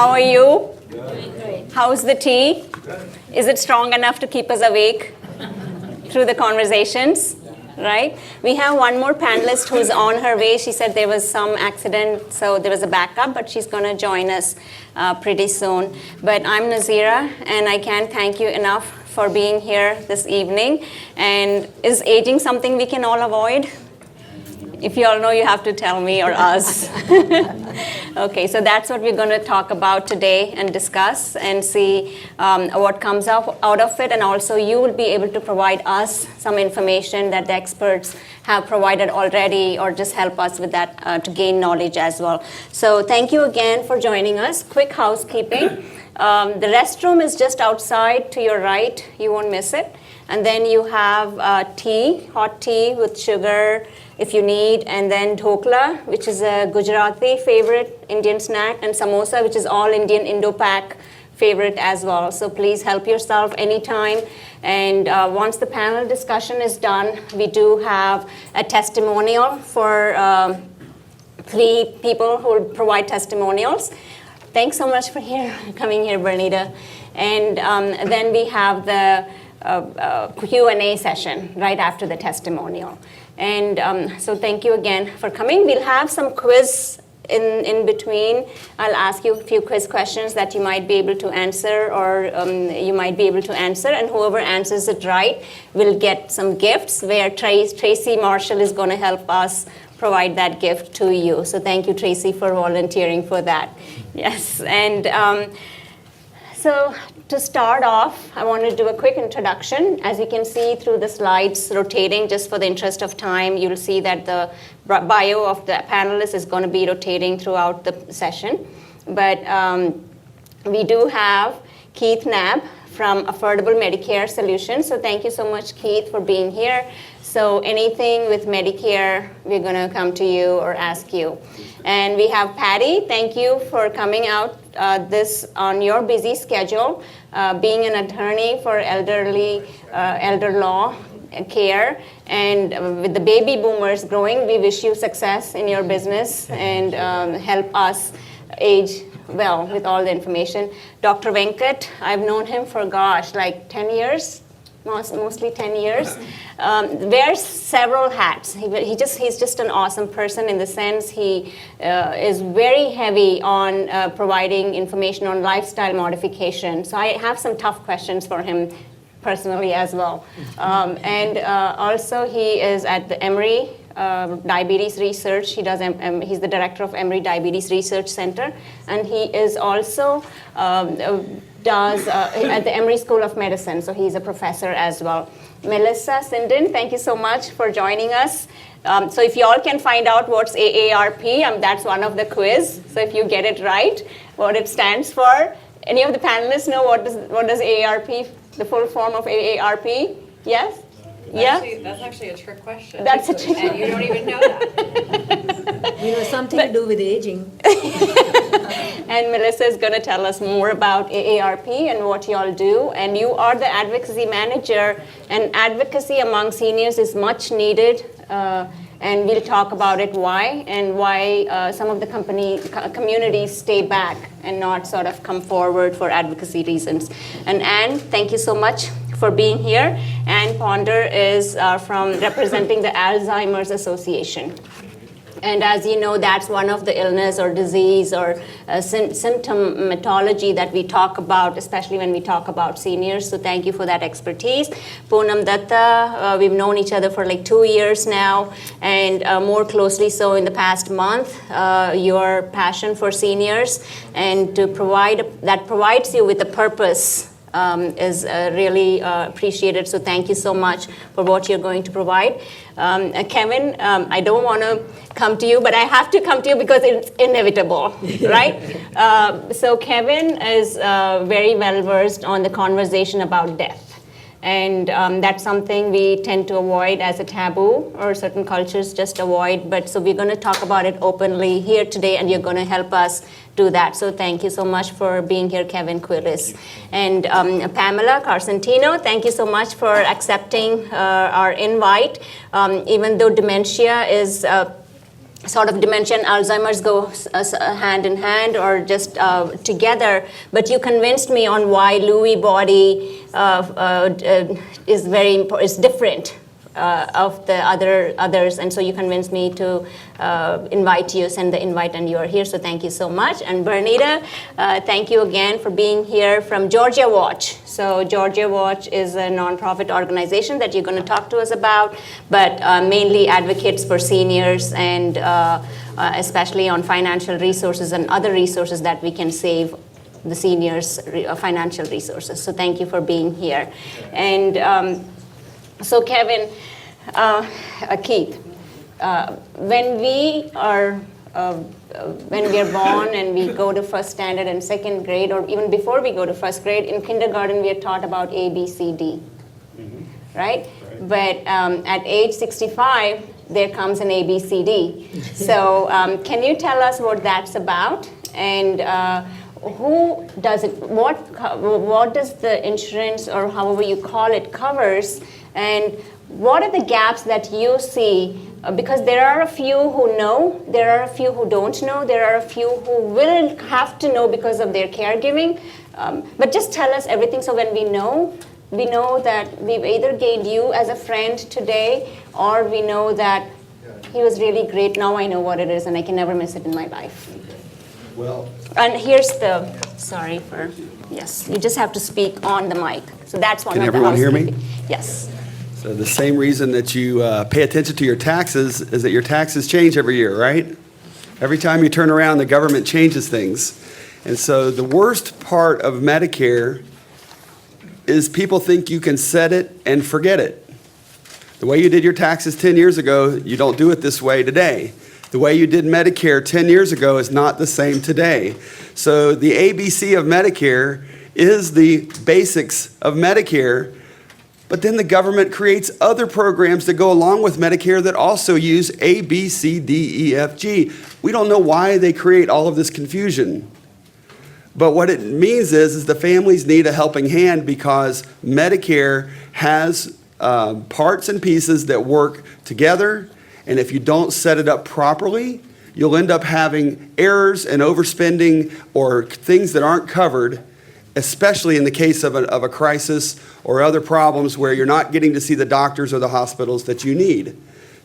How are you? Good. How's the tea? Good. Is it strong enough to keep us awake through the conversations? Right? We have one more panelist who's on her way. She said there was some accident, so there was a backup, but she's going to join us pretty soon. But I'm Nazira, and I can't thank you enough for being here this evening. And is aging something we can all avoid? If you all know, you have to tell me or us. Okay, so that's what we're going to talk about today and discuss and see what comes out of it. And also you will be able to provide us some information that the experts have provided already or just help us with that to gain knowledge as well. So thank you again for joining us. Quick housekeeping. The restroom is just outside to your right. You won't miss it. And then you have tea, hot tea with sugar if you need, and then dhokla, which is a Gujarati favorite Indian snack, and samosa, which is all Indian Indo-Pak favorite as well. So please help yourself anytime. And once the panel discussion is done, we do have a testimonial for 3 people who will provide testimonials. Thanks so much for coming here, Bernita. And then we have the Q&A session right after the testimonial. And so thank you again for coming. We'll have some quiz in between. I'll ask you a few quiz questions that you might be able to answer or you might be able to answer. And whoever answers it right will get some gifts where Tracy Marshall is going to help us provide that gift to you. So thank you, Tracy, for volunteering for that. Yes, and so to start off, I want to do a quick introduction. As you can see through the slides rotating, just for the interest of time, you'll see that the bio of the panelists is going to be rotating throughout the session. But we do have Keith Knabb from Affordable Medicare Solutions. So thank you so much, Keith, for being here. So anything with Medicare, we're going to come to you or ask you. And we have Patty. Thank you for coming out this on your busy schedule, being an attorney for elder law care. And with the baby boomers growing, we wish you success in your business and help us age well with all the information. Dr. Venkat, I've known him for, like 10 years. Mostly 10 years, wears several hats. He's just an awesome person in the sense he is very heavy on providing information on lifestyle modification. So I have some tough questions for him personally as well. And also he is at the Emory Diabetes Research. He's the director of Emory Diabetes Research Center, and he is also does at the Emory School of Medicine, so he's a professor as well. Melissa Sinden, thank you so much for joining us. So if you all can find out what's AARP, that's one of the quiz. So if you get it right, what it stands for. Any of the panelists know what does AARP, the full form of AARP? Yes? That's actually a trick question. That's a trick question. And you don't even know that. Something to do with aging. And Melissa is going to tell us more about AARP and what you all do. And you are the advocacy manager. And advocacy among seniors is much needed. And we'll talk about it why and why some of the communities stay back and not sort of come forward for advocacy reasons. And Anne, thank you so much for being here. Anne Ponder is from representing the Alzheimer's Association. And as you know, that's one of the illness or disease or symptomatology that we talk about, especially when we talk about seniors. So thank you for that expertise. Poonam Datta, we've known each other for like 2 years now, and more closely so in the past month. Your passion for seniors and to provides you with a purpose is really appreciated. So thank you so much for what you're going to provide. Kevin, I don't want to come to you, but I have to come to you because it's inevitable, right? So Kevin is very well versed on the conversation about death. And that's something we tend to avoid as a taboo, or certain cultures just avoid. But so we're going to talk about it openly here today, and you're going to help us do that. So thank you so much for being here, Kevin Quillis. And Pamela Carcentino, thank you so much for accepting our invite. Even though dementia is sort of dementia and Alzheimer's go hand in hand or just together, but you convinced me on why Lewy body is very important, is different of the others, and so you convinced me to invite you, send the invite, and you are here, so thank you so much. And Bernita, thank you again for being here from Georgia Watch. So Georgia Watch is a nonprofit organization that you're going to talk to us about, but mainly advocates for seniors and especially on financial resources and other resources that we can save the seniors' financial resources. So thank you for being here. And so Kevin, Keith, when we are born and we go to first standard and second grade, or even before we go to first grade, in kindergarten we are taught about A, B, C, D, right? But at age 65, there comes an A, B, C, D. So can you tell us what that's about? And who does it? What does the insurance, or however you call it, covers? And what are the gaps that you see? Because there are a few who know, there are a few who don't know, there are a few who will have to know because of their caregiving. But just tell us everything, so when we know that we've either gained you as a friend today, or we know that he was really great. Now I know what it is, and I can never miss it in my life. Well, and here's yes, you just have to speak on the mic. So that's one Can of the everyone hear me? housekeeping. Yes. so the same reason that you pay attention to your taxes is that your taxes change every year, right? Every time you turn around, the government changes things. And so the worst part of Medicare is people think you can set it and forget it. The way you did your taxes 10 years ago, you don't do it this way today. The way you did Medicare 10 years ago is not the same today. So the ABC of Medicare is the basics of Medicare, but then the government creates other programs that go along with Medicare that also use A, B, C, D, E, F, G. We don't know why they create all of this confusion. But what it means is the families need a helping hand, because Medicare has parts and pieces that work together. And if you don't set it up properly, you'll end up having errors and overspending or things that aren't covered, especially in the case of a crisis or other problems where you're not getting to see the doctors or the hospitals that you need.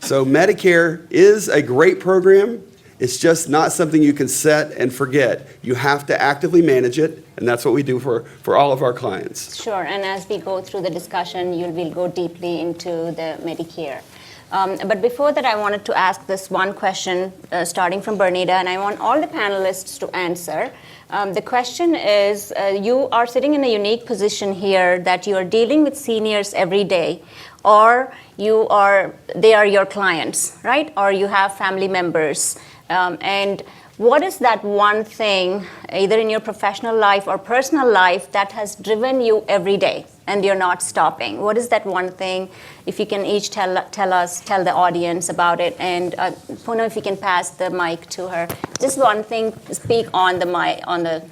So Medicare is a great program. It's just not something you can set and forget. You have to actively manage it, and that's what we do for all of our clients. Sure, and as we go through the discussion, we'll go deeply into the Medicare. But before that, I wanted to ask this one question, starting from Bernita, and I want all the panelists to answer. The question is, you are sitting in a unique position here that you are dealing with seniors every day, or they are your clients, right? Or you have family members. And what is that one thing, either in your professional life or personal life, that has driven you every day and you're not stopping? What is that one thing? If you can each tell the audience about it. And Poonam, if you can pass the mic to her. Just one thing, speak on the mic, on the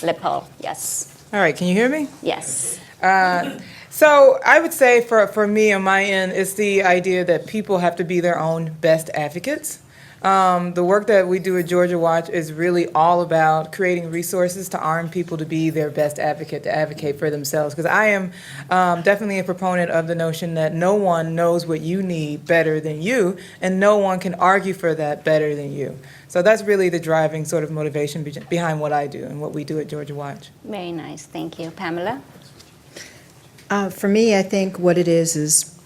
lapel. Yes. All right, can you hear me? Yes. So I would say for me on my end, it's the idea that people have to be their own best advocates. The work that we do at Georgia Watch is really all about creating resources to arm people to be their best advocate, to advocate for themselves. Because I am definitely a proponent of the notion that no one knows what you need better than you, and no one can argue for that better than you. So that's really the driving sort of motivation behind what I do and what we do at Georgia Watch. Very nice. Thank you. Pamela? For me, I think what it is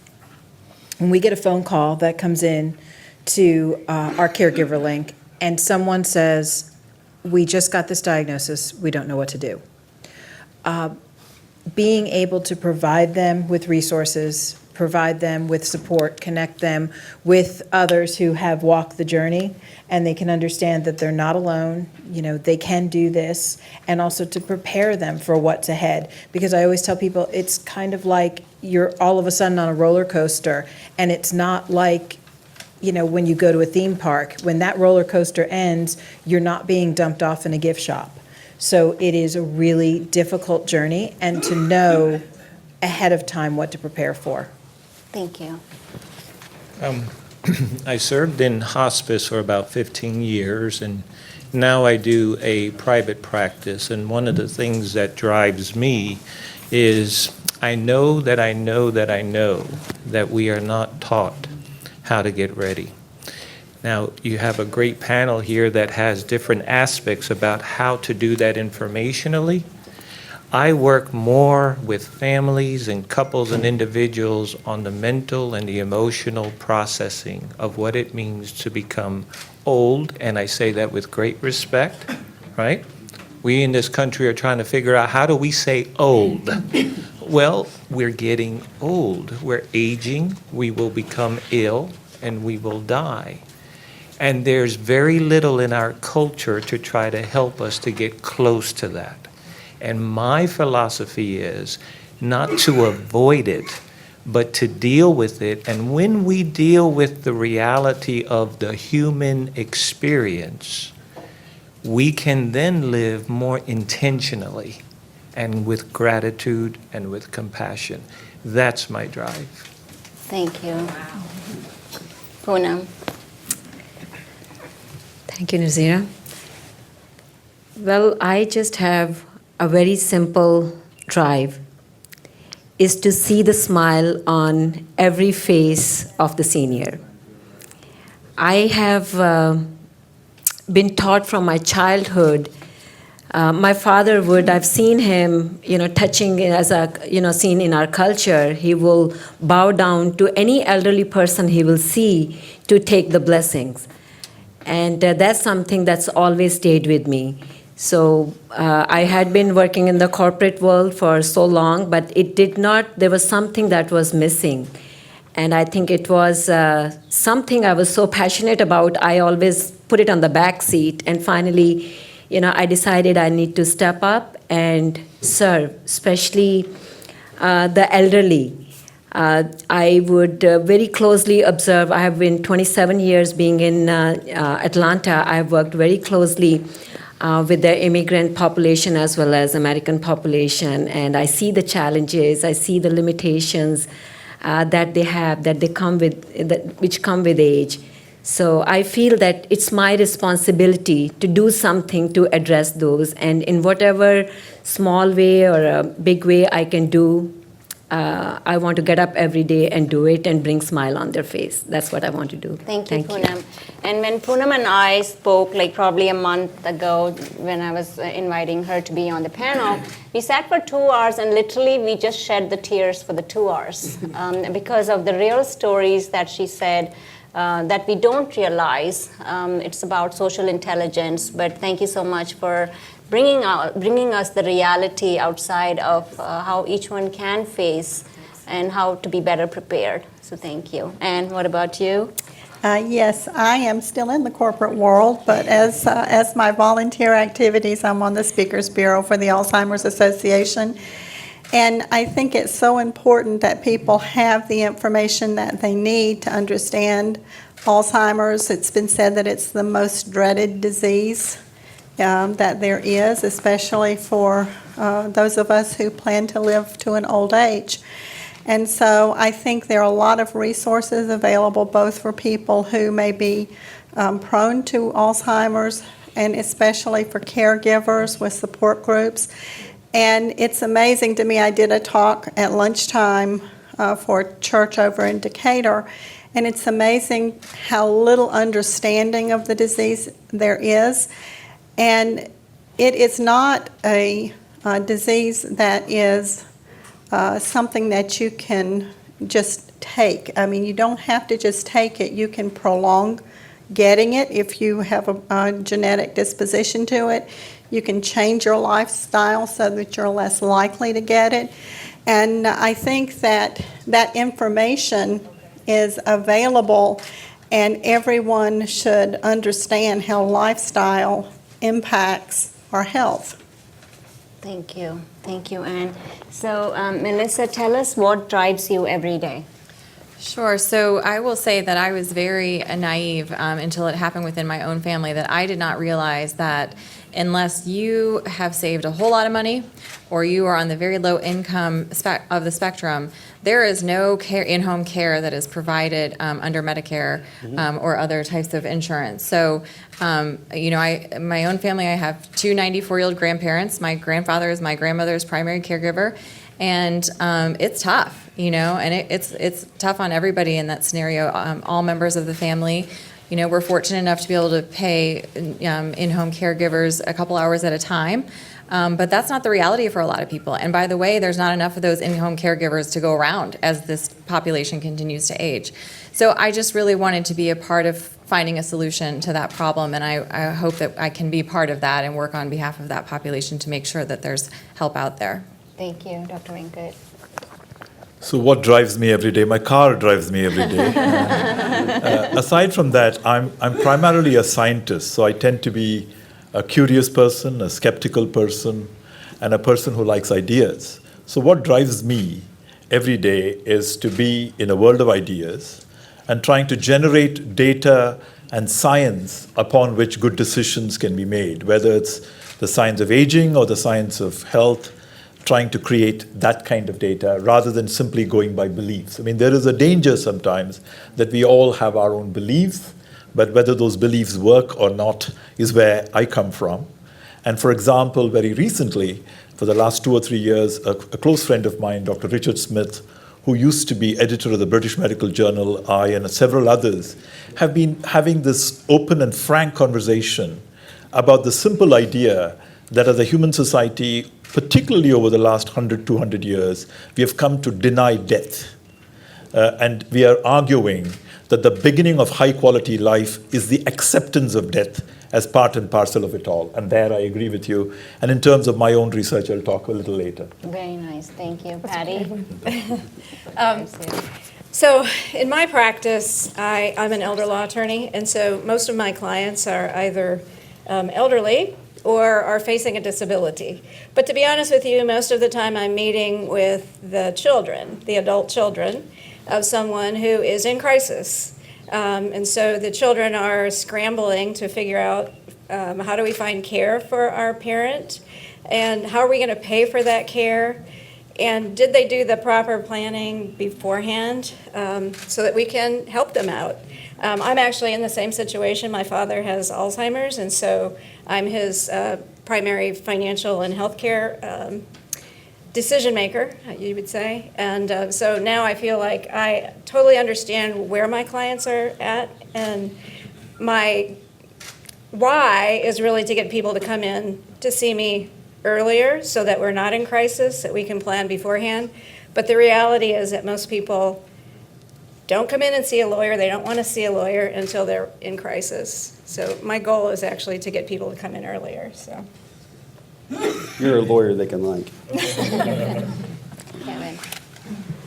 when we get a phone call that comes in to our caregiver link and someone says, we just got this diagnosis, we don't know what to do. Being able to provide them with resources, provide them with support, connect them with others who have walked the journey, and they can understand that they're not alone, they can do this, and also to prepare them for what's ahead. Because I always tell people, it's kind of like you're all of a sudden on a roller coaster, and it's not like when you go to a theme park, when that roller coaster ends, you're not being dumped off in a gift shop. So it is a really difficult journey, and to know ahead of time what to prepare for. Thank you. I served in hospice for about 15 years, and now I do a private practice. And one of the things that drives me is I know that I know that I know that we are not taught how to get ready. Now, you have a great panel here that has different aspects about how to do that informationally. I work more with families and couples and individuals on the mental and the emotional processing of what it means to become old, and I say that with great respect, right? We in this country are trying to figure out, how do we say old? Well, we're getting old. We're aging, we will become ill, and we will die. And there's very little in our culture to try to help us to get close to that. And my philosophy is not to avoid it, but to deal with it. And when we deal with the reality of the human experience, we can then live more intentionally and with gratitude and with compassion. That's my drive. Thank you. Poonam. Thank you, Nazira. Well, I just have a very simple drive, is to see the smile on every face of the senior. I have been taught from my childhood. My father would, I've seen him, touching as a, seen in our culture. He will bow down to any elderly person he will see to take the blessings. And that's something that's always stayed with me. So I had been working in the corporate world for so long, but there was something that was missing. And I think it was something I was so passionate about, I always put it on the back seat. And finally, I decided I need to step up and serve, especially the elderly. I would very closely observe. I have been 27 years being in Atlanta. I have worked very closely with the immigrant population as well as American population, and I see the challenges, I see the limitations that they have, that they come with, which come with age. So I feel that it's my responsibility to do something to address those, and in whatever small way or a big way I can do, I want to get up every day and do it and bring smile on their face. That's what I want to do. Thank you, Poonam. And when Poonam and I spoke, like probably a month ago, when I was inviting her to be on the panel, we sat for 2 hours and literally we just shed the tears for the 2 hours because of the real stories that she said that we don't realize. It's about social intelligence, but thank you so much for bringing us the reality outside of how each one can face and how to be better prepared. So thank you. And what about you? Yes, I am still in the corporate world, but as my volunteer activities, I'm on the Speakers Bureau for the Alzheimer's Association. And I think it's so important that people have the information that they need to understand Alzheimer's. It's been said that it's the most dreaded disease that there is, especially for those of us who plan to live to an old age. And so I think there are a lot of resources available both for people who may be prone to Alzheimer's and especially for caregivers with support groups. And it's amazing to me, I did a talk at lunchtime for a church over in Decatur, and it's amazing how little understanding of the disease there is. And it is not a disease that is something that you can just take. I mean, you don't have to just take it. You can prolong getting it if you have a genetic disposition to it. You can change your lifestyle so that you're less likely to get it. And I think that that information is available, and everyone should understand how lifestyle impacts our health. Thank you. Thank you, Anne. So, Melissa, tell us what drives you every day. Sure. So I will say that I was very naive until it happened within my own family, that I did not realize that unless you have saved a whole lot of money or you are on the very low income of the spectrum, there is no care, in-home care that is provided under Medicare or other types of insurance. So, my own family, I have two 94-year-old grandparents. My grandfather is my grandmother's primary caregiver. And it's tough, and it's tough on everybody in that scenario, all members of the family. We're fortunate enough to be able to pay in-home caregivers a couple hours at a time, but that's not the reality for a lot of people. And by the way, there's not enough of those in-home caregivers to go around as this population continues to age. So I just really wanted to be a part of finding a solution to that problem, and I hope that I can be part of that and work on behalf of that population to make sure that there's help out there. Thank you, Dr. Venkat. So what drives me every day? My car drives me every day. Aside from that, I'm primarily a scientist, so I tend to be a curious person, a skeptical person, and a person who likes ideas. So what drives me every day is to be in a world of ideas and trying to generate data and science upon which good decisions can be made, whether it's the science of aging or the science of health, trying to create that kind of data rather than simply going by beliefs. I mean, there is a danger sometimes that we all have our own beliefs, but whether those beliefs work or not is where I come from. And for example, very recently, for the last 2 or 3 years, a close friend of mine, Dr. Richard Smith, who used to be editor of the British Medical Journal, I and several others, have been having this open and frank conversation about the simple idea that as a human society, particularly over the last 100, 200 years, we have come to deny death. And we are arguing that the beginning of high-quality life is the acceptance of death as part and parcel of it all. And there I agree with you. And in terms of my own research, I'll talk a little later. Very nice. Thank you. Patty? So in my practice, I'm an elder law attorney, and so most of my clients are either elderly or are facing a disability. But to be honest with you, most of the time I'm meeting with the children, the adult children of someone who is in crisis. And so the children are scrambling to figure out how do we find care for our parent, and how are we going to pay for that care, and did they do the proper planning beforehand so that we can help them out. I'm actually in the same situation. My father has Alzheimer's, and so I'm his primary financial and healthcare decision maker, you would say. And so now I feel like I totally understand where my clients are at, and my why is really to get people to come in to see me earlier so that we're not in crisis, that we can plan beforehand. But the reality is that most people don't come in and see a lawyer. They don't want to see a lawyer until they're in crisis. So my goal is actually to get people to come in earlier. So You're a lawyer they can like. Kevin?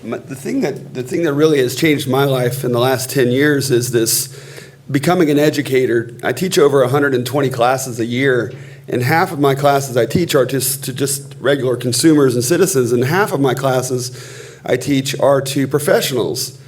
The thing that really has changed my life in the last 10 years is this becoming an educator. I teach over 120 classes a year, and half of my classes I teach are to just regular consumers and citizens, and half of my classes I teach are to professionals.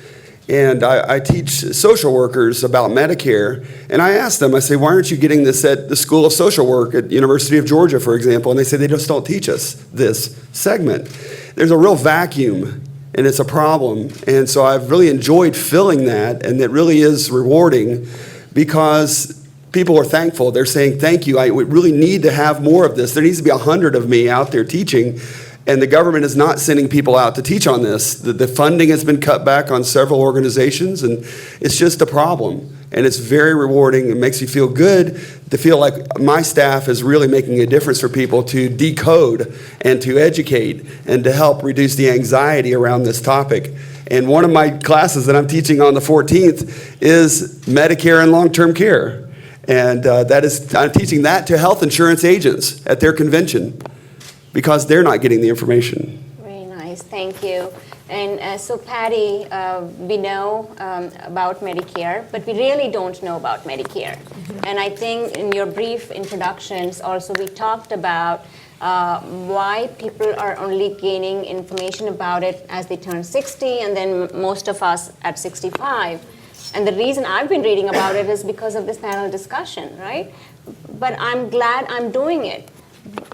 And I teach social workers about Medicare, and I ask them, I say, why aren't you getting this at the School of Social Work at University of Georgia, for example? And they say they just don't teach us this segment. There's a real vacuum, and it's a problem. And so I've really enjoyed filling that, and it really is rewarding because people are thankful. They're saying, thank you, we really need to have more of this. There needs to be 100 of me out there teaching. And the government is not sending people out to teach on this. The funding has been cut back on several organizations, and it's just a problem. And it's very rewarding. It makes you feel good to feel like my staff is really making a difference for people to decode and to educate and to help reduce the anxiety around this topic. And one of my classes that I'm teaching on the 14th is Medicare and long-term care. And I'm teaching that to health insurance agents at their convention, because they're not getting the information. Very nice, thank you. And so Patty, we know about Medicare, but we really don't know about Medicare. And I think in your brief introductions also we talked about why people are only gaining information about it as they turn 60, and then most of us at 65. And the reason I've been reading about it is because of this panel discussion, right? but I'm glad I'm doing it.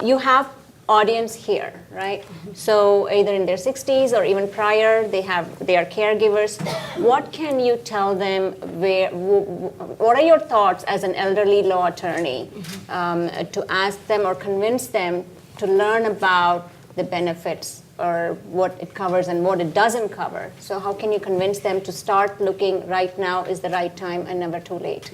You have audience here, right? So either in their 60s or even prior, they are caregivers. What can you tell them? What are your thoughts as an elderly law attorney to ask them or convince them to learn about the benefits or what it covers and what it doesn't cover? So how can you convince them to start looking right now is the right time and never too late?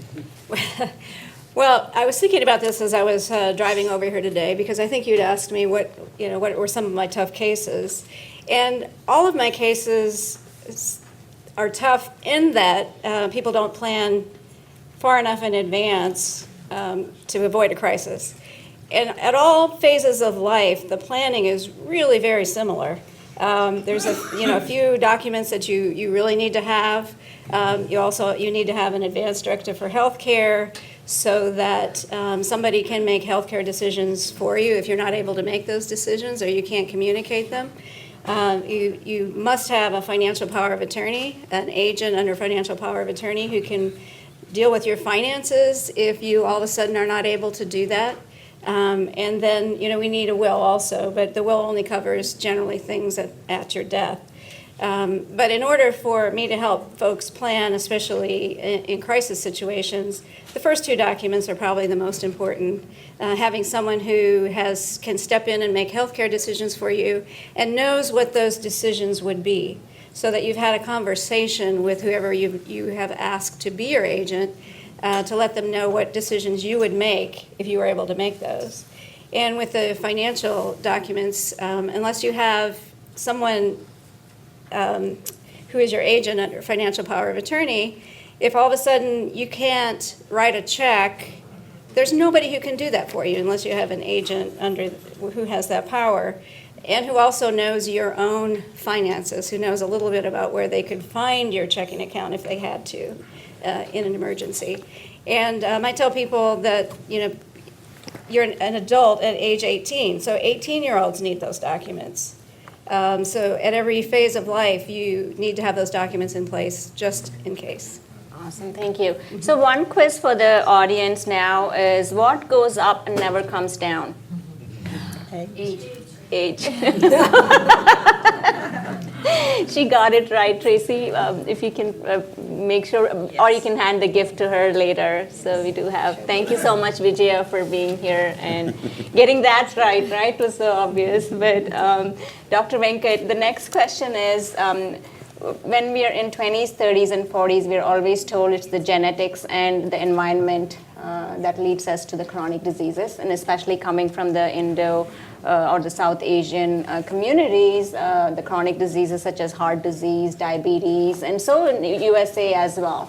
Well, I was thinking about this as I was driving over here today, because I think you'd asked me what were some of my tough cases. And all of my cases are tough in that people don't plan far enough in advance to avoid a crisis. And at all phases of life, the planning is really very similar. There's a few documents that you really need to have. You need to have an advance directive for health care, so that somebody can make healthcare decisions for you if you're not able to make those decisions or you can't communicate them. You must have a financial power of attorney, an agent under financial power of attorney who can deal with your finances if you all of a sudden are not able to do that. And then, we need a will also, but the will only covers generally things at your death. But in order for me to help folks plan, especially in crisis situations, the first two documents are probably the most important. Having someone who can step in and make healthcare decisions for you and knows what those decisions would be, so that you've had a conversation with whoever you have asked to be your agent to let them know what decisions you would make if you were able to make those. And with the financial documents, unless you have someone who is your agent under financial power of attorney, if all of a sudden you can't write a check, there's nobody who can do that for you unless you have an agent who has that power and who also knows your own finances, who knows a little bit about where they could find your checking account if they had to in an emergency. And I tell people that, you're an adult at age 18, so 18-year-olds need those documents. So at every phase of life, you need to have those documents in place just in case. Awesome, thank you. So one quiz for the audience now is, what goes up and never comes down? Age. She got it right, Tracy. If you can make sure, or you can hand the gift to her later. So we do have. Thank you so much, Vijaya, for being here and getting that right. It was so obvious. But Dr. Venkat, the next question is, when we are in 20s, 30s, and 40s, we're always told it's the genetics and the environment that leads us to the chronic diseases, and especially coming from the Indo or the South Asian communities, the chronic diseases such as heart disease, diabetes, and so in the USA as well.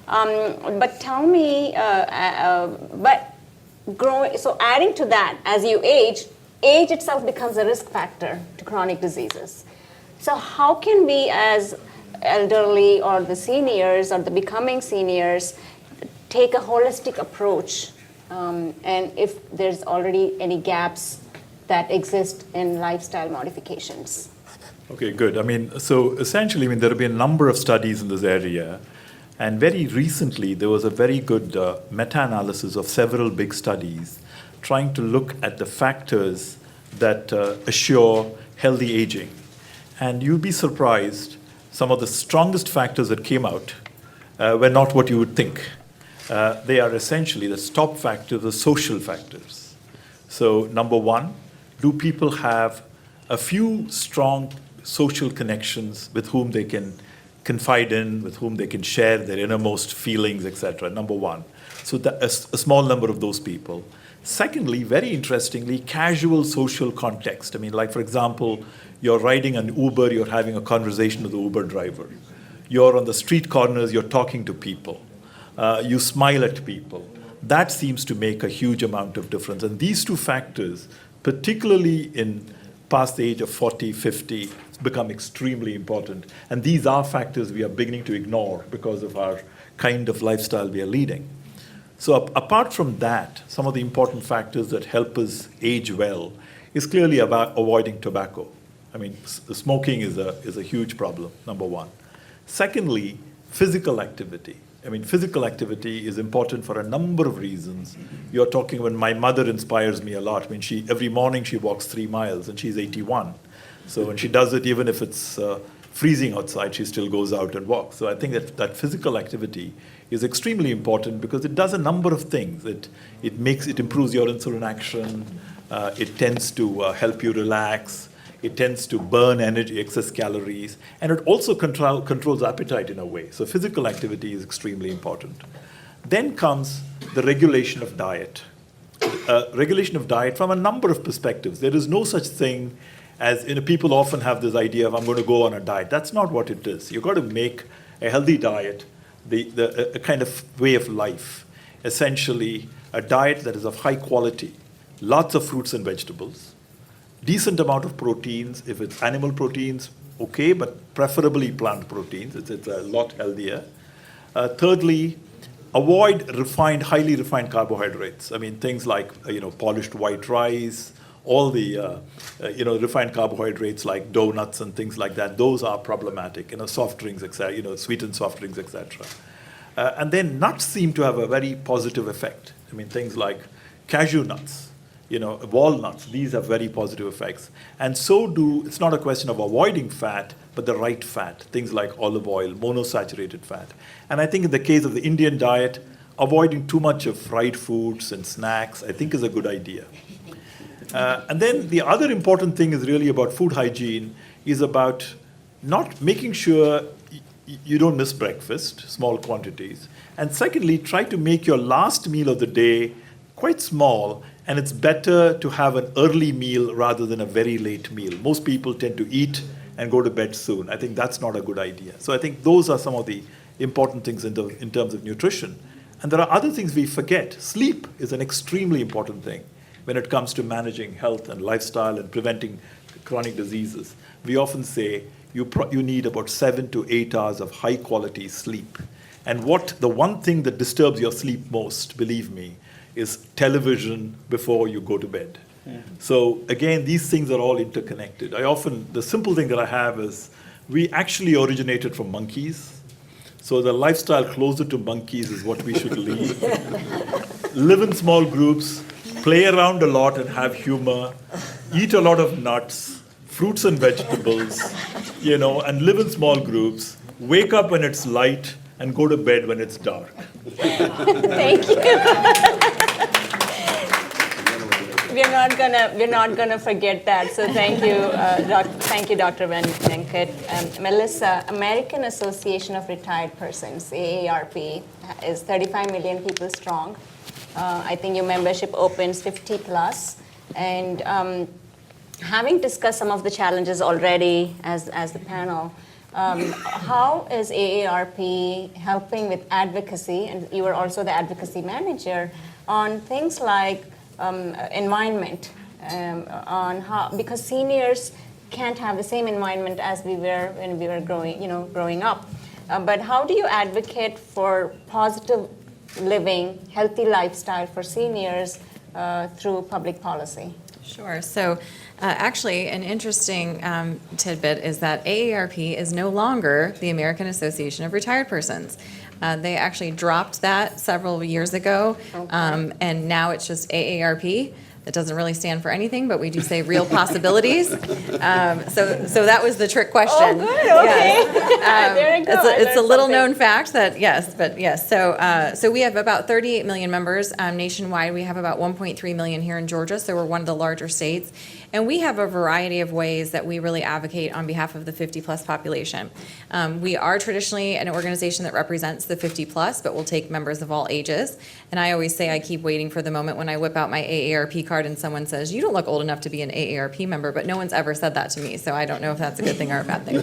But tell me, so adding to that, as you age itself becomes a risk factor to chronic diseases. So how can we as elderly or the seniors or the becoming seniors take a holistic approach? And if there's already any gaps that exist in lifestyle modifications? Okay, good. So essentially, there have been a number of studies in this area. And very recently, there was a very good meta-analysis of several big studies trying to look at the factors that assure healthy aging. And you'd be surprised, some of the strongest factors that came out were not what you would think. They are essentially the top factors, the social factors. So number one, do people have a few strong social connections with whom they can confide in, with whom they can share their innermost feelings, etc. Number one. So a small number of those people. Secondly, very interestingly, casual social context. Like for example, you're riding an Uber, you're having a conversation with the Uber driver. You're on the street corners, you're talking to people. You smile at people. That seems to make a huge amount of difference. And these two factors, particularly in past the age of 40, 50, become extremely important. And these are factors we are beginning to ignore because of our kind of lifestyle we are leading. So apart from that, some of the important factors that help us age well is clearly about avoiding tobacco. Smoking is a huge problem, number one. Secondly, physical activity. I mean, physical activity is important for a number of reasons. You're talking when my mother inspires me a lot. I mean, every morning she walks 3 miles, and she's 81. So when she does it, even if it's freezing outside, she still goes out and walks. So I think that physical activity is extremely important because it does a number of things. It improves your insulin action. It tends to help you relax. It tends to burn energy, excess calories, and it also controls appetite in a way. So physical activity is extremely important. Then comes the regulation of diet. Regulation of diet from a number of perspectives. There is no such thing as, people often have this idea of, I'm going to go on a diet. That's not what it is. You've got to make a healthy diet a kind of way of life. Essentially, a diet that is of high quality, lots of fruits and vegetables, decent amount of proteins. If it's animal proteins, okay, but preferably plant proteins. It's a lot healthier. Thirdly, avoid highly refined carbohydrates. I mean, things like polished white rice, all the refined carbohydrates like donuts and things like that. Those are problematic. Soft drinks, etc. Sweetened soft drinks, etc. And then nuts seem to have a very positive effect. I mean, things like cashew nuts, walnuts, these have very positive effects. And so it's not a question of avoiding fat, but the right fat, things like olive oil, monosaturated fat. And I think in the case of the Indian diet, avoiding too much of fried foods and snacks, I think is a good idea. And then the other important thing is really about food hygiene, is about not making sure you don't miss breakfast, small quantities. And secondly, try to make your last meal of the day quite small, and it's better to have an early meal rather than a very late meal. Most people tend to eat and go to bed soon. I think that's not a good idea. So I think those are some of the important things in terms of nutrition. And there are other things we forget. Sleep is an extremely important thing when it comes to managing health and lifestyle and preventing chronic diseases. We often say you need about 7 to 8 hours of high quality sleep. And the one thing that disturbs your sleep most, believe me, is television before you go to bed. Yeah. So again, these things are all interconnected. The simple thing that I have is, we actually originated from monkeys. So the lifestyle closer to monkeys is what we should lead. Live in small groups, play around a lot and have humor, eat a lot of nuts, fruits and vegetables, and live in small groups, wake up when it's light and go to bed when it's dark. Thank you. We're not gonna forget that. So thank you, Dr. Venkat. Melissa, American Association of Retired Persons, AARP, is 35 million people strong. I think your membership opens 50 plus, and having discussed some of the challenges already as the panel, how is AARP helping with advocacy, and you are also the advocacy manager, on things like environment, because seniors can't have the same environment as we were when we were growing up. But how do you advocate for positive living, healthy lifestyle for seniors through public policy? Sure. So actually, an interesting tidbit is that AARP is no longer the American Association of Retired Persons. They actually dropped that several years ago, and now it's just AARP. It doesn't really stand for anything, but we do say real possibilities. So that was the trick question. Oh, good. Okay. Yes. There you go. It's a little known fact that yes. So we have about 38 million members nationwide. We have about 1.3 million here in Georgia, so we're one of the larger states. And we have a variety of ways that we really advocate on behalf of the 50-plus population. We are traditionally an organization that represents the 50-plus, but we'll take members of all ages. And I always say I keep waiting for the moment when I whip out my AARP card and someone says, "You don't look old enough to be an AARP member," but no one's ever said that to me, so I don't know if that's a good thing or a bad thing.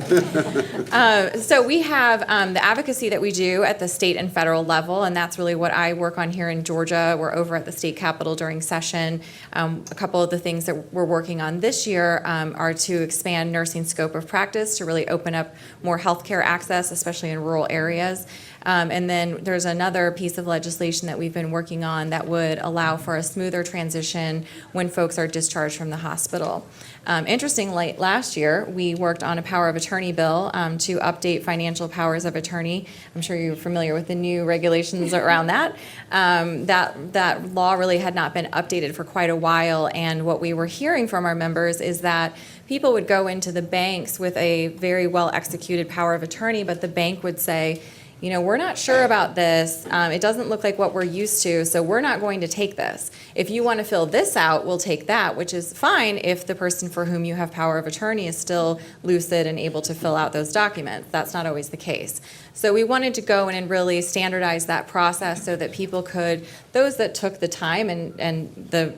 So we have the advocacy that we do at the state and federal level, and that's really what I work on here in Georgia. We're over at the state capitol during session. A couple of the things that we're working on this year are to expand nursing scope of practice to really open up more healthcare access, especially in rural areas. And then there's another piece of legislation that we've been working on that would allow for a smoother transition when folks are discharged from the hospital. Interestingly, last year, we worked on a power of attorney bill to update financial powers of attorney. I'm sure you're familiar with the new regulations around that. That law really had not been updated for quite a while, and what we were hearing from our members is that people would go into the banks with a very well-executed power of attorney, but the bank would say, you know, we're not sure about this. It doesn't look like what we're used to, so we're not going to take this. If you want to fill this out, we'll take that, which is fine if the person for whom you have power of attorney is still lucid and able to fill out those documents. That's not always the case. So we wanted to go in and really standardize that process so that people could, those that took the time and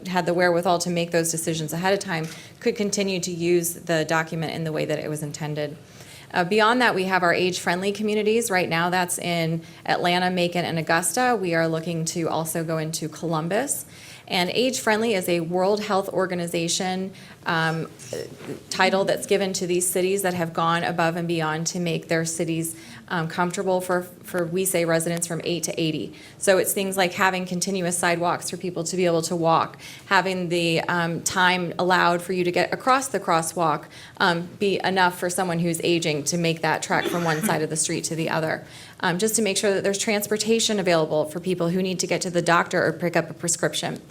had the wherewithal to make those decisions ahead of time, could continue to use the document in the way that it was intended. Beyond that, we have our age-friendly communities. Right now, that's in Atlanta, Macon, and Augusta. We are looking to also go into Columbus. And age-friendly is a World Health Organization title that's given to these cities that have gone above and beyond to make their cities comfortable for we say residents from 8 to 80. So it's things like having continuous sidewalks for people to be able to walk, having the time allowed for you to get across the crosswalk be enough for someone who's aging to make that trek from one side of the street to the other. Just to make sure that there's transportation available for people who need to get to the doctor or pick up a prescription.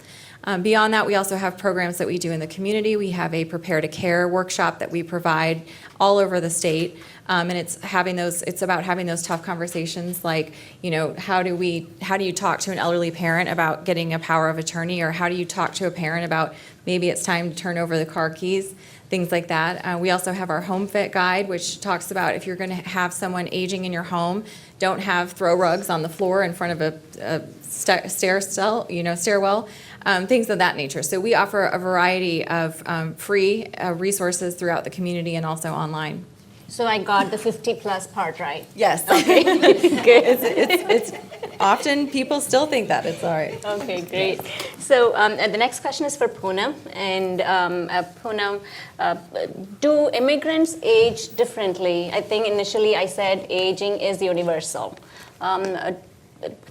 Beyond that, we also have programs that we do in the community. We have a Prepare to Care workshop that we provide all over the state. And it's about having those tough conversations like, you know, how do you talk to an elderly parent about getting a power of attorney, or how do you talk to a parent about maybe it's time to turn over the car keys, things like that. We also have our Home Fit Guide, which talks about if you're going to have someone aging in your home, don't have throw rugs on the floor in front of a stairwell. Things of that nature. So we offer a variety of free resources throughout the community and also online. So I got the 50-plus part right. Yes. Okay, good. It's often people still think that. It's all right. Okay, great. So the next question is for Poonam. And Poonam, do immigrants age differently? I think initially I said aging is universal.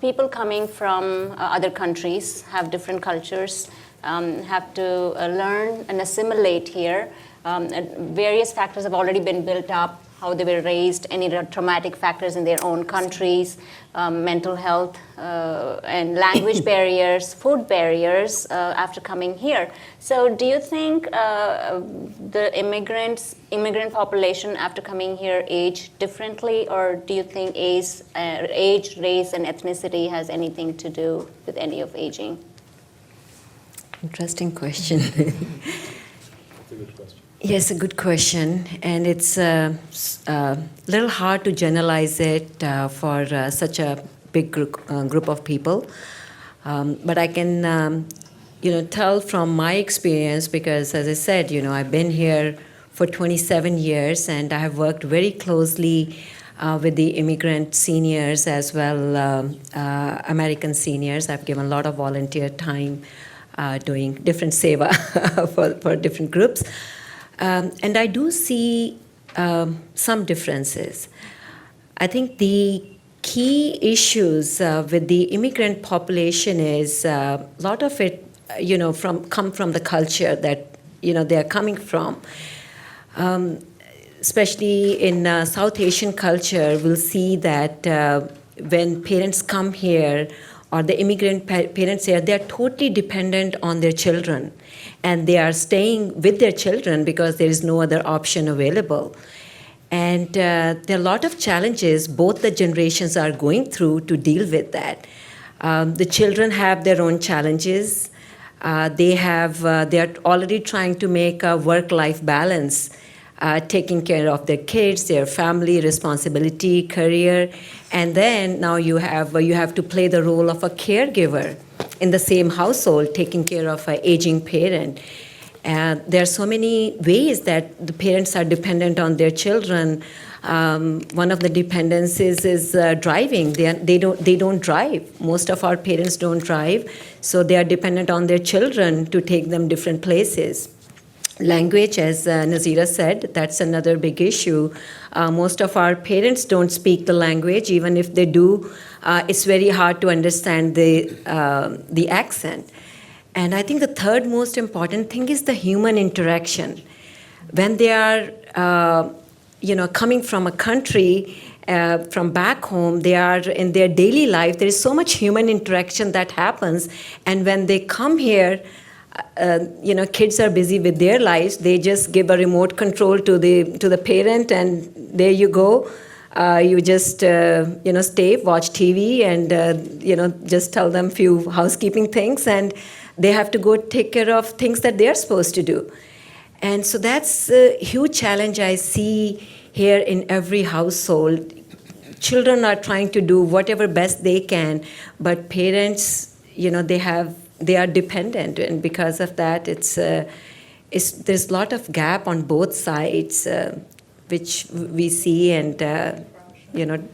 People coming from other countries have different cultures, have to learn and assimilate here. Various factors have already been built up, how they were raised, any traumatic factors in their own countries, mental health, and language barriers, food barriers after coming here. So do you think the immigrant population after coming here age differently, or do you think age, race, and ethnicity has anything to do with any of aging? Interesting question. Yes, a good question, and it's a little hard to generalize it for such a big group of people. But I can, tell from my experience, because as I said, I've been here for 27 years, and I have worked very closely with the immigrant seniors as well, American seniors. I've given a lot of volunteer time doing different seva for different groups. And I do see some differences. I think the key issues with the immigrant population is a lot of it, come from the culture that, they are coming from. Especially in South Asian culture, we'll see that when parents come here, or the immigrant parents here, they're totally dependent on their children. And they are staying with their children because there is no other option available. And there are a lot of challenges both the generations are going through to deal with that. The children have their own challenges. They are already trying to make a work-life balance, taking care of their kids, their family, responsibility, career, and then now you have to play the role of a caregiver in the same household, taking care of an aging parent. And there are so many ways that the parents are dependent on their children. One of the dependencies is driving. They don't drive. Most of our parents don't drive, so they are dependent on their children to take them different places. Language, as Nazira said, that's another big issue. Most of our parents don't speak the language. Even if they do, it's very hard to understand the accent. And I think the third most important thing is the human interaction. When they are, coming from a country, from back home, they are in their daily life. There is so much human interaction that happens, and when they come here, kids are busy with their lives. They just give a remote control to the parent, and there you go. You just stay, watch TV, and just tell them few housekeeping things, and they have to go take care of things that they are supposed to do. And so that's a huge challenge I see here in every household. Children are trying to do whatever best they can, but parents, they are dependent, and because of that, there's a lot of gap on both sides, which we see, and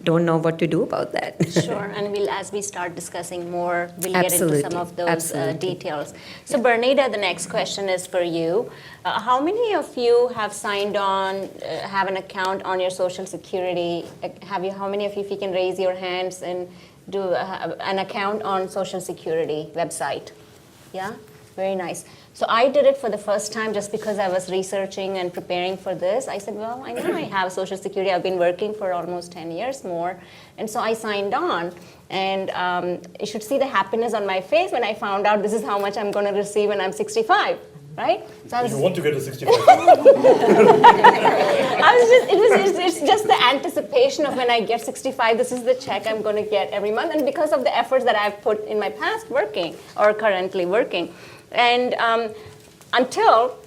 don't know what to do about that. Sure, and as we start discussing more, we'll get into some of those Absolutely. details. So Bernita, the next question is for you. How many of you have signed on, have an account on your Social Security? How many of you, if you can raise your hands and do an account on Social Security website? Yeah, very nice. So I did it for the first time just because I was researching and preparing for this. I said, well, I know I have Social Security. I've been working for almost 10 years more. And so I signed on. And you should see the happiness on my face when I found out this is how much I'm going to receive when I'm 65, right? So You want to get to 65. It's just the anticipation of when I get 65, this is the check I'm going to get every month. And because of the efforts that I've put in my past working or currently working. And until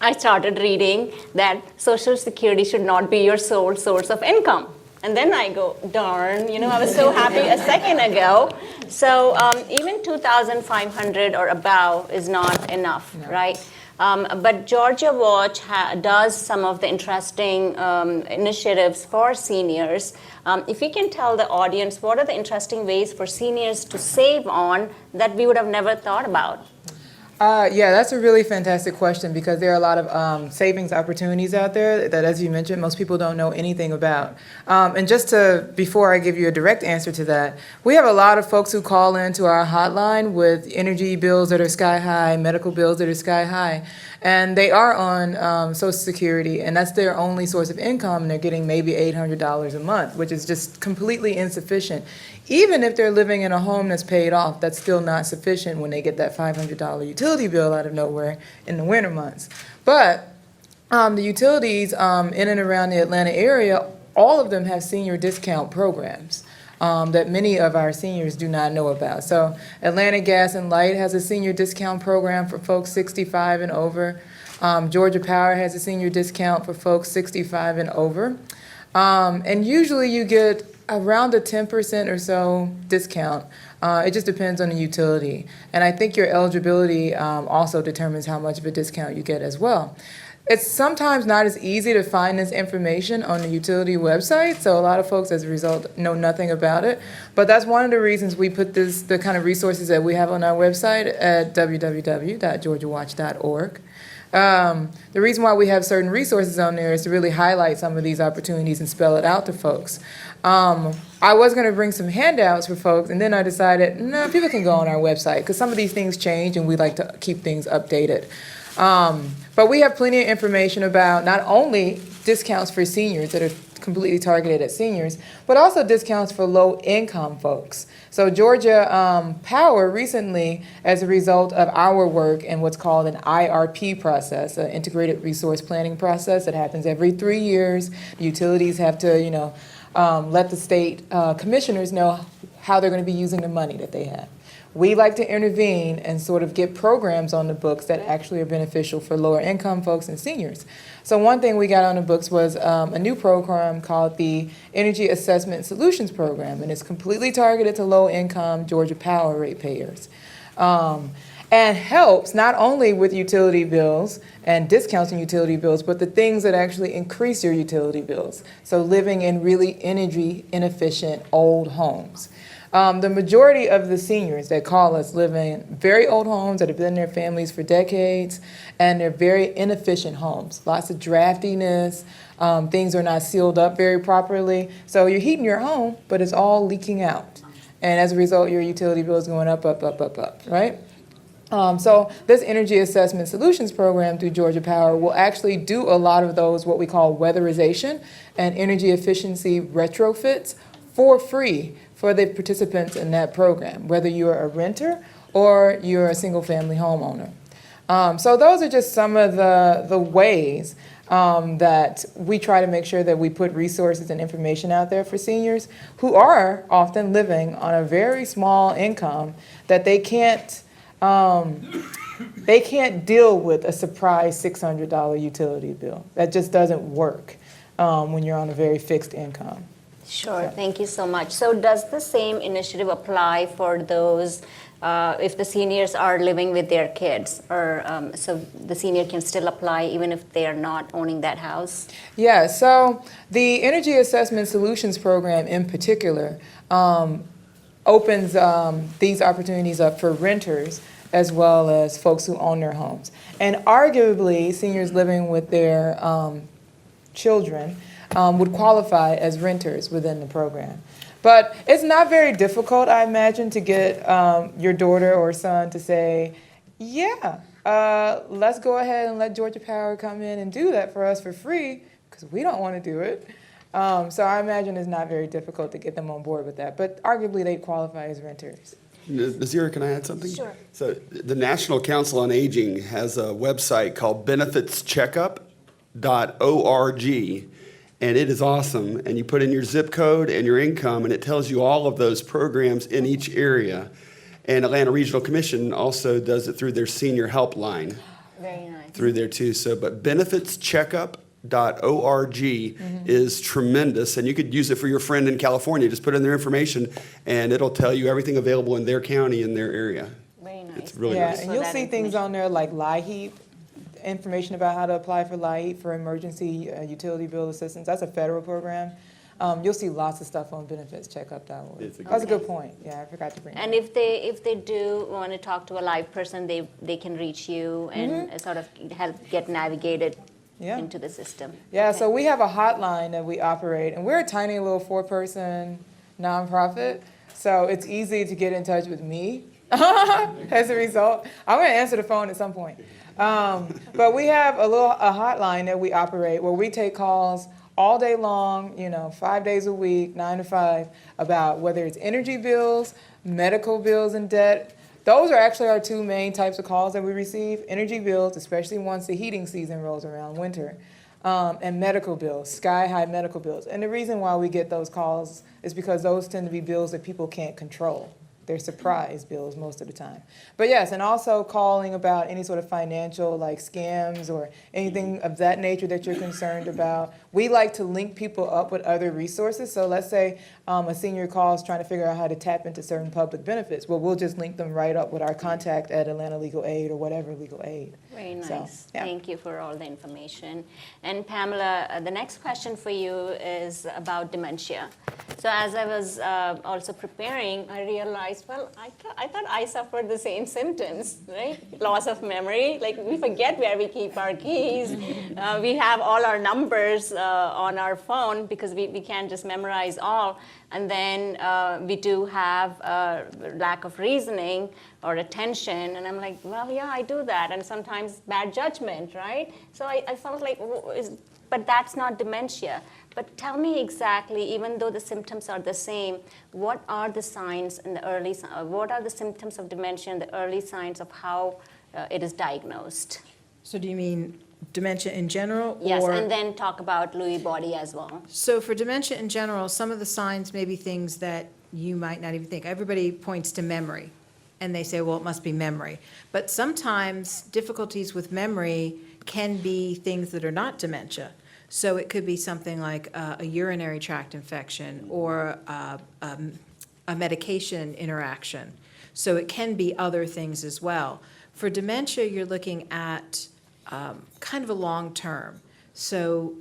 I started reading that Social Security should not be your sole source of income. And then I go, darn, I was so happy a second ago. So even $2,500 or above is not enough, right? But Georgia Watch does some of the interesting initiatives for seniors. If you can tell the audience, what are the interesting ways for seniors to save on that we would have never thought about? Yeah, that's a really fantastic question because there are a lot of savings opportunities out there that, as you mentioned, most people don't know anything about. And before I give you a direct answer to that, we have a lot of folks who call into our hotline with energy bills that are sky high, medical bills that are sky high, and they are on Social Security, and that's their only source of income, and they're getting maybe $800 a month, which is just completely insufficient. Even if they're living in a home that's paid off, that's still not sufficient when they get that $500 utility bill out of nowhere in the winter months. But the utilities in and around the Atlanta area, all of them have senior discount programs that many of our seniors do not know about. So Atlanta Gas and Light has a senior discount program for folks 65 and over. Georgia Power has a senior discount for folks 65 and over. And usually you get around a 10% or so discount. It just depends on the utility. And I think your eligibility also determines how much of a discount you get as well. It's sometimes not as easy to find this information on the utility website, so a lot of folks, as a result, know nothing about it. But that's one of the reasons we put the kind of resources that we have on our website at www.georgiawatch.org. The reason why we have certain resources on there is to really highlight some of these opportunities and spell it out to folks. I was going to bring some handouts for folks, and then I decided, no, people can go on our website because some of these things change and we like to keep things updated. But we have plenty of information about not only discounts for seniors that are completely targeted at seniors, but also discounts for low-income folks. So Georgia Power recently, as a result of our work in what's called an IRP process, an integrated resource planning process that happens every 3 years, the utilities have to, let the state commissioners know how they're going to be using the money that they have. We like to intervene and sort of get programs on the books that actually are beneficial for lower income folks and seniors. So one thing we got on the books was a new program called the Energy Assessment Solutions Program, and it's completely targeted to low income Georgia Power ratepayers. And helps not only with utility bills and discounts in utility bills, but the things that actually increase your utility bills. So living in really energy inefficient old homes. The majority of the seniors that call us live in very old homes that have been in their families for decades, and they're very inefficient homes. Lots of draftiness, things are not sealed up very properly. So you're heating your home, but it's all leaking out. And as a result, your utility bill is going up, right? So this Energy Assessment Solutions program through Georgia Power will actually do a lot of those, what we call weatherization and energy efficiency retrofits for free for the participants in that program, whether you're a renter or you're a single-family homeowner. So those are just some of the ways that we try to make sure that we put resources and information out there for seniors who are often living on a very small income that they can't deal with a surprise $600 utility bill. That just doesn't work when you're on a very fixed income. Sure, thank you so much. So does the same initiative apply for those, if the seniors are living with their kids? Or so the senior can still apply even if they are not owning that house? Yeah, so the Energy Assessment Solutions Program in particular opens these opportunities up for renters as well as folks who own their homes. And arguably, seniors living with their children would qualify as renters within the program. But it's not very difficult, I imagine, to get your daughter or son to say, yeah, let's go ahead and let Georgia Power come in and do that for us for free, because we don't want to do it. So I imagine it's not very difficult to get them on board with that. But arguably, they qualify as renters. Nazira, can I add something? Sure. So the National Council on Aging has a website called benefitscheckup.org. And it is awesome. And you put in your zip code and your income, and it tells you all of those programs in each area. And Atlanta Regional Commission also does it through their senior helpline. Very nice. Through there too. So, but benefitscheckup.org is tremendous. And you could use it for your friend in California. Just put in their information, and it'll tell you everything available in their county, in their area. Very nice. It's really Yeah, nice. and you'll see things on there like LIHEAP, information about how to apply for LIHEAP for emergency utility bill assistance. That's a federal program. You'll see lots of stuff on benefitscheckup.org. That's a good point. Yeah, I forgot to bring that And up. if they do want to talk to a live person, they can reach you and sort of help get navigated Yeah. into the system. Yeah, Okay. so we have a hotline that we operate, and we're a tiny little 4-person nonprofit, so it's easy to get in touch with me as a result. I'm going to answer the phone at some point. But we have a hotline that we operate where we take calls all day long, 5 days a week, 9 to 5, about whether it's energy bills, medical bills and debt. Those are actually our two main types of calls that we receive. Energy bills, especially once the heating season rolls around, winter, and medical bills, sky-high medical bills. And the reason why we get those calls is because those tend to be bills that people can't control. They're surprise bills most of the time. But yes, and also calling about any sort of financial like scams or anything of that nature that you're concerned about. We like to link people up with other resources. So let's say a senior calls trying to figure out how to tap into certain public benefits. Well, we'll just link them right up with our contact at Atlanta Legal Aid or whatever legal aid. Very nice. So, yeah. Thank you for all the information. And Pamela, the next question for you is about dementia. So as I was also preparing, I realized, well, I thought I suffered the same symptoms, right? Loss of memory, like we forget where we keep our keys. We have all our numbers on our phone because we can't just memorize all. And then we do have lack of reasoning or attention. And I'm like, well, yeah, I do that. And sometimes bad judgment, right? So I felt like, but that's not dementia. But tell me exactly, even though the symptoms are the same, what are the signs in the early, what are the symptoms of dementia and the early signs of how it is diagnosed? So do you mean dementia in general? Yes, or- and then talk about Lewy body as well. So for dementia in general, some of the signs may be things that you might not even think. Everybody points to memory, and they say, well, it must be memory. But sometimes difficulties with memory can be things that are not dementia. So it could be something like a urinary tract infection or a medication interaction. So it can be other things as well. For dementia, you're looking at kind of a long term. So,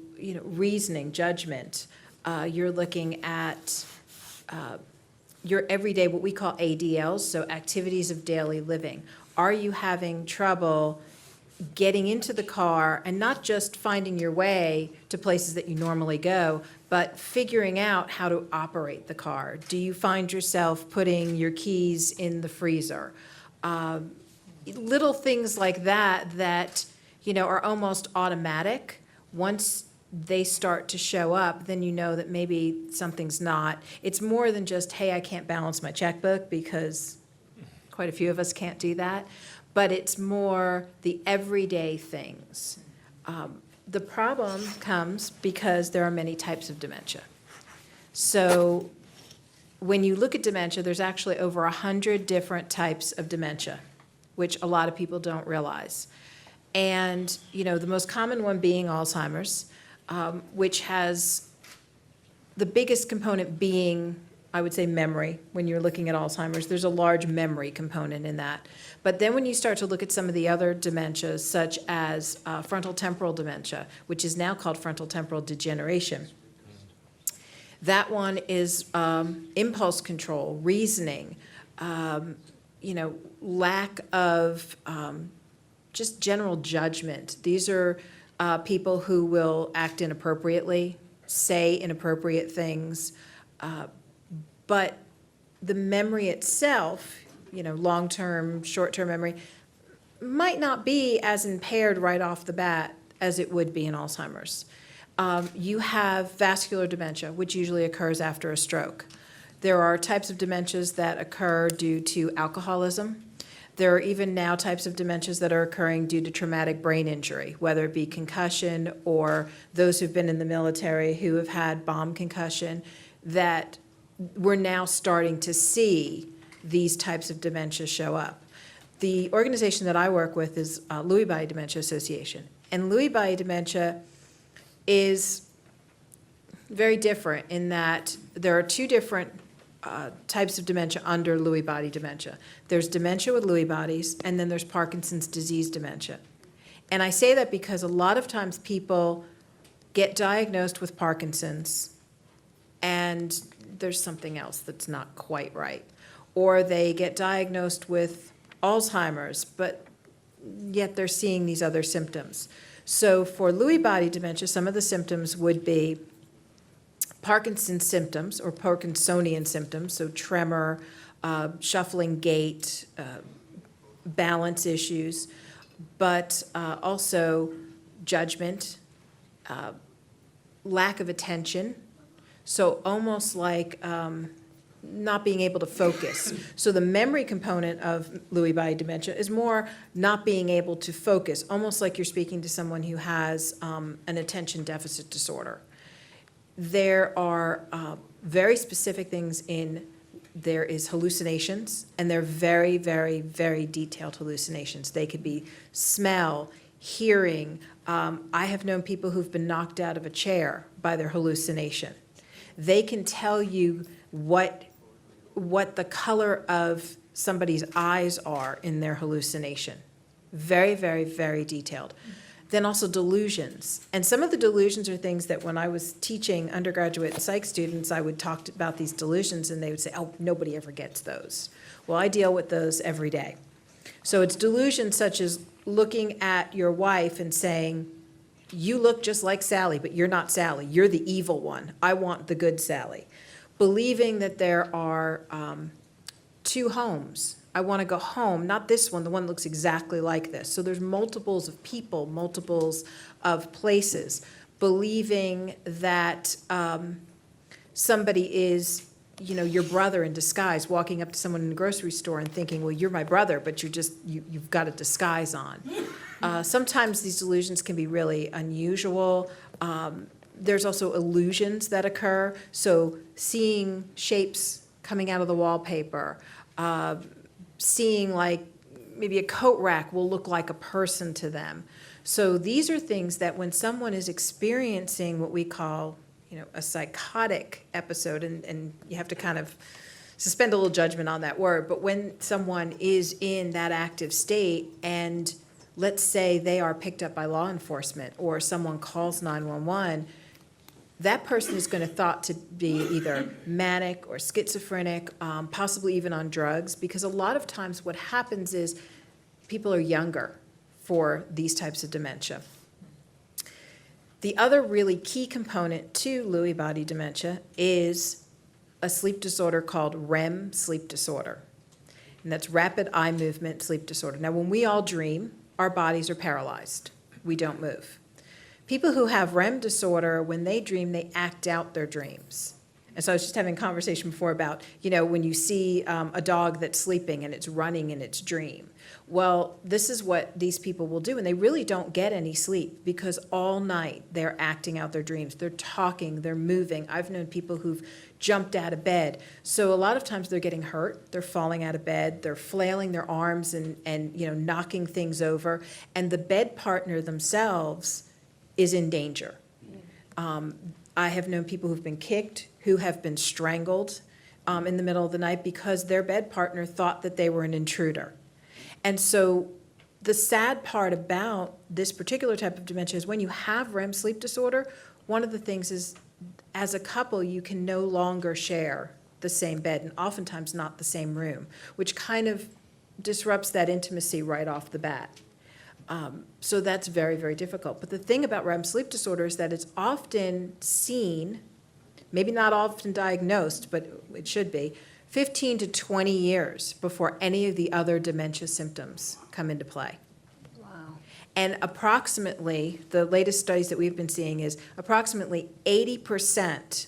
reasoning, judgment. You're looking at your everyday, what we call ADLs, so activities of daily living. Are you having trouble getting into the car and not just finding your way to places that you normally go, but figuring out how to operate the car? Do you find yourself putting your keys in the freezer? Little things like that that, are almost automatic. Once they start to show up, then you know that maybe something's not. It's more than just, hey, I can't balance my checkbook, because quite a few of us can't do that. But it's more the everyday things. The problem comes because there are many types of dementia. So when you look at dementia, there's actually over 100 different types of dementia, which a lot of people don't realize. And, the most common one being Alzheimer's, which has the biggest component being, I would say, memory. When you're looking at Alzheimer's, there's a large memory component in that. But then when you start to look at some of the other dementias, such as frontal temporal dementia, which is now called frontal temporal degeneration, that one is impulse control, reasoning, lack of just general judgment. These are people who will act inappropriately, say inappropriate things, but the memory itself, long-term, short-term memory, might not be as impaired right off the bat as it would be in Alzheimer's. You have vascular dementia, which usually occurs after a stroke. There are types of dementias that occur due to alcoholism. There are even now types of dementias that are occurring due to traumatic brain injury, whether it be concussion or those who've been in the military who have had bomb concussion, that we're now starting to see these types of dementia show up. The organization that I work with is Lewy Body Dementia Association. And Lewy Body dementia is very different in that there are two different types of dementia under Lewy body dementia. There's dementia with Lewy bodies, and then there's Parkinson's disease dementia. And I say that because a lot of times people get diagnosed with Parkinson's, and there's something else that's not quite right. Or they get diagnosed with Alzheimer's, but yet they're seeing these other symptoms. So for Lewy body dementia, some of the symptoms would be Parkinson's symptoms or Parkinsonian symptoms, so tremor, shuffling gait, balance issues, but also judgment, lack of attention, so almost like not being able to focus. So the memory component of Lewy body dementia is more not being able to focus, almost like you're speaking to someone who has an attention deficit disorder. There are very specific things there is hallucinations, and they're very, very, very detailed hallucinations. They could be smell, hearing. I have known people who've been knocked out of a chair by their hallucination. They can tell you what the color of somebody's eyes are in their hallucination. Very, very, very detailed. Then also delusions. And some of the delusions are things that when I was teaching undergraduate psych students, I would talk about these delusions, and they would say, oh, nobody ever gets those. Well, I deal with those every day. So it's delusions such as looking at your wife and saying, you look just like Sally, but you're not Sally. You're the evil one. I want the good Sally. Believing that there are two homes. I want to go home, not this one, the one that looks exactly like this. So there's multiples of people, multiples of places. Believing that somebody is, your brother in disguise, walking up to someone in a grocery store and thinking, well, you're my brother, but you've got a disguise on. Sometimes these delusions can be really unusual. There's also illusions that occur. So seeing shapes coming out of the wallpaper, seeing like maybe a coat rack will look like a person to them. So these are things that when someone is experiencing what we call, a psychotic episode, and you have to kind of suspend a little judgment on that word, but when someone is in that active state and let's say they are picked up by law enforcement or someone calls 911, that person is going to thought to be either manic or schizophrenic, possibly even on drugs, because a lot of times what happens is people are younger for these types of dementia. The other really key component to Lewy body dementia is a sleep disorder called REM sleep disorder, and that's rapid eye movement sleep disorder. Now, when we all dream, our bodies are paralyzed. We don't move. People who have REM disorder, when they dream, they act out their dreams. And so I was just having a conversation before about, when you see a dog that's sleeping and it's running in its dream. Well, this is what these people will do, and they really don't get any sleep because all night they're acting out their dreams. They're talking, they're moving. I've known people who've jumped out of bed. So a lot of times they're getting hurt, they're falling out of bed, they're flailing their arms and knocking things over, and the bed partner themselves is in danger. I have known people who've been kicked, who have been strangled in the middle of the night because their bed partner thought that they were an intruder. And so the sad part about this particular type of dementia is when you have REM sleep disorder, one of the things is as a couple, you can no longer share the same bed and oftentimes not the same room, which kind of disrupts that intimacy right off the bat. So that's very, very difficult. But the thing about REM sleep disorder is that it's often seen, maybe not often diagnosed, but it should be, 15 to 20 years before any of the other dementia symptoms come into play. Wow. And approximately, the latest studies that we've been seeing is approximately 80%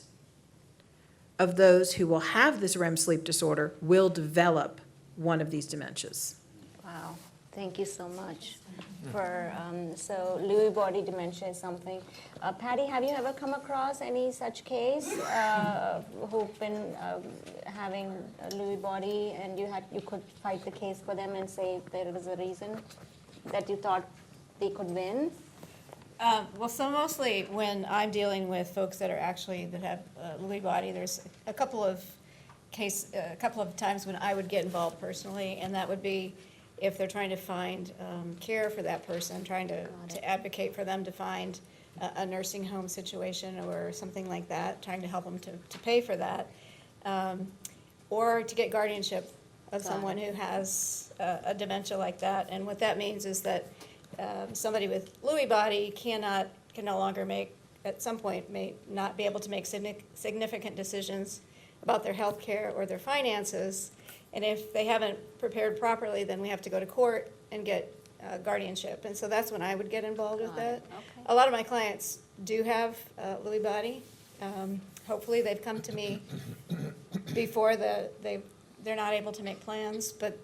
of those who will have this REM sleep disorder will develop one of these dementias. Wow. Thank you so much for, so Lewy body dementia is something. Patty, have you ever come across any such case who've been having a Lewy body and you could fight the case for them and say there was a reason that you thought they could win? Well, so mostly when I'm dealing with folks that have Lewy body, there's a couple of times when I would get involved personally, and that would be if they're trying to find care for that person, trying to advocate for them to find a nursing home situation or something like that, trying to help them to pay for that, or to get guardianship of someone who has a dementia like that. And what that means is that somebody with Lewy body can no longer at some point may not be able to make significant decisions about their health care or their finances. And if they haven't prepared properly, then we have to go to court and get guardianship. And so that's when I would get involved with that. Okay. A lot of my clients do have Lewy body. Hopefully they've come to me before they're not able to make plans, but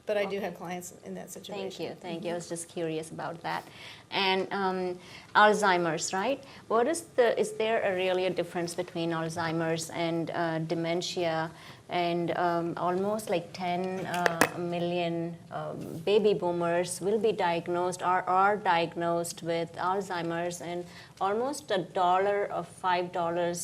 I do have clients in that situation. Thank you. I was just curious about that. And Alzheimer's, right? Is there really a difference between Alzheimer's and dementia? And almost like 10 million baby boomers will be diagnosed or are diagnosed with Alzheimer's, and almost $5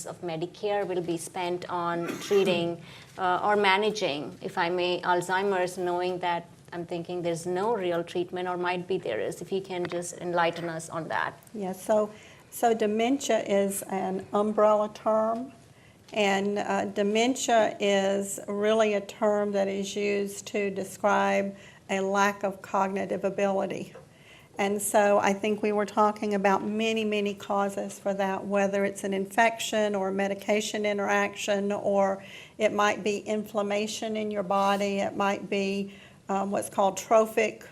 of Medicare will be spent on treating or managing, if I may, Alzheimer's, knowing that I'm thinking there's no real treatment, or might be there is. If you can just enlighten us on that. Yeah, so dementia is an umbrella term, and dementia is really a term that is used to describe a lack of cognitive ability. And so I think we were talking about many, many causes for that, whether it's an infection or medication interaction, or it might be inflammation in your body, it might be what's called trophic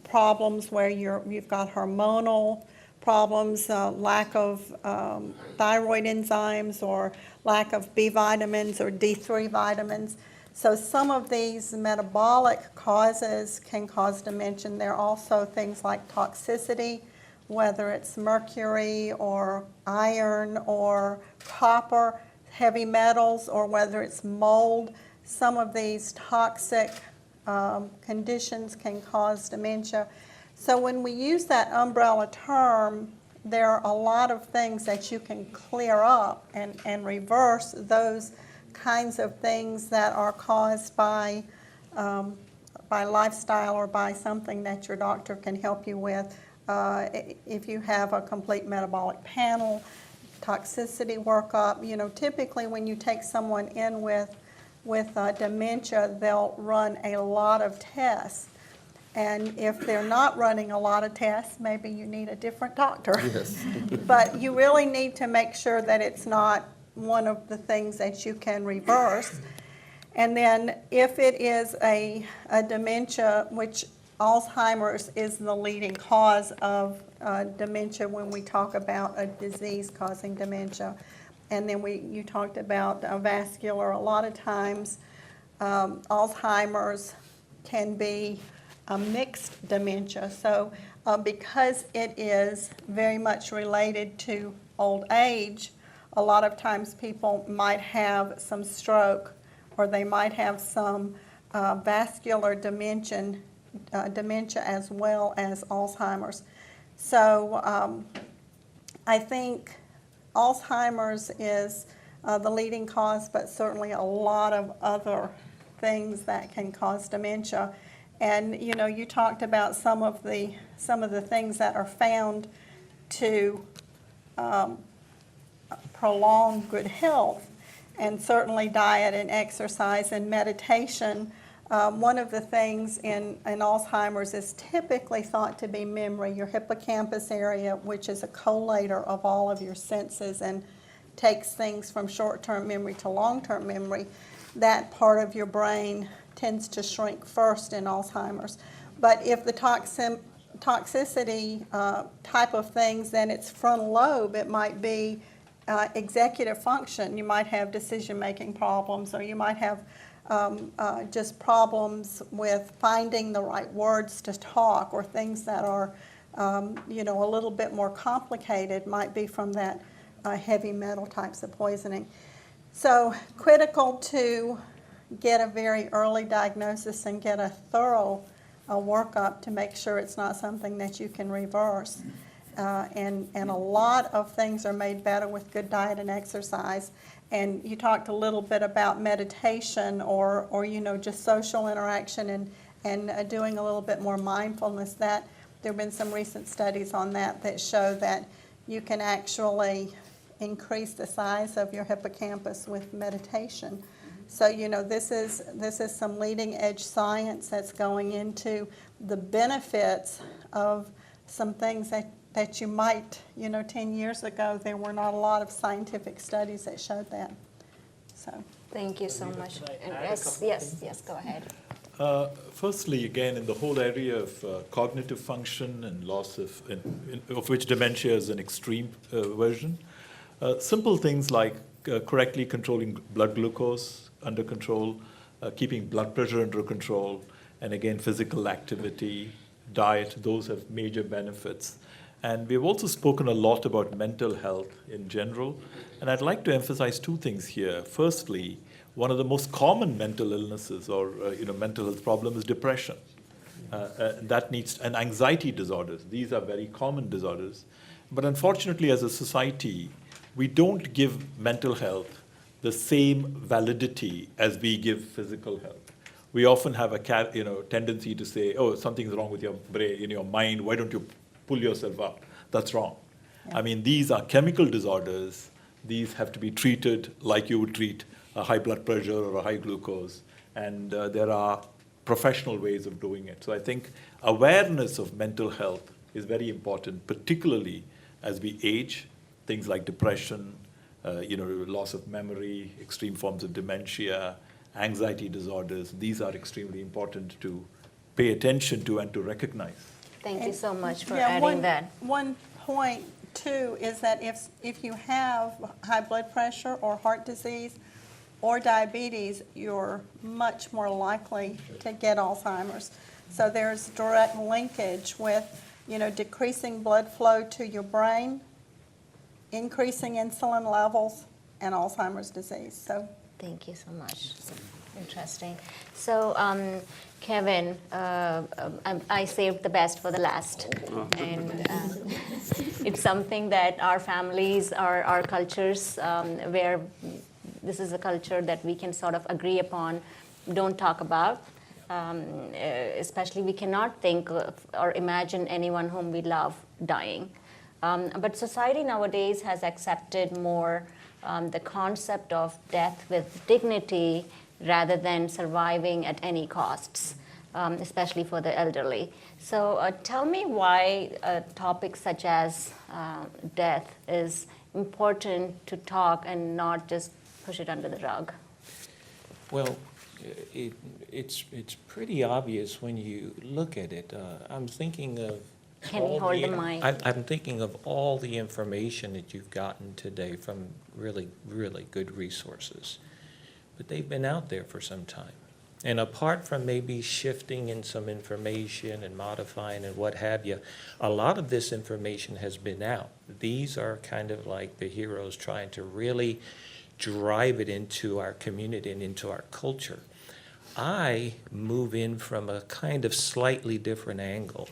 problems, where you've got hormonal problems, lack of thyroid enzymes, or lack of B vitamins or D3 vitamins. So some of these metabolic causes can cause dementia. There are also things like toxicity, whether it's mercury or iron or copper, heavy metals, or whether it's mold. Some of these toxic conditions can cause dementia. So when we use that umbrella term, there are a lot of things that you can clear up and reverse those kinds of things that are caused by lifestyle or by something that your doctor can help you with. If you have a complete metabolic panel, toxicity workup. Typically when you take someone in with dementia, they'll run a lot of tests. And if they're not running a lot of tests, maybe you need a different doctor. Yes. But you really need to make sure that it's not one of the things that you can reverse. And then if it is a dementia, which Alzheimer's is the leading cause of dementia when we talk about a disease causing dementia. And then you talked about vascular. A lot of times Alzheimer's can be a mixed dementia. So because it is very much related to old age, a lot of times people might have some stroke, or they might have some vascular dementia as well as Alzheimer's. So I think Alzheimer's is the leading cause, but certainly a lot of other things that can cause dementia. And you talked about some of the things that are found to prolong good health, and certainly diet and exercise and meditation. One of the things in Alzheimer's is typically thought to be memory. Your hippocampus area, which is a collator of all of your senses and takes things from short-term memory to long-term memory, that part of your brain tends to shrink first in Alzheimer's. But if the toxicity type of things, then it's frontal lobe. It might be executive function. You might have decision-making problems, or you might have just problems with finding the right words to talk, or things that are, a little bit more complicated might be from that heavy metal types of poisoning. So critical to get a very early diagnosis and get a thorough workup to make sure it's not something that you can reverse. And a lot of things are made better with good diet and exercise. And you talked a little bit about meditation or just social interaction and doing a little bit more mindfulness. That there have been some recent studies on that show that you can actually increase the size of your hippocampus with meditation. So this is some leading edge science that's going into the benefits of some things that you might, 10 years ago, there were not a lot of scientific studies that showed that. So. Thank you so much. Yes, go ahead. Firstly, again, in the whole area of cognitive function and loss of which dementia is an extreme version, simple things like correctly controlling blood glucose under control, keeping blood pressure under control, and again, physical activity, diet, those have major benefits. And we've also spoken a lot about mental health in general, and I'd like to emphasize two things here. Firstly, one of the most common mental illnesses or mental health problem is depression. And anxiety disorders. These are very common disorders. But unfortunately, as a society, we don't give mental health the same validity as we give physical health. We often have a tendency to say, oh, something's wrong with your brain, in your mind, why don't you pull yourself up? That's wrong. Yeah. I mean, these are chemical disorders. These have to be treated like you would treat a high blood pressure or a high glucose. And there are professional ways of doing it. So I think awareness of mental health is very important, particularly as we age. Things like depression, loss of memory, extreme forms of dementia, anxiety disorders, these are extremely important to pay attention to and to recognize. Thank you so much for adding that. One point, too, is that if you have high blood pressure or heart disease or diabetes, you're much more likely to get Alzheimer's. So there's direct linkage with, decreasing blood flow to your brain, increasing insulin levels, and Alzheimer's disease. So. Thank you so much. Interesting. So, Kevin, I saved the best for the last. And it's something that our families, our cultures, where this is a culture that we can sort of agree upon, don't talk about. Especially we cannot think of or imagine anyone whom we love dying. But society nowadays has accepted more the concept of death with dignity rather than surviving at any costs, especially for the elderly. So tell me why a topic such as death is important to talk and not just push it under the rug. Well, it's pretty obvious when you look at it. I'm thinking of Can you hold the mic? I'm thinking of all the information that you've gotten today from really, really good resources. But they've been out there for some time. And apart from maybe shifting in some information and modifying and what have you, a lot of this information has been out. These are kind of like the heroes trying to really drive it into our community and into our culture. I move in from a kind of slightly different angle.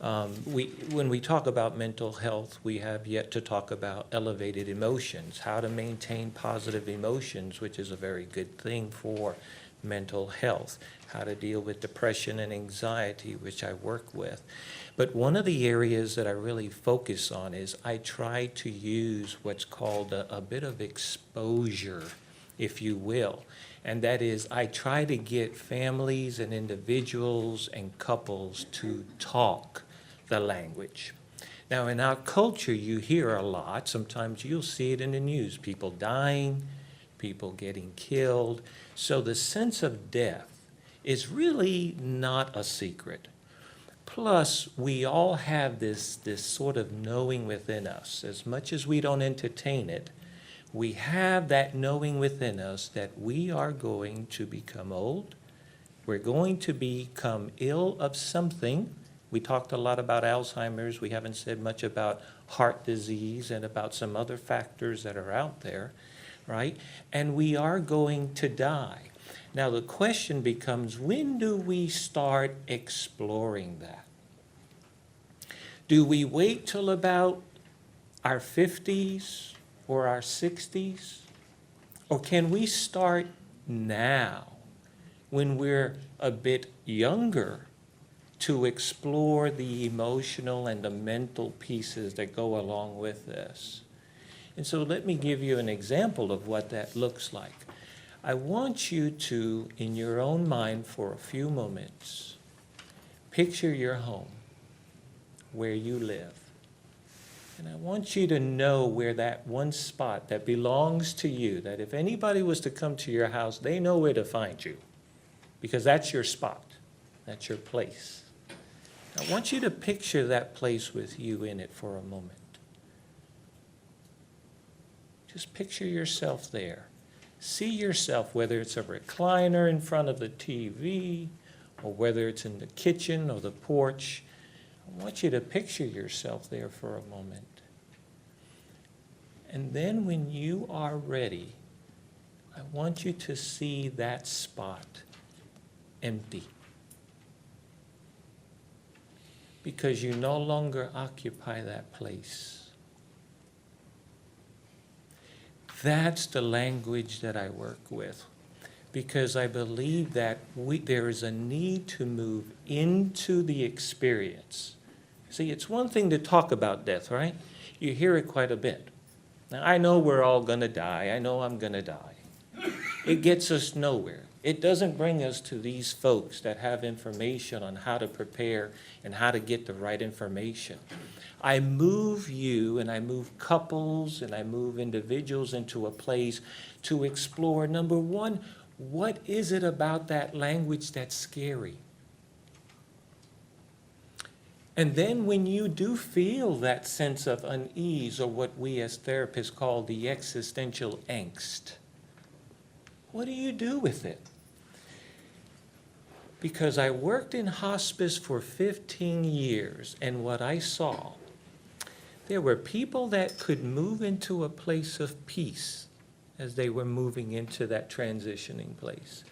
When we talk about mental health, we have yet to talk about elevated emotions, how to maintain positive emotions, which is a very good thing for mental health, how to deal with depression and anxiety, which I work with. But one of the areas that I really focus on is I try to use what's called a bit of exposure, if you will. And that is, I try to get families and individuals and couples to talk the language. Now, in our culture, you hear a lot. Sometimes you'll see it in the news, people dying, people getting killed. So the sense of death is really not a secret. Plus, we all have this sort of knowing within us. As much as we don't entertain it, we have that knowing within us that we are going to become old. We're going to become ill of something. We talked a lot about Alzheimer's. We haven't said much about heart disease and about some other factors that are out there, right? And we are going to die. Now, the question becomes, when do we start exploring that? Do we wait till about our 50s or our 60s? Or can we start now, when we're a bit younger, to explore the emotional and the mental pieces that go along with this? And so let me give you an example of what that looks like. I want you to, in your own mind for a few moments, picture your home, where you live. And I want you to know where that one spot that belongs to you, that if anybody was to come to your house, they know where to find you, because that's your spot, that's your place. I want you to picture that place with you in it for a moment. Just picture yourself there. See yourself, whether it's a recliner in front of the TV, or whether it's in the kitchen or the porch. I want you to picture yourself there for a moment. And then when you are ready, I want you to see that spot empty. Because you no longer occupy that place. That's the language that I work with, because I believe that there is a need to move into the experience. See, it's one thing to talk about death, right? You hear it quite a bit. Now, I know we're all going to die. I know I'm going to die. It gets us nowhere. It doesn't bring us to these folks that have information on how to prepare and how to get the right information. I move you and I move couples and I move individuals into a place to explore, number one, what is it about that language that's scary? And then when you do feel that sense of unease, or what we as therapists call the existential angst, what do you do with it? Because I worked in hospice for 15 years, and what I saw, there were people that could move into a place of peace as they were moving into that transitioning place.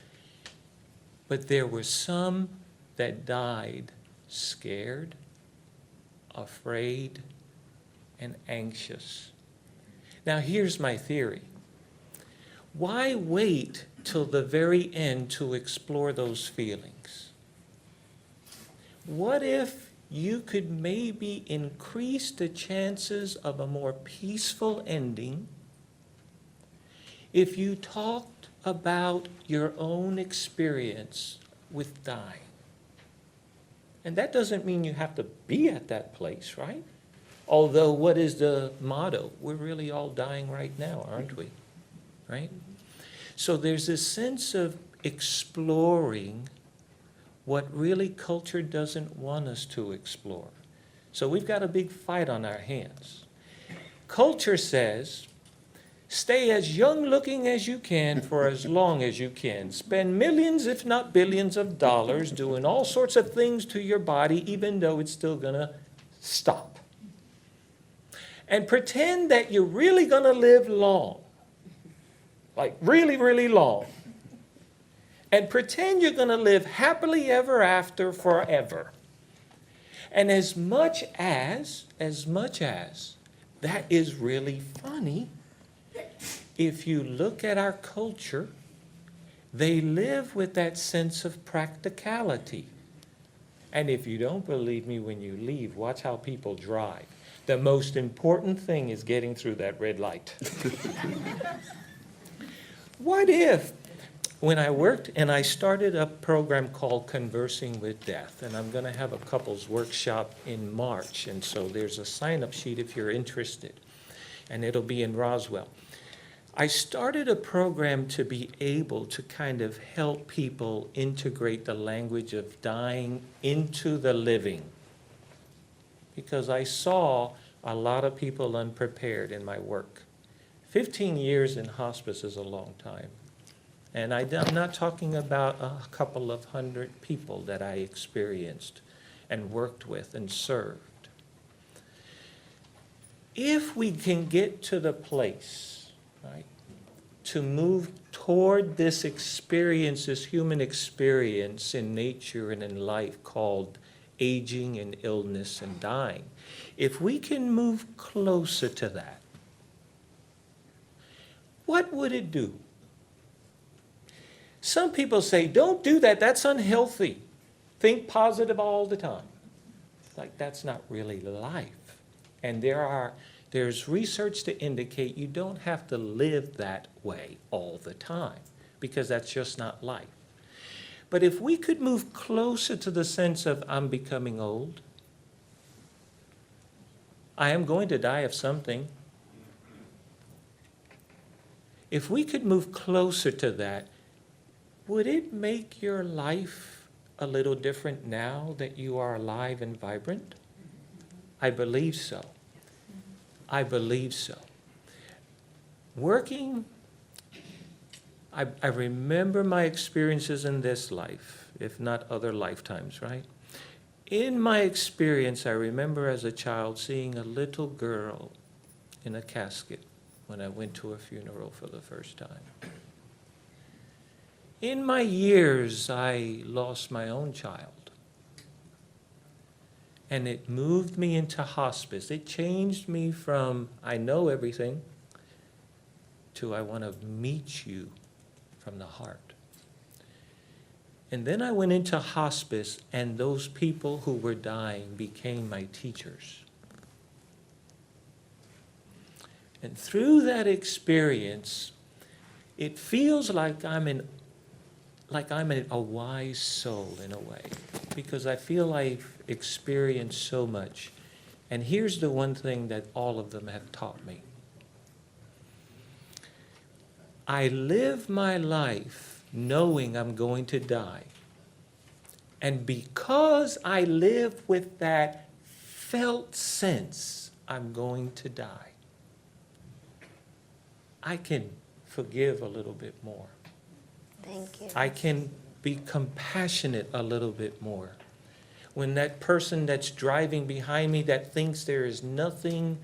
But there were some that died scared, afraid, and anxious. Now, here's my theory. Why wait till the very end to explore those feelings? What if you could maybe increase the chances of a more peaceful ending if you talked about your own experience with dying. And that doesn't mean you have to be at that place, right? Although, what is the motto? We're really all dying right now, aren't we? Right? So there's this sense of exploring what really culture doesn't want us to explore. So we've got a big fight on our hands. Culture says, stay as young looking as you can for as long as you can. Spend millions, if not billions of dollars doing all sorts of things to your body, even though it's still gonna stop. And pretend that you're really gonna live long. Like really, really long. And pretend you're gonna live happily ever after forever. And as much as that is really funny, if you look at our culture, they live with that sense of practicality. And if you don't believe me when you leave, watch how people drive. The most important thing is getting through that red light. What if, when I worked and I started a program called Conversing with Death, and I'm going to have a couples workshop in March, and so there's a sign-up sheet if you're interested, and it'll be in Roswell. I started a program to be able to kind of help people integrate the language of dying into the living, because I saw a lot of people unprepared in my work. 15 years in hospice is a long time. And I'm not talking about a couple of hundred people that I experienced and worked with and served. If we can get to the place, right, to move toward this experience, this human experience in nature and in life called aging and illness and dying, if we can move closer to that, what would it do? Some people say, don't do that, that's unhealthy. Think positive all the time. Like, that's not really life. And there's research to indicate you don't have to live that way all the time, because that's just not life. But if we could move closer to the sense of, I'm becoming old, I am going to die of something. If we could move closer to that, would it make your life a little different now that you are alive and vibrant? I believe so. I believe so. Working, I remember my experiences in this life, if not other lifetimes, right? In my experience, I remember as a child seeing a little girl in a casket when I went to a funeral for the first time. In my years, I lost my own child. And it moved me into hospice. It changed me from, I know everything, to I want to meet you from the heart. And then I went into hospice, and those people who were dying became my teachers. And through that experience, it feels like I'm a wise soul in a way, because I feel I've experienced so much. And here's the one thing that all of them have taught me. I live my life knowing I'm going to die. And because I live with that felt sense I'm going to die, I can forgive a little bit more. Thank you. I can be compassionate a little bit more. When that person that's driving behind me that thinks there is nothing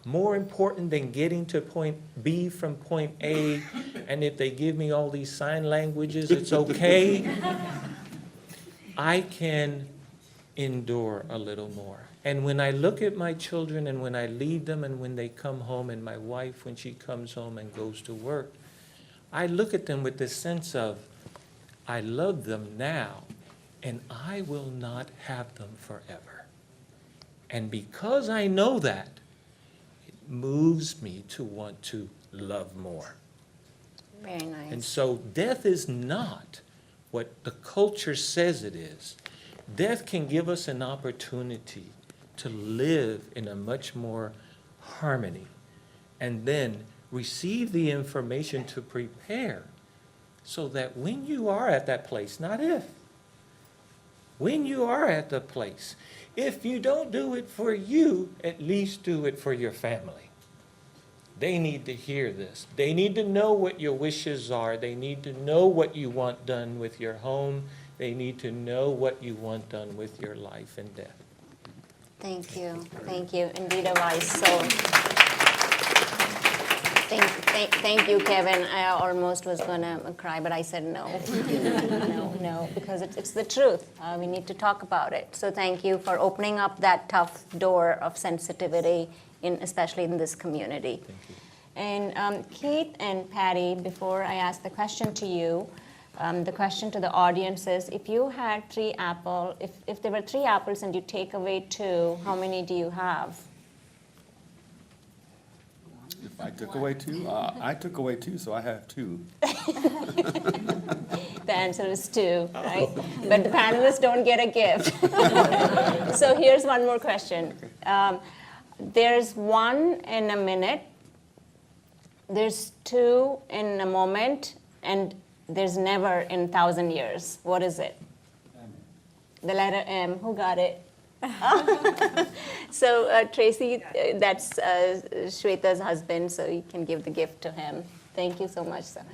more important than getting to point B from point A, and if they give me all these sign languages, it's okay, I can endure a little more. And when I look at my children and when I lead them and when they come home, and my wife when she comes home and goes to work, I look at them with this sense of, I love them now, and I will not have them forever. And because I know that, it moves me to want to love more. Very nice. And so death is not what the culture says it is. Death can give us an opportunity to live in a much more harmony and then receive the information to prepare so that when you are at that place, not if, when you are at the place, if you don't do it for you, at least do it for your family. They need to hear this. They need to know what your wishes are. They need to know what you want done with your home. They need to know what you want done with your life and death. Thank you. Thank you. Indeed, a wise soul. Thank you, Kevin. I almost was going to cry, but I said no. No, because it's the truth. We need to talk about it. So thank you for opening up that tough door of sensitivity, especially in this community. Thank you. And Keith and Patty, before I ask the question to you, the question to the audience is, if you had if there were 3 apples and you take away 2, how many do you have? If I took away 2, I took away 2, so I have 2. The answer is 2, right? But the panelists don't get a gift. So here's one more question. There's 1 in a minute, there's 2 in a moment, and there's never in 1,000 years. What is it? The letter M. Who got it? So Tracy, that's Shweta's husband, so you can give the gift to him. Thank you so much, sir.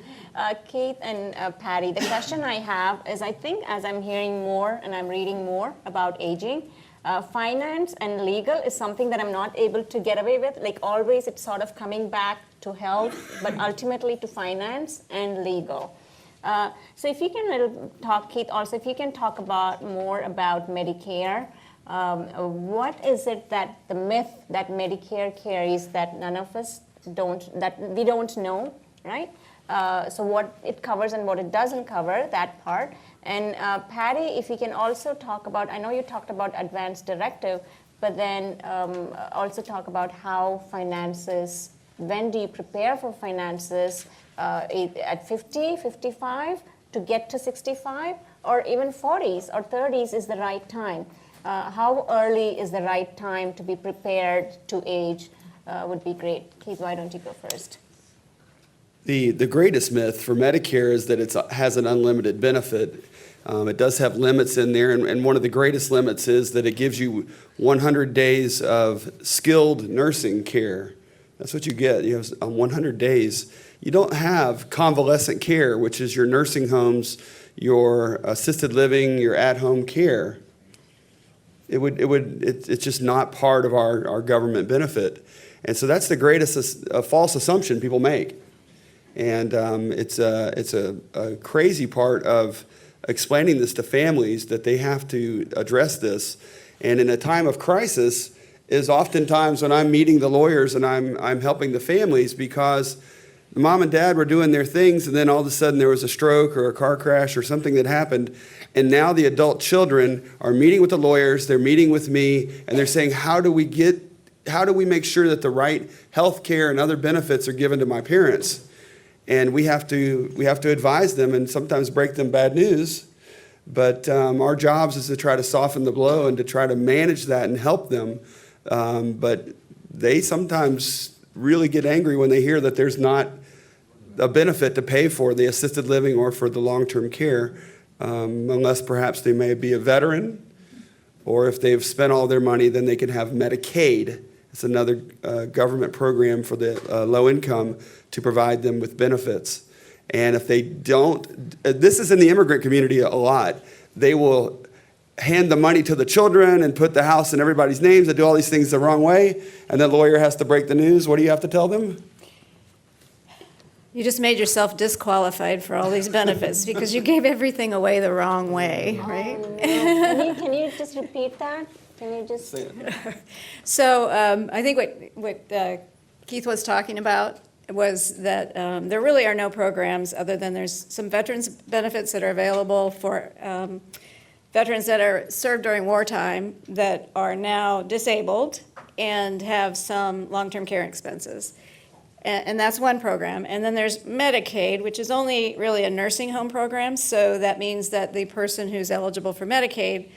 Keith and Patty, the question I have is, I think as I'm hearing more and I'm reading more about aging, finance and legal is something that I'm not able to get away with. Like always, it's sort of coming back to health, but ultimately to finance and legal. So if you can talk, Keith, also if you can talk more about Medicare. What is it that the myth that Medicare carries that none of us that we don't know, right? So what it covers and what it doesn't cover, that part. And Patty, if you can also talk about, I know you talked about advance directive, but then also talk about how finances, when do you prepare for finances at 50, 55 to get to 65, or even 40s or 30s is the right time? How early is the right time to be prepared to age would be great. Keith, why don't you go first? The greatest myth for Medicare is that it has an unlimited benefit. It does have limits in there, and one of the greatest limits is that it gives you 100 days of skilled nursing care. That's what you get. You have 100 days. You don't have convalescent care, which is your nursing homes, your assisted living, your at-home care. It's just not part of our government benefit. And so that's the greatest false assumption people make. And it's a crazy part of explaining this to families, that they have to address this. And in a time of crisis is oftentimes when I'm meeting the lawyers and I'm helping the families, because the mom and dad were doing their things, and then all of a sudden there was a stroke or a car crash or something that happened. And now the adult children are meeting with the lawyers, they're meeting with me, and they're saying, how do we make sure that the right health care and other benefits are given to my parents? And we have to advise them and sometimes break them bad news. But our jobs is to try to soften the blow and to try to manage that and help them. But they sometimes really get angry when they hear that there's not a benefit to pay for the assisted living or for the long-term care, unless perhaps they may be a veteran, or if they've spent all their money, then they can have Medicaid. It's another government program for the low income to provide them with benefits. And if they don't, this is in the immigrant community a lot, they will hand the money to the children and put the house in everybody's names and do all these things the wrong way, and the lawyer has to break the news. What do you have to tell them? You just made yourself disqualified for all these benefits because you gave everything away the wrong way, right? Oh, no. Can you just repeat that? Can you just say it? So I think what Keith was talking about was that there really are no programs other than there's some veterans benefits that are available for veterans that are served during wartime that are now disabled and have some long-term care expenses. And that's one program. And then there's Medicaid, which is only really a nursing home program. So that means that the person who's eligible for Medicaid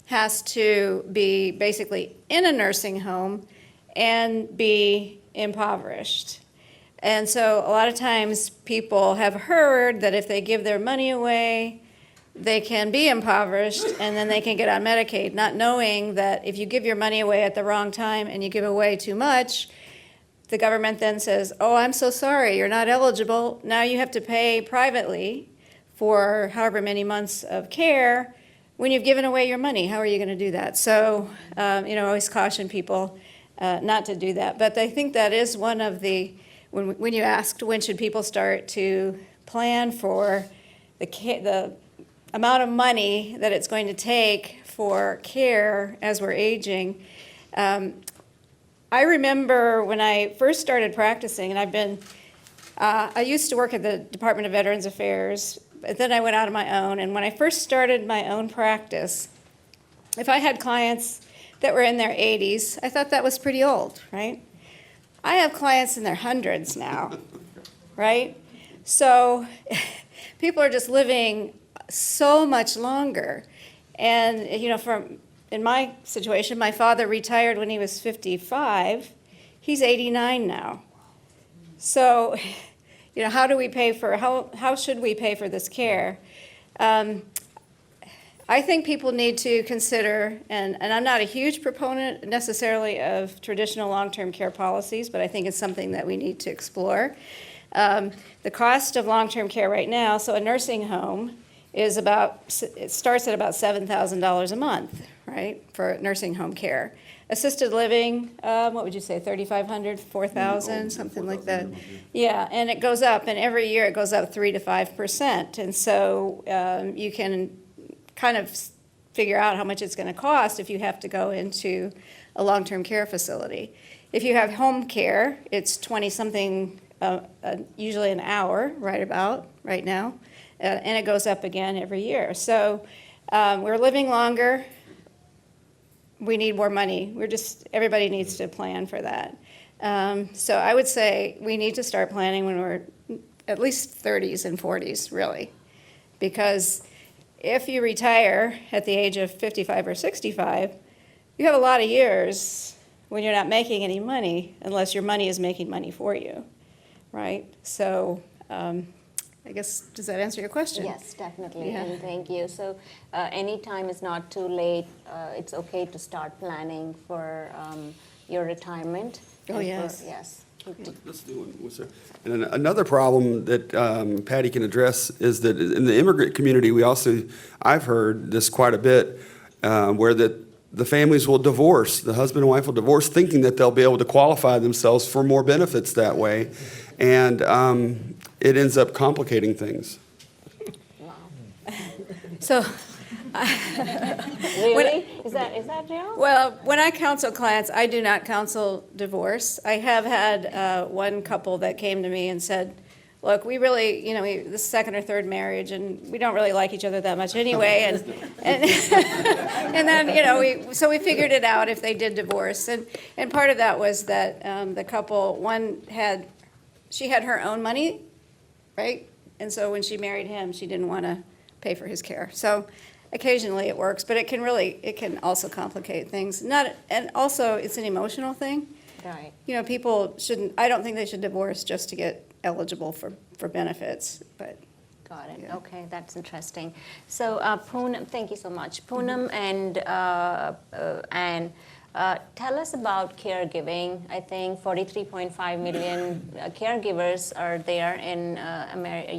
has to be basically in a nursing home and be impoverished. And so a lot of times people have heard that if they give their money away, they can be impoverished and then they can get on Medicaid, not knowing that if you give your money away at the wrong time and you give away too much, the government then says, oh, I'm so sorry, you're not eligible. Now you have to pay privately for however many months of care when you've given away your money. How are you going to do that? So, I always caution people not to do that. But I think that is one of the, when you asked when should people start to plan for the amount of money that it's going to take for care as we're aging, I remember when I first started practicing, and I used to work at the Department of Veterans Affairs, but then I went out on my own. And when I first started my own practice, if I had clients that were in their 80s, I thought that was pretty old, right? I have clients in their hundreds now, right? So people are just living so much longer. And, in my situation, my father retired when he was 55. He's 89 now. So, how do we pay for, how should we pay for this care? I think people need to consider, and I'm not a huge proponent necessarily of traditional long-term care policies, but I think it's something that we need to explore. The cost of long-term care right now, so a nursing home is it starts at about $7,000 a month, right, for nursing home care. Assisted living, what would you say, $3,500, $4,000, something like that? Yeah, and it goes up, and every year it goes up 3 to 5%. And so you can kind of figure out how much it's going to cost if you have to go into a long-term care facility. If you have home care, it's 20-something, usually an hour, right now. And it goes up again every year. So we're living longer. We need more money. Everybody needs to plan for that. So I would say we need to start planning when we're at least 30s and 40s, really. Because if you retire at the age of 55 or 65, you have a lot of years when you're not making any money unless your money is making money for you, right? So I guess, does that answer your question? Yes, definitely, Yeah. and thank you. So any time is not too late. It's okay to start planning for your retirement. Oh, and yes. Yes. Let's do one, sir. And then another problem that Patty can address is that in the immigrant community, I've heard this quite a bit, where the families will divorce, the husband and wife will divorce, thinking that they'll be able to qualify themselves for more benefits that way. And it ends up complicating things. So, Really? Is that real? well, when I counsel clients, I do not counsel divorce. I have had one couple that came to me and said, look, we really, this is second or third marriage, and we don't really like each other that much anyway. And then, so we figured it out if they did divorce. And part of that was that the couple, she had her own money, right? And so when she married him, she didn't want to pay for his care. So occasionally it works, but it can also complicate things. And also it's an emotional thing. Right. People I don't think they should divorce just to get eligible for benefits, but. Got it. Yeah. Okay, that's interesting. So Poonam, thank you so much. Poonam and Anne, tell us about caregiving. I think 43.5 million caregivers are there in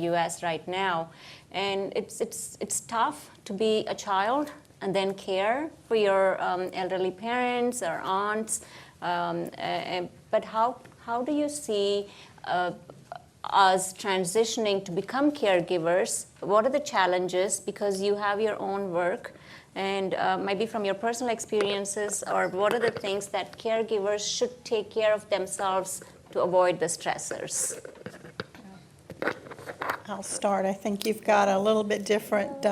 U.S. right now, and it's tough to be a child and then care for your elderly parents or aunts. But how do you see us transitioning to become caregivers? What are the challenges? Because you have your own work, and maybe from your personal experiences, or what are the things that caregivers should take care of themselves to avoid the stressors? I'll start. I think you've got a little bit different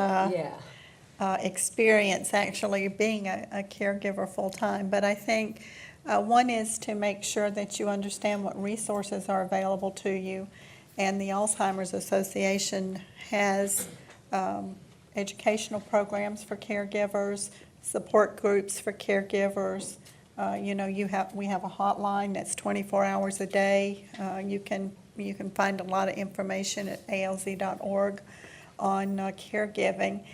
experience actually being a caregiver full-time, but I think one is to make sure that you understand what resources are available to you. And the Alzheimer's Association has educational programs for caregivers, support groups for caregivers. We have a hotline that's 24 hours a day. You can find a lot of information at alz.org on caregiving.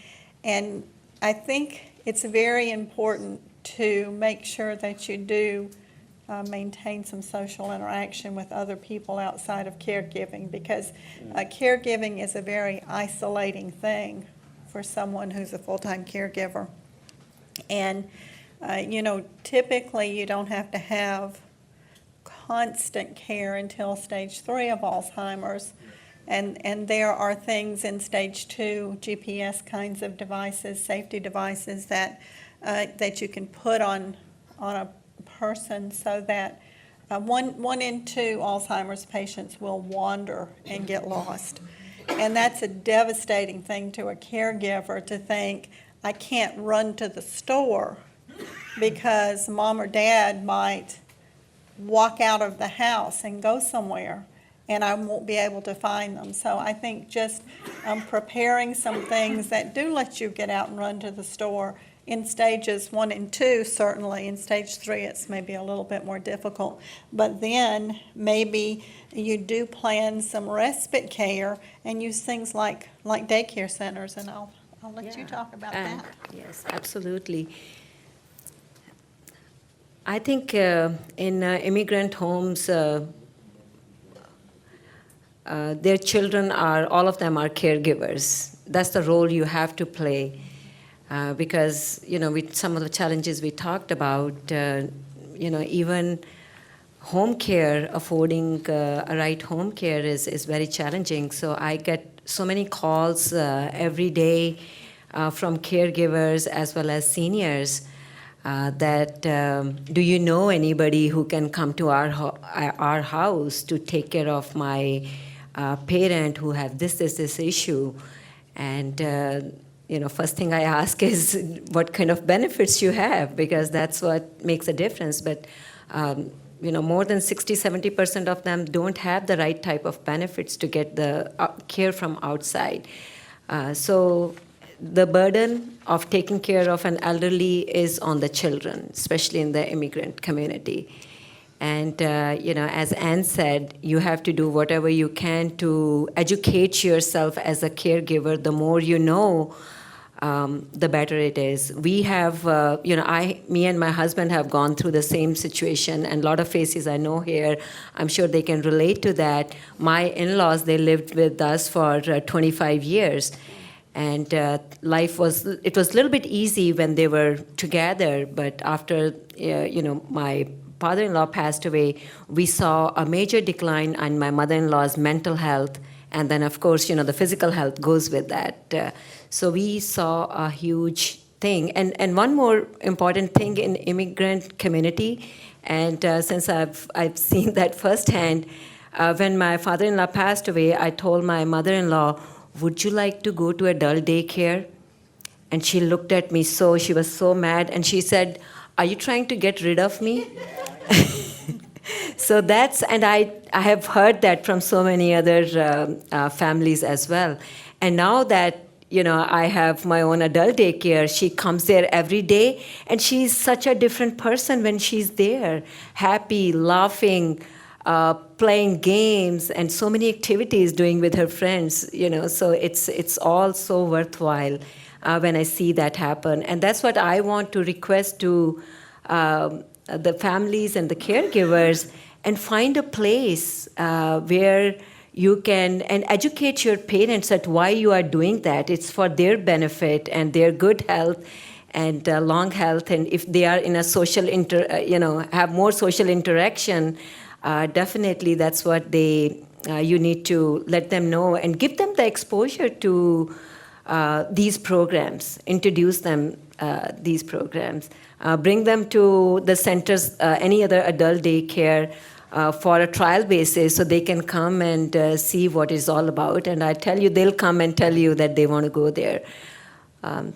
And I think it's very important to make sure that you do maintain some social interaction with other people outside of caregiving, because caregiving is a very isolating thing for someone who's a full-time caregiver. And, typically you don't have to have constant care until stage 3 of Alzheimer's. And there are things in stage 2, GPS kinds of devices, safety devices that you can put on a person so that one in 2 Alzheimer's patients will wander and get lost. And that's a devastating thing to a caregiver, to think, I can't run to the store because mom or dad might walk out of the house and go somewhere, and I won't be able to find them. So I think just preparing some things that do let you get out and run to the store in stages 1 and 2, certainly. In stage 3, it's maybe a little bit more difficult. But then maybe you do plan some respite care and use things like daycare centers, and I'll let you talk about that. Yes, absolutely. I think in immigrant homes, their children all of them are caregivers. That's the role you have to play. Because, with some of the challenges we talked about, even home care, affording a right home care is very challenging. So I get so many calls every day from caregivers as well as seniors that, do you know anybody who can come to our house to take care of my parent who have this issue? And first thing I ask is what kind of benefits you have, because that's what makes a difference. But, more than 60-70% of them don't have the right type of benefits to get the care from outside. So the burden of taking care of an elderly is on the children, especially in the immigrant community. And, as Anne said, you have to do whatever you can to educate yourself as a caregiver. The more you know, the better it is. We have, me and my husband have gone through the same situation, and a lot of faces I know here, I'm sure they can relate to that. My in-laws, they lived with us for 25 years. And life was a little bit easy when they were together, but after, my father-in-law passed away, we saw a major decline in my mother-in-law's mental health. And then, of course, the physical health goes with that. So we saw a huge thing. And one more important thing in immigrant community, and since I've seen that firsthand, when my father-in-law passed away, I told my mother-in-law, would you like to go to adult daycare? And she looked at me she was so mad, and she said, are you trying to get rid of me? So and I have heard that from so many other families as well. And now that, I have my own adult daycare, she comes there every day, and she's such a different person when she's there, happy, laughing, playing games, and so many activities doing with her friends, so it's all so worthwhile when I see that happen. And that's what I want to request to the families and the caregivers, and find a place where you can and educate your parents at why you are doing that. It's for their benefit and their good health and long health. And if they are in a social have more social interaction, definitely that's what you need to let them know and give them the exposure to these programs, introduce them these programs, bring them to the centers, any other adult daycare for a trial basis, so they can come and see what it's all about. And I tell you, they'll come and tell you that they want to go there.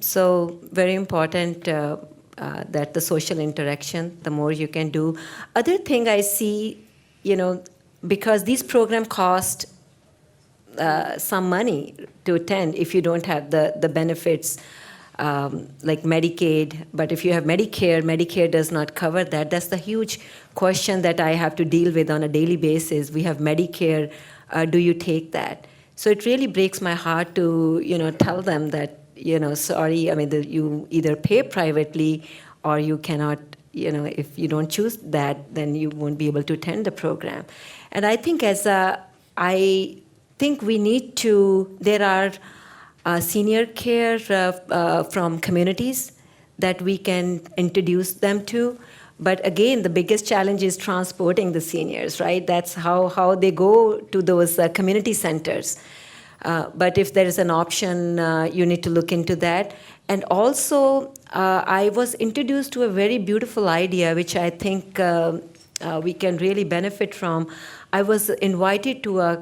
So very important that the social interaction, the more you can do. Other thing I see, because these programs cost some money to attend if you don't have the benefits like Medicaid. But if you have Medicare does not cover that. That's the huge question that I have to deal with on a daily basis. We have Medicare. Do you take that? So it really breaks my heart to tell them that sorry. I mean, you either pay privately or you cannot. If you don't choose that, then you won't be able to attend the program. And I think I think we need to. There are senior care from communities that we can introduce them to. But again, the biggest challenge is transporting the seniors, right? That's how they go to those community centers. But if there is an option, you need to look into that. And also, I was introduced to a very beautiful idea, which I think we can really benefit from. I was invited to a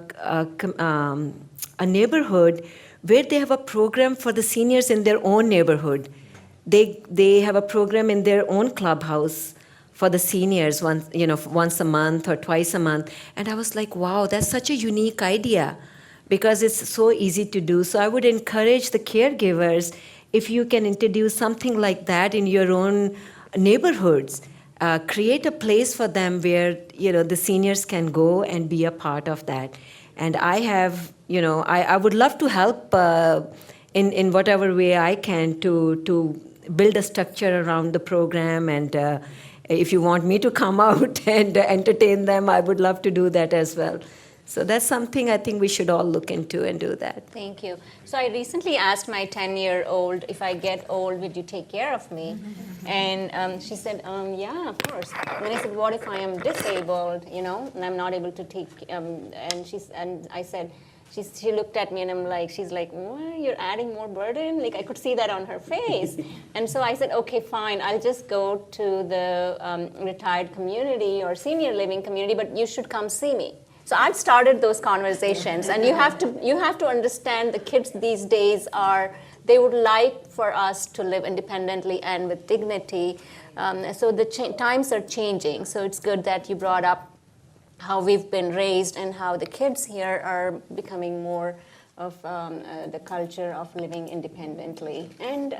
neighborhood where they have a program for the seniors in their own neighborhood. They have a program in their own clubhouse for the seniors once a month or twice a month. And I was like, wow, that's such a unique idea because it's so easy to do. So I would encourage the caregivers, if you can introduce something like that in your own neighborhoods, create a place for them where the seniors can go and be a part of that. And I have, I would love to help in whatever way I can to build a structure around the program. And if you want me to come out and entertain them, I would love to do that as well. So that's something I think we should all look into and do that. Thank you. So I recently asked my 10-year-old, if I get old, would you take care of me? And she said, yeah, of course. And then I said, what if I am disabled, and I'm not able to take, and I said, she looked at me and she's like, what? You're adding more burden? Like I could see that on her face. And so I said, okay, fine, I'll just go to the retired community or senior living community, but you should come see me. So I've started those conversations, and you have to understand the kids these days they would like for us to live independently and with dignity. So the times are changing. So it's good that you brought up how we've been raised and how the kids here are becoming more of the culture of living independently and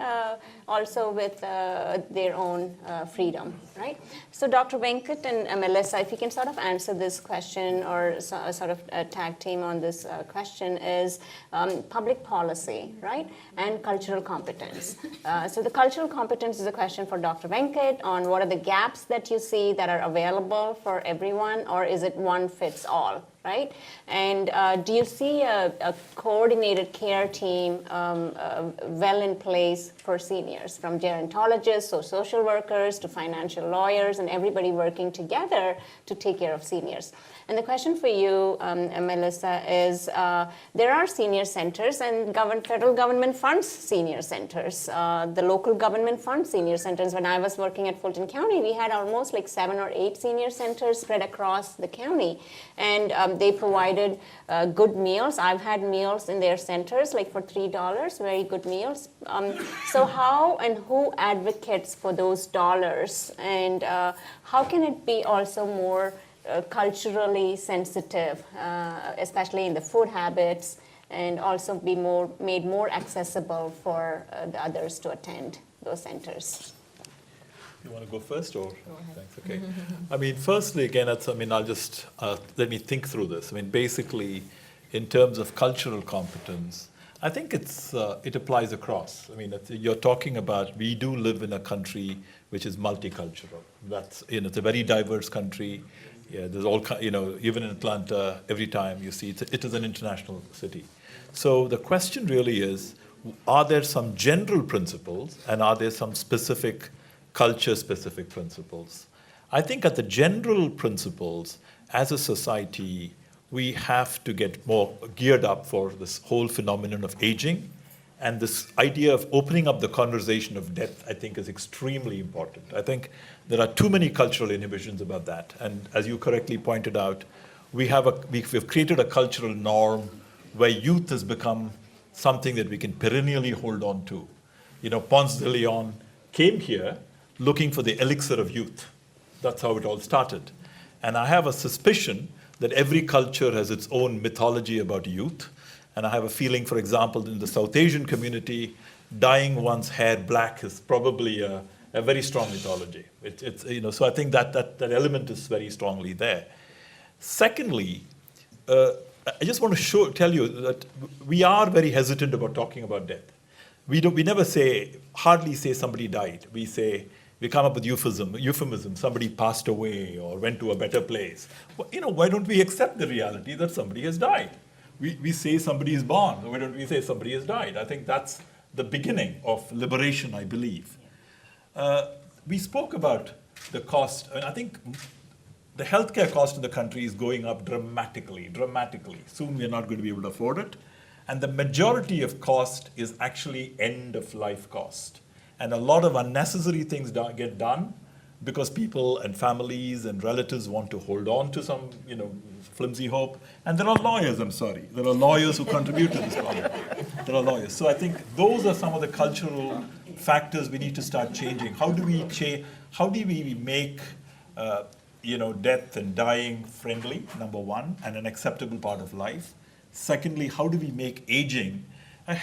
also with their own freedom, right? So Dr. Venkat and Melissa, if you can sort of answer this question or sort of tag team on this question is public policy, right? And cultural competence. So the cultural competence is a question for Dr. Venkat on what are the gaps that you see that are available for everyone, or is it one fits all? Right? And do you see a coordinated care team well in place for seniors, from gerontologists or social workers to financial lawyers and everybody working together to take care of seniors? And the question for you, Melissa, is there are senior centers and federal government funds senior centers. The local government funds senior centers. When I was working at Fulton County, we had almost like 7 or 8 senior centers spread across the county. And they provided good meals. I've had meals in their centers, like for $3, very good meals. So how and who advocates for those dollars? And how can it be also more culturally sensitive, especially in the food habits, and also be made more accessible for the others to attend those centers? You want to go first, or? Thanks. Okay. I mean, firstly, again, I'll just let me think through this. I mean, basically, in terms of cultural competence, I think it applies across. I mean, you're talking about, we do live in a country which is multicultural. That's, it's a very diverse country. Yeah, there's all, even in Atlanta, every time you see it is an international city. So the question really is, are there some general principles and are there some specific culture-specific principles? I think at the general principles, as a society, we have to get more geared up for this whole phenomenon of aging. And this idea of opening up the conversation of death, I think, is extremely important. I think there are too many cultural inhibitions about that. And as you correctly pointed out, we've created a cultural norm where youth has become something that we can perennially hold on to. Ponce de Leon came here looking for the elixir of youth. That's how it all started. And I have a suspicion that every culture has its own mythology about youth. And I have a feeling, for example, in the South Asian community, dyeing one's hair black is probably a very strong mythology. So I think that element is very strongly there. Secondly, I just want to tell you that we are very hesitant about talking about death. We never hardly say somebody died. We come up with euphemism, somebody passed away or went to a better place. Well, why don't we accept the reality that somebody has died? We say somebody is born. Why don't we say somebody has died? I think that's the beginning of liberation, I believe. We spoke about the cost, and I think the healthcare cost in the country is going up dramatically. Soon we're not going to be able to afford it. And the majority of cost is actually end-of-life cost. And a lot of unnecessary things get done because people and families and relatives want to hold on to some, flimsy hope. And there are lawyers, There are lawyers who contribute to this problem. There are lawyers. So I think those are some of the cultural factors we need to start changing. How do we make death and dying friendly, number one, and an acceptable part of life? Secondly, how do we make aging a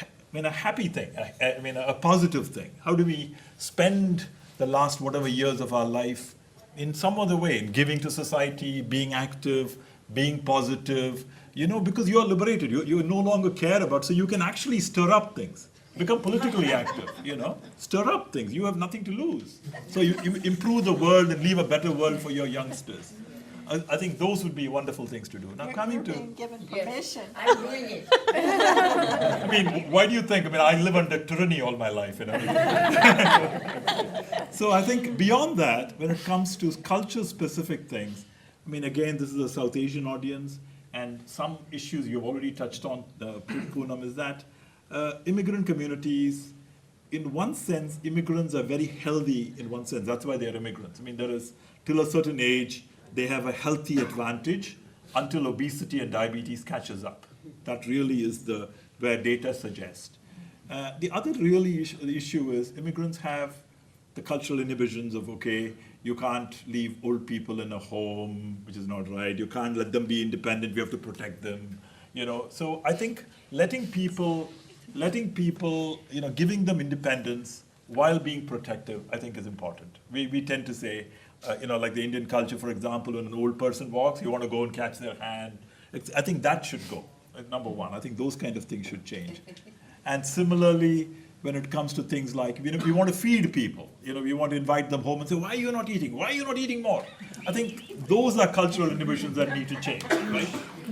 happy thing, a positive thing? How do we spend the last whatever years of our life in some other way, in giving to society, being active, being positive, because you are liberated. You no longer care about, so you can actually stir up things, become politically active, stir up things. You have nothing to lose. So you improve the world and leave a better world for your youngsters. I think those would be wonderful things to do. Now coming to... being given permission. I'm doing it. Why do you think? I live under tyranny all my life. So I think beyond that, when it comes to culture-specific things, again, this is a South Asian audience, and some issues you've already touched on, Poonam, is that immigrant communities, in one sense, immigrants are very healthy in one sense. That's why they're immigrants. There is, till a certain age, they have a healthy advantage until obesity and diabetes catches up. That really is where data suggests. The other really issue is immigrants have the cultural inhibitions of, you can't leave old people in a home, which is not right. You can't let them be independent. We have to protect them. So I think letting people, giving them independence while being protective, I think is important. We tend to say, like the Indian culture, for example, when an old person walks, you want to go and catch their hand. I think that should go, number one. I think those kind of things should change. And similarly, when it comes to things like, we want to feed people. We want to invite them home and say, why are you not eating? Why are you not eating more? I think those are cultural inhibitions that need to change, right?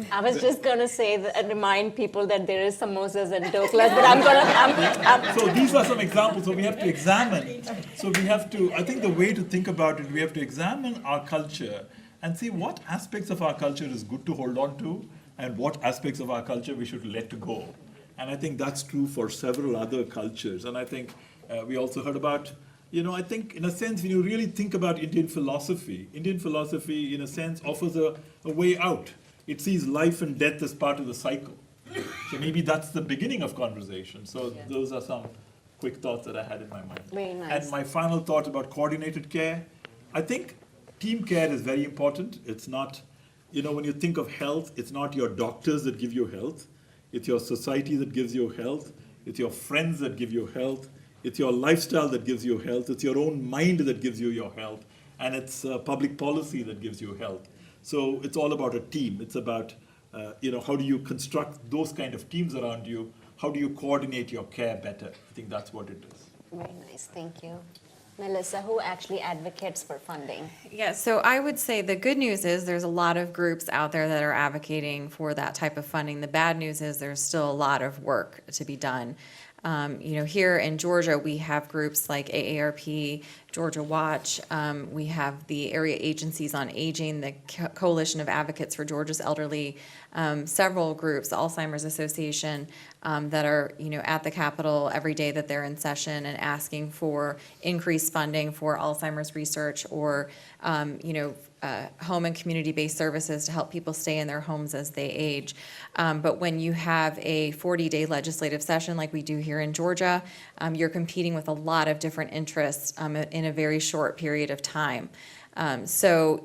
I was just going to say, remind people that there is samosas and doklas, but I'm going to... So these are some examples. So we have to examine. I think the way to think about it, we have to examine our culture and see what aspects of our culture is good to hold on to and what aspects of our culture we should let go. And I think that's true for several other cultures. And I think we also heard about, I think in a sense, when you really think about Indian philosophy in a sense offers a way out. It sees life and death as part of the cycle. So maybe that's the beginning of conversation. So those are some quick thoughts that I had in my mind. Very nice. And my final thought about coordinated care, I think team care is very important. It's not, when you think of health, it's not your doctors that give you health. It's your society that gives you health. It's your friends that give you health. It's your lifestyle that gives you health. It's your own mind that gives you your health. And it's public policy that gives you health. So it's all about a team. It's about, how do you construct those kind of teams around you? How do you coordinate your care better? I think that's what it is. Very nice, thank you. Melissa, who actually advocates for funding? Yeah, so I would say the good news is there's a lot of groups out there that are advocating for that type of funding. The bad news is there's still a lot of work to be done. Here in Georgia, we have groups like AARP, Georgia Watch. We have the area agencies on aging, the Coalition of Advocates for Georgia's Elderly, several groups, the Alzheimer's Association, that are, at the Capitol every day that they're in session and asking for increased funding for Alzheimer's research or, home and community-based services to help people stay in their homes as they age. But when you have a 40-day legislative session like we do here in Georgia, you're competing with a lot of different interests in a very short period of time. So,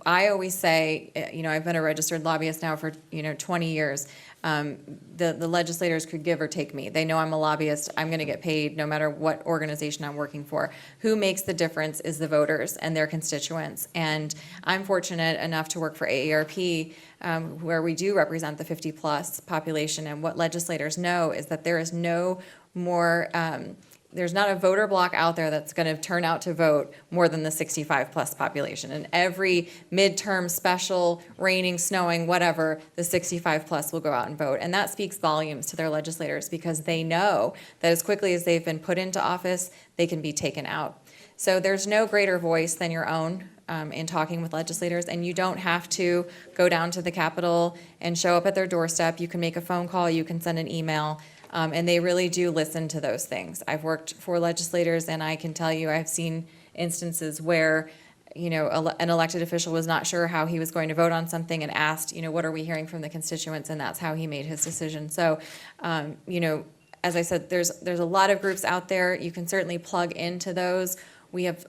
I always say, I've been a registered lobbyist now for, 20 years. The legislators could give or take me. They know I'm a lobbyist. I'm going to get paid no matter what organization I'm working for. Who makes the difference is the voters and their constituents. And I'm fortunate enough to work for AARP, where we do represent the 50-plus population. And what legislators know is that there is no more there's not a voter block out there that's going to turn out to vote more than the 65-plus population. And every midterm, special, raining, snowing, whatever, the 65-plus will go out and vote. And that speaks volumes to their legislators because they know that as quickly as they've been put into office, they can be taken out. So there's no greater voice than your own in talking with legislators, and you don't have to go down to the Capitol and show up at their doorstep. You can make a phone call, you can send an email. And they really do listen to those things. I've worked for legislators, and I can tell you I've seen instances where, an elected official was not sure how he was going to vote on something and asked, what are we hearing from the constituents, and that's how he made his decision. So, as I said, there's a lot of groups out there. You can certainly plug into those. We have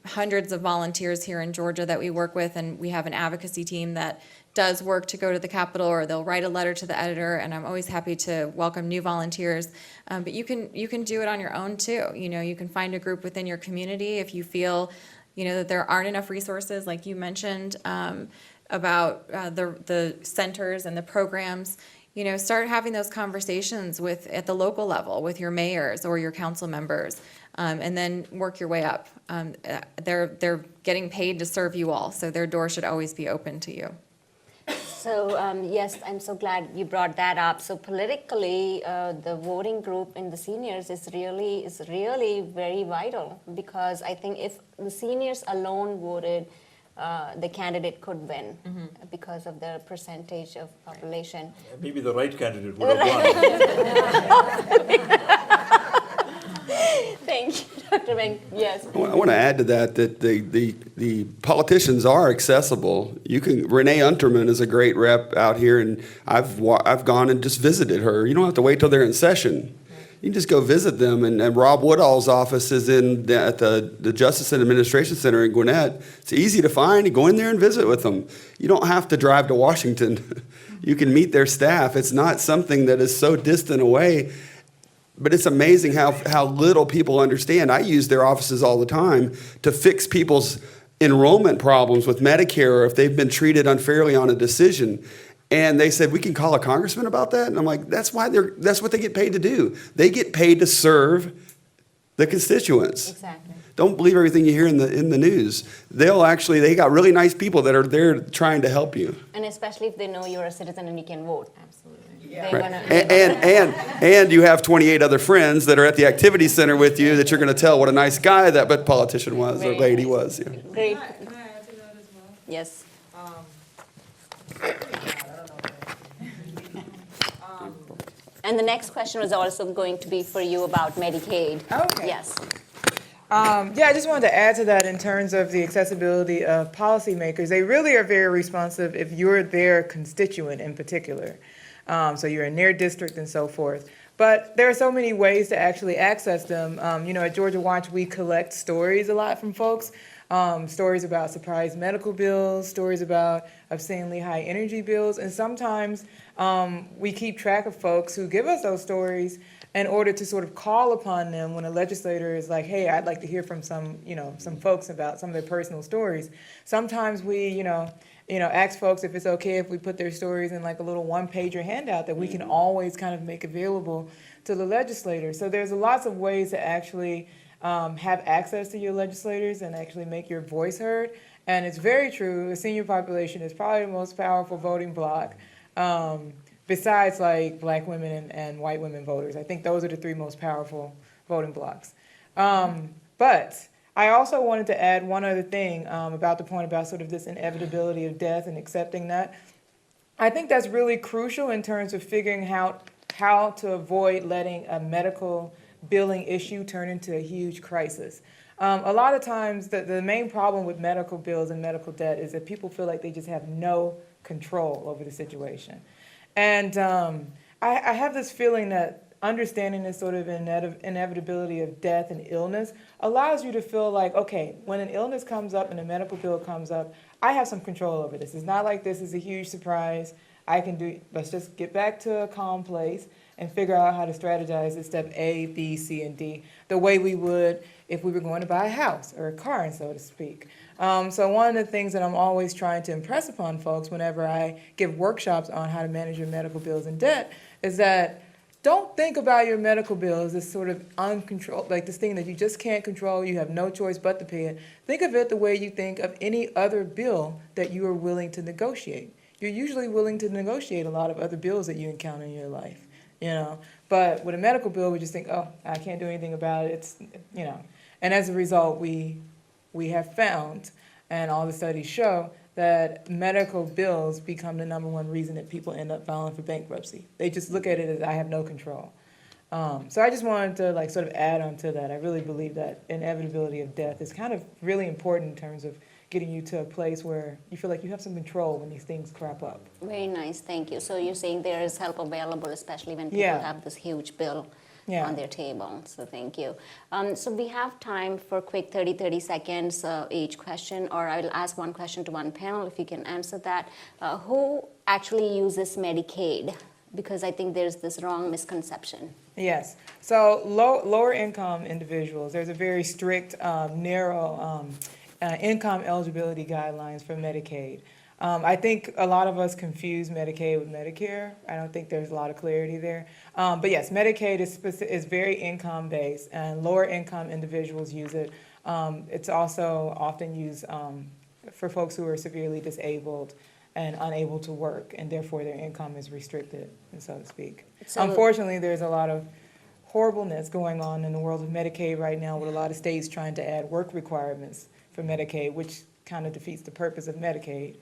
hundreds of volunteers here in Georgia that we work with, and we have an advocacy team that does work to go to the Capitol, or they'll write a letter to the editor, and I'm always happy to welcome new volunteers. But you can do it on your own too. You can find a group within your community if you feel, that there aren't enough resources, like you mentioned about the centers and the programs. Start having those conversations at the local level with your mayors or your council members, and then work your way up. They're getting paid to serve you all, so their door should always be open to you. So yes, I'm so glad you brought that up. So politically, the voting group in the seniors is really very vital, because I think if the seniors alone voted, the candidate could win because of the percentage of population. Maybe the right candidate would have won. Thank you, Dr. Bank. Yes. I want to add to that the politicians are accessible. Renee Unterman is a great rep out here, and I've gone and just visited her. You don't have to wait till they're in session. You can just go visit them. And Rob Woodall's office is at the Justice and Administration Center in Gwinnett. It's easy to find. You go in there and visit with them. You don't have to drive to Washington. You can meet their staff. It's not something that is so distant away. But it's amazing how little people understand. I use their offices all the time to fix people's enrollment problems with Medicare, or if they've been treated unfairly on a decision. And they said, we can call a congressman about that? And I'm like, that's what they get paid to do. They get paid to serve the constituents. Exactly. Don't believe everything you hear in the news. They got really nice people that are there trying to help you. And especially if they know you're a citizen and you can vote. Absolutely. Right. And you have 28 other friends that are at the activity center with you that you're going to tell what a nice guy that politician was or lady was. Yeah. Great. Can I add to that as well? Yes. And the next question was also going to be for you about Medicaid. Okay. Yes. Yeah, I just wanted to add to that in terms of the accessibility of policymakers. They really are very responsive if you're their constituent in particular. So you're in their district and so forth. But there are so many ways to actually access them. At Georgia Watch, we collect stories a lot from folks. Stories about surprise medical bills, stories about obscenely high energy bills, and sometimes we keep track of folks who give us those stories in order to sort of call upon them when a legislator is like, hey, I'd like to hear from some folks about some of their personal stories. Sometimes we, ask folks if it's okay if we put their stories in like a little one-pager handout that we can always kind of make available to the legislator. So there's lots of ways to actually have access to your legislators and actually make your voice heard. And it's very true, the senior population is probably the most powerful voting bloc, besides like black women and white women voters. I think those are the three most powerful voting blocs. But I also wanted to add one other thing about the point about sort of this inevitability of death and accepting that. I think that's really crucial in terms of figuring out how to avoid letting a medical billing issue turn into a huge crisis. A lot of times, the main problem with medical bills and medical debt is that people feel like they just have no control over the situation. And I have this feeling that understanding this sort of inevitability of death and illness allows you to feel like, okay, when an illness comes up and a medical bill comes up, I have some control over this. It's not like this is a huge surprise. Let's just get back to a calm place and figure out how to strategize at step A, B, C, and D, the way we would if we were going to buy a house or a car, so to speak. So one of the things that I'm always trying to impress upon folks whenever I give workshops on how to manage your medical bills and debt is that don't think about your medical bill as this sort of uncontrolled, like this thing that you just can't control, you have no choice but to pay it. Think of it the way you think of any other bill that you are willing to negotiate. You're usually willing to negotiate a lot of other bills that you encounter in your life, you know. But with a medical bill, we just think, oh, I can't do anything about it, it's, you know. And as a result, we have found, and all the studies show, that medical bills become the #1 reason that people end up filing for bankruptcy. They just look at it as I have no control. So I just wanted to like sort of add on to that. I really believe that inevitability of death is kind of really important in terms of getting you to a place where you feel like you have some control when these things crop up. Very nice, thank you. So you're saying there is help available, especially when people Yeah. have this huge bill Yeah. on their table. So thank you. So we have time for quick 30 seconds each question, or I'll ask one question to one panel if you can answer that. Who actually uses Medicaid? Because I think there's this wrong misconception. Yes. So lower income individuals, there's a very strict, narrow income eligibility guidelines for Medicaid. I think a lot of us confuse Medicaid with Medicare. I don't think there's a lot of clarity there. But yes, Medicaid is very income-based, and lower income individuals use it. It's also often used for folks who are severely disabled and unable to work, and therefore their income is restricted, so to speak. So- Unfortunately, there's a lot of horribleness going on in the world of Medicaid right now, with a lot of states trying to add work requirements for Medicaid, which kind of defeats the purpose of Medicaid.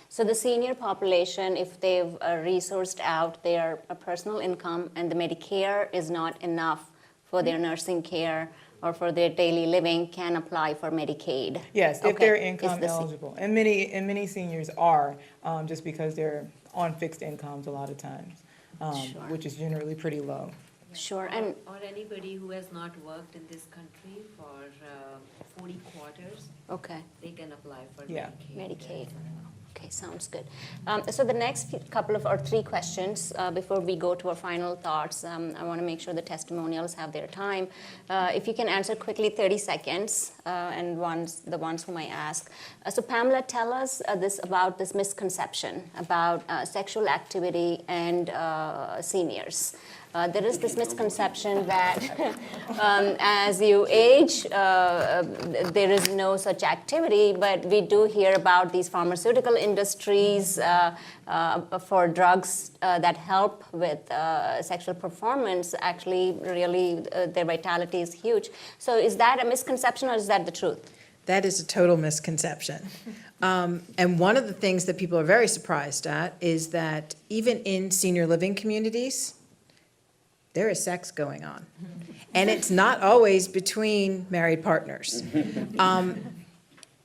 So the senior population, if they've resourced out their personal income and the Medicare is not enough for their nursing care or for their daily living, can apply for Medicaid. Yes, if Okay. they're Is income the eligible. And many seniors are, just because they're on fixed incomes a lot of times, Sure. which is generally pretty low. Sure, and Or anybody who has not worked in this country for 40 quarters, okay. they can apply for Yeah. Medicaid. Okay, sounds good. So the next couple of or 3 questions before we go to our final thoughts, I want to make sure the testimonials have their time. If you can answer quickly, 30 seconds, and the ones whom I ask. So Pamela, tell us about this misconception about sexual activity and seniors. There is this misconception that as you age, there is no such activity, but we do hear about these pharmaceutical industries for drugs that help with sexual performance. Actually, really, their vitality is huge. So is that a misconception or is that the truth? That is a total misconception. And one of the things that people are very surprised at is that even in senior living communities, there is sex going on. And it's not always between married partners.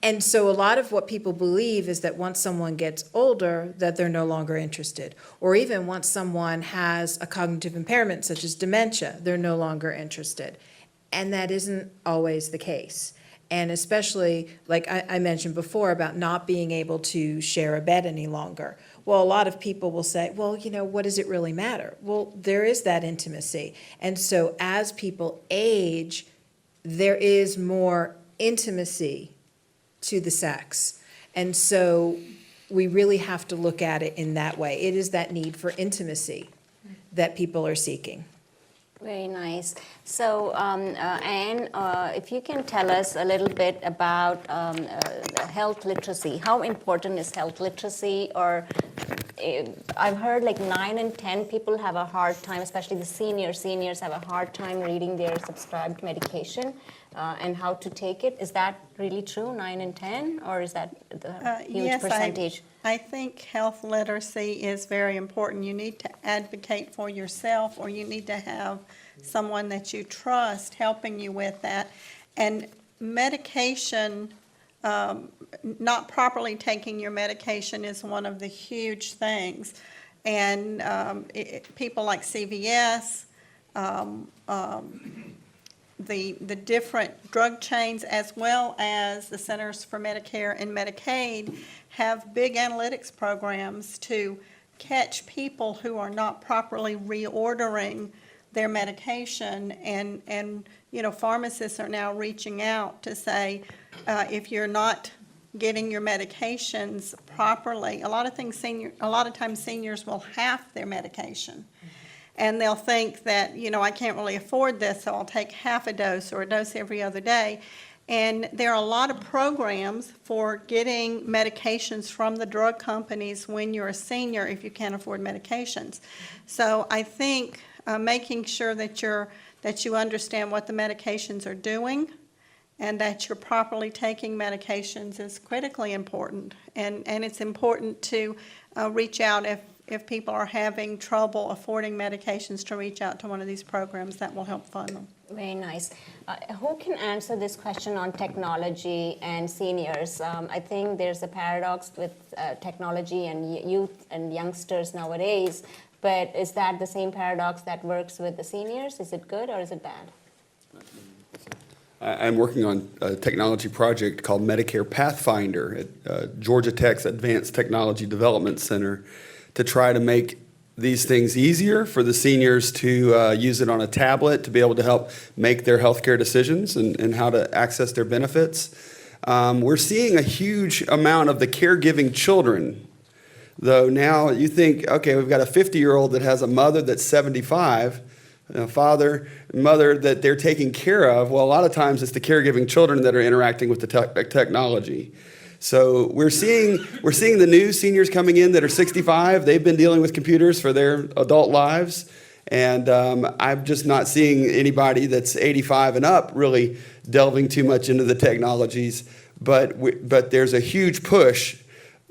And so a lot of what people believe is that once someone gets older, that they're no longer interested. Or even once someone has a cognitive impairment such as dementia, they're no longer interested. And that isn't always the case. And especially, like I mentioned before, about not being able to share a bed any longer. Well, a lot of people will say, well, you know, what does it really matter? Well, there is that intimacy. And so as people age, there is more intimacy to the sex. And so we really have to look at it in that way. It is that need for intimacy that people are seeking. Very nice. So, Anne, if you can tell us a little bit about health literacy. How important is health literacy, or I've heard like 9 in 10 people have a hard time, especially the seniors have a hard time reading their prescribed medication and how to take it. Is that really true, 9 in 10, or is that the huge Yes, percentage? I think health literacy is very important. You need to advocate for yourself, or you need to have someone that you trust helping you with that. And medication, not properly taking your medication is one of the huge things. And people like CVS, the different drug chains, as well as the Centers for Medicare and Medicaid, have big analytics programs to catch people who are not properly reordering their medication. And you know, pharmacists are now reaching out to say, if you're not getting your medications properly, a lot of times seniors will half their medication. And they'll think that, you know, I can't really afford this, so I'll take half a dose or a dose every other day. And there are a lot of programs for getting medications from the drug companies when you're a senior if you can't afford medications. So I think making sure that you understand what the medications are doing and that you're properly taking medications is critically important. And it's important to reach out if people are having trouble affording medications, to reach out to one of these programs that will help fund them. Very nice. Who can answer this question on technology and seniors? I think there's a paradox with technology and youth and youngsters nowadays, but is that the same paradox that works with the seniors? Is it good or is it bad? I'm working on a technology project called Medicare Pathfinder at Georgia Tech's Advanced Technology Development Center to try to make these things easier for the seniors to use it on a tablet to be able to help make their healthcare decisions and how to access their benefits. We're seeing a huge amount of the caregiving children, though. Now you think, okay, we've got a 50-year-old that has a mother that's 75, a father and mother that they're taking care of. Well, a lot of times it's the caregiving children that are interacting with the technology. So we're seeing the new seniors coming in that are 65. They've been dealing with computers for their adult lives. And I'm just not seeing anybody that's 85 and up really delving too much into the technologies. But there's a huge push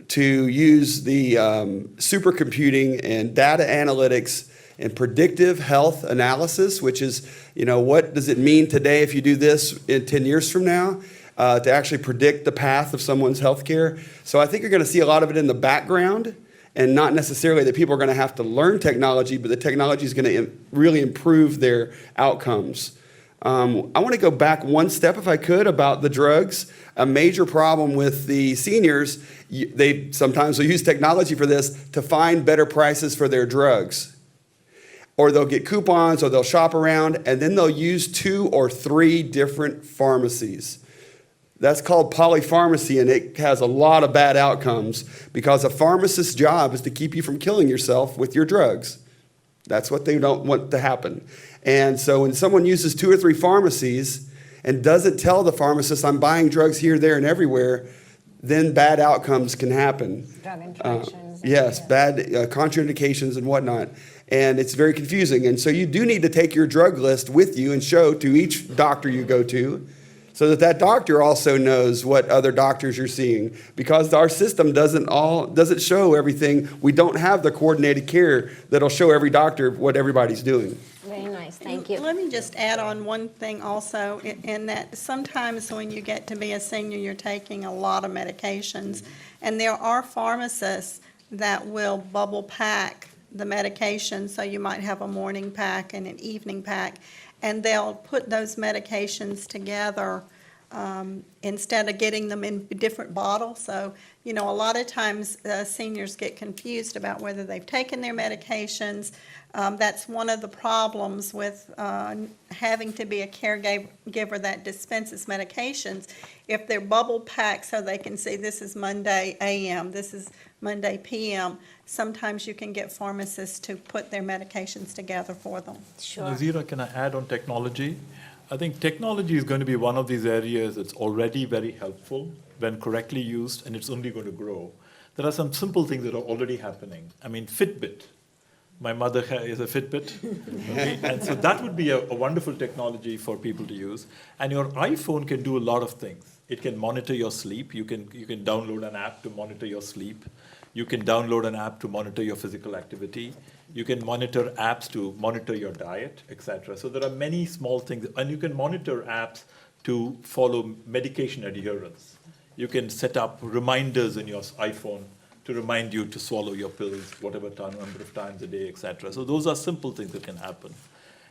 to use the supercomputing and data analytics and predictive health analysis, which is, you know, what does it mean today if you do this in 10 years from now? To actually predict the path of someone's health care. So I think you're going to see a lot of it in the background, and not necessarily that people are going to have to learn technology, but the technology is going to really improve their outcomes. I want to go back one step, if I could, about the drugs. A major problem with the seniors, they sometimes will use technology for this to find better prices for their drugs. Or they'll get coupons, or they'll shop around, and then they'll use 2 or 3 different pharmacies. That's called polypharmacy, and it has a lot of bad outcomes because a pharmacist's job is to keep you from killing yourself with your drugs. That's what they don't want to happen. And so when someone uses 2 or 3 pharmacies and doesn't tell the pharmacist, I'm buying drugs here, there, and everywhere, then bad outcomes can happen. Drug interactions. Yes, bad contraindications and whatnot. And it's very confusing. And so you do need to take your drug list with you and show to each doctor you go to, so that doctor also knows what other doctors you're seeing, because our system doesn't show everything. We don't have the coordinated care that'll show every doctor what everybody's doing. Very nice, thank you. Let me just add on one thing also, in that sometimes when you get to be a senior, you're taking a lot of medications, and there are pharmacists that will bubble pack the medication, so you might have a morning pack and an evening pack, and they'll put those medications together instead of getting them in different bottles. So, you know, a lot of times seniors get confused about whether they've taken their medications. That's one of the problems with having to be a caregiver that dispenses medications. If they're bubble packed so they can see this is Monday AM, this is Monday PM, sometimes you can get pharmacists to put their medications together for them. Sure. Nazira, can I add on technology? I think technology is going to be one of these areas that's already very helpful when correctly used, and it's only going to grow. There are some simple things that are already happening. I mean, Fitbit. My mother is a Fitbit. Okay? And so that would be a wonderful technology for people to use. And your iPhone can do a lot of things. It can monitor your sleep. You can download an app to monitor your sleep. You can download an app to monitor your physical activity. You can monitor apps to monitor your diet, etc. So there are many small things. And you can monitor apps to follow medication adherence. You can set up reminders in your iPhone to remind you to swallow your pills, whatever number of times a day, etc. So those are simple things that can happen.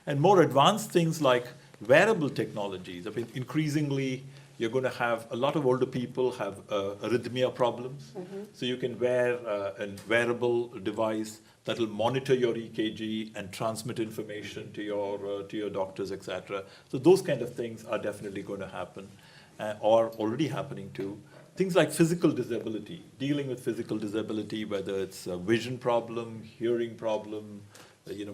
And more advanced things like wearable technologies. I mean, increasingly, you're going to have a lot of older people have arrhythmia problems. So you can wear a wearable device that will monitor your EKG and transmit information to your doctors, etc. So those kind of things are definitely going to happen, or already happening too. Things like physical disability, dealing with physical disability, whether it's a vision problem, hearing problem,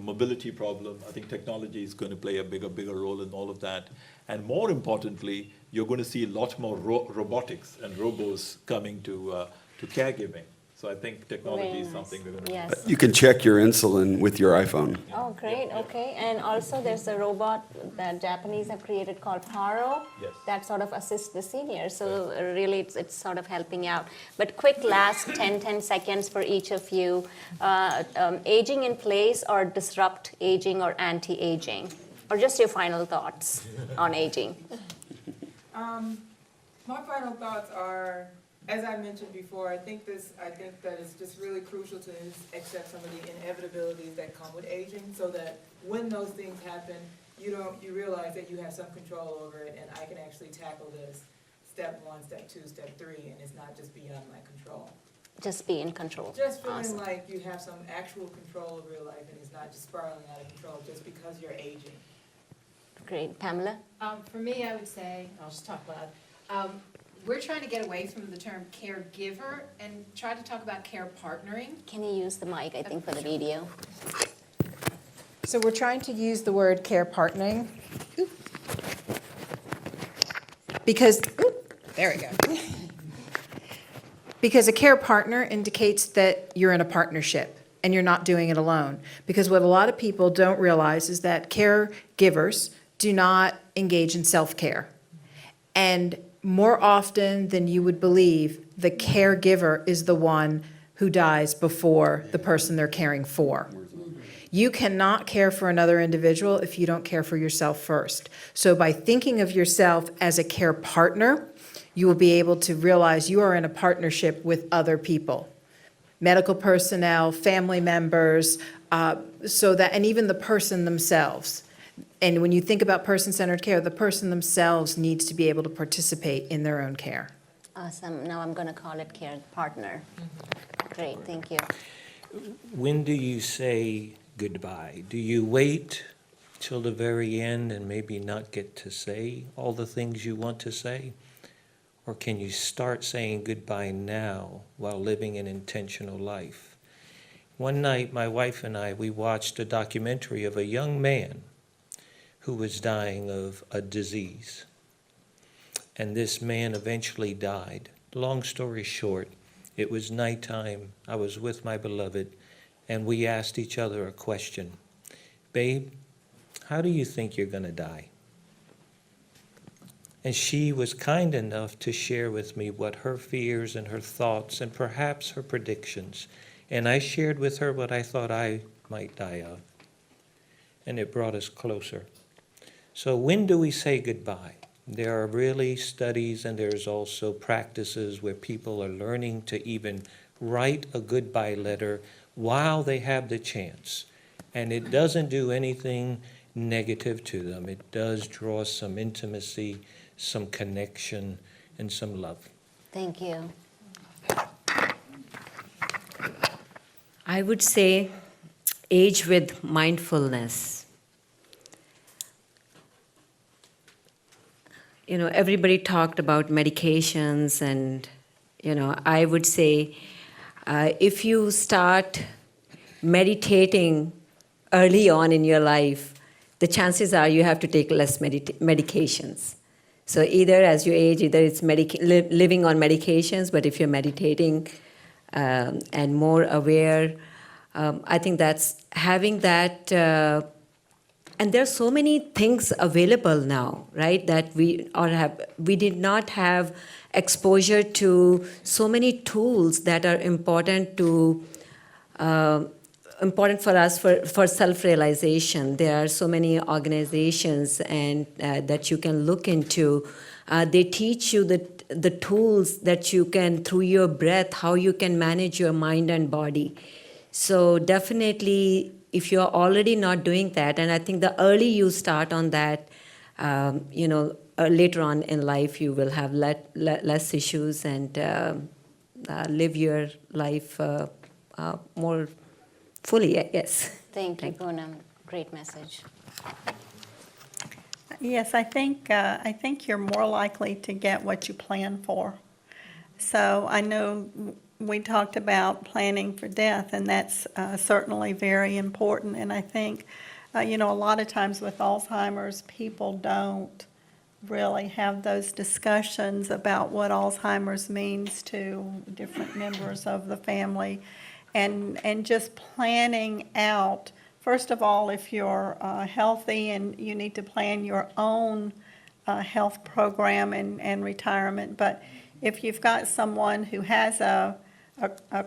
mobility problem. I think technology is going to play a bigger role in all of that. And more importantly, you're going to see a lot more robotics and robots coming to caregiving. So I think technology is something we're going to. Yes. You can check your insulin with your iPhone. Oh, great. Okay. And also, there's a robot that Japanese have created called Paro that sort of assists the seniors. So really, it's sort of helping out. But quick last 10 seconds for each of you. Aging in place or disrupt aging or anti-aging? Or just your final thoughts on aging? My final thoughts are, as I mentioned before, I think that it's just really crucial to accept some of the inevitabilities that come with aging, so that when those things happen, you realize that you have some control over it, and I can actually tackle this step 1, step 2, step 3, and it's not just beyond my control. Just be in control. Just feeling Awesome. like you have some actual control over your life, and it's not just spiraling out of control just because you're aging. Great. Pamela? For me, I would say, I'll just talk loud. We're trying to get away from the term caregiver and try to talk about care partnering. Can you use the mic, I think, for the video? So we're trying to use the word care partnering. Because, there we go. Because a care partner indicates that you're in a partnership and you're not doing it alone. Because what a lot of people don't realize is that caregivers do not engage in self-care. And more often than you would believe, the caregiver is the one who dies before the person they're caring for. You cannot care for another individual if you don't care for yourself first. So by thinking of yourself as a care partner, you will be able to realize you are in a partnership with other people, medical personnel, family members, and even the person themselves. And when you think about person-centered care, the person themselves needs to be able to participate in their own care. Awesome. Now I'm going to call it care partner. Great. Thank you. When do you say goodbye? Do you wait till the very end and maybe not get to say all the things you want to say? Or can you start saying goodbye now while living an intentional life? One night, my wife and I, we watched a documentary of a young man who was dying of a disease. And this man eventually died. Long story short, it was nighttime. I was with my beloved, and we asked each other a question. Babe, how do you think you're going to die? And she was kind enough to share with me what her fears and her thoughts and perhaps her predictions. And I shared with her what I thought I might die of. And it brought us closer. So when do we say goodbye? There are really studies, and there's also practices where people are learning to even write a goodbye letter while they have the chance. And it doesn't do anything negative to them. It does draw some intimacy, some connection, and some love. Thank you. I would say age with mindfulness. Everybody talked about medications, and, I would say if you start meditating early on in your life, the chances are you have to take less medications. So either as you age, either it's living on medications, but if you're meditating and more aware. I think that's having that. And there are so many things available now, right? That we did not have exposure to so many tools that are important for us for self-realization. There are so many organizations and that you can look into. They teach you the tools that you can, through your breath, how you can manage your mind and body. So definitely, if you're already not doing that, and I think the early you start on that, later on in life you will have less issues and live your life more fully, yes. Thank you, Poonam. Great message. Yes, I think you're more likely to get what you plan for. So I know we talked about planning for death, and that's certainly very important. And I think, a lot of times with Alzheimer's, people don't really have those discussions about what Alzheimer's means to different members of the family, and just planning out. First of all, if you're healthy and you need to plan your own health program and retirement, but if you've got someone who has a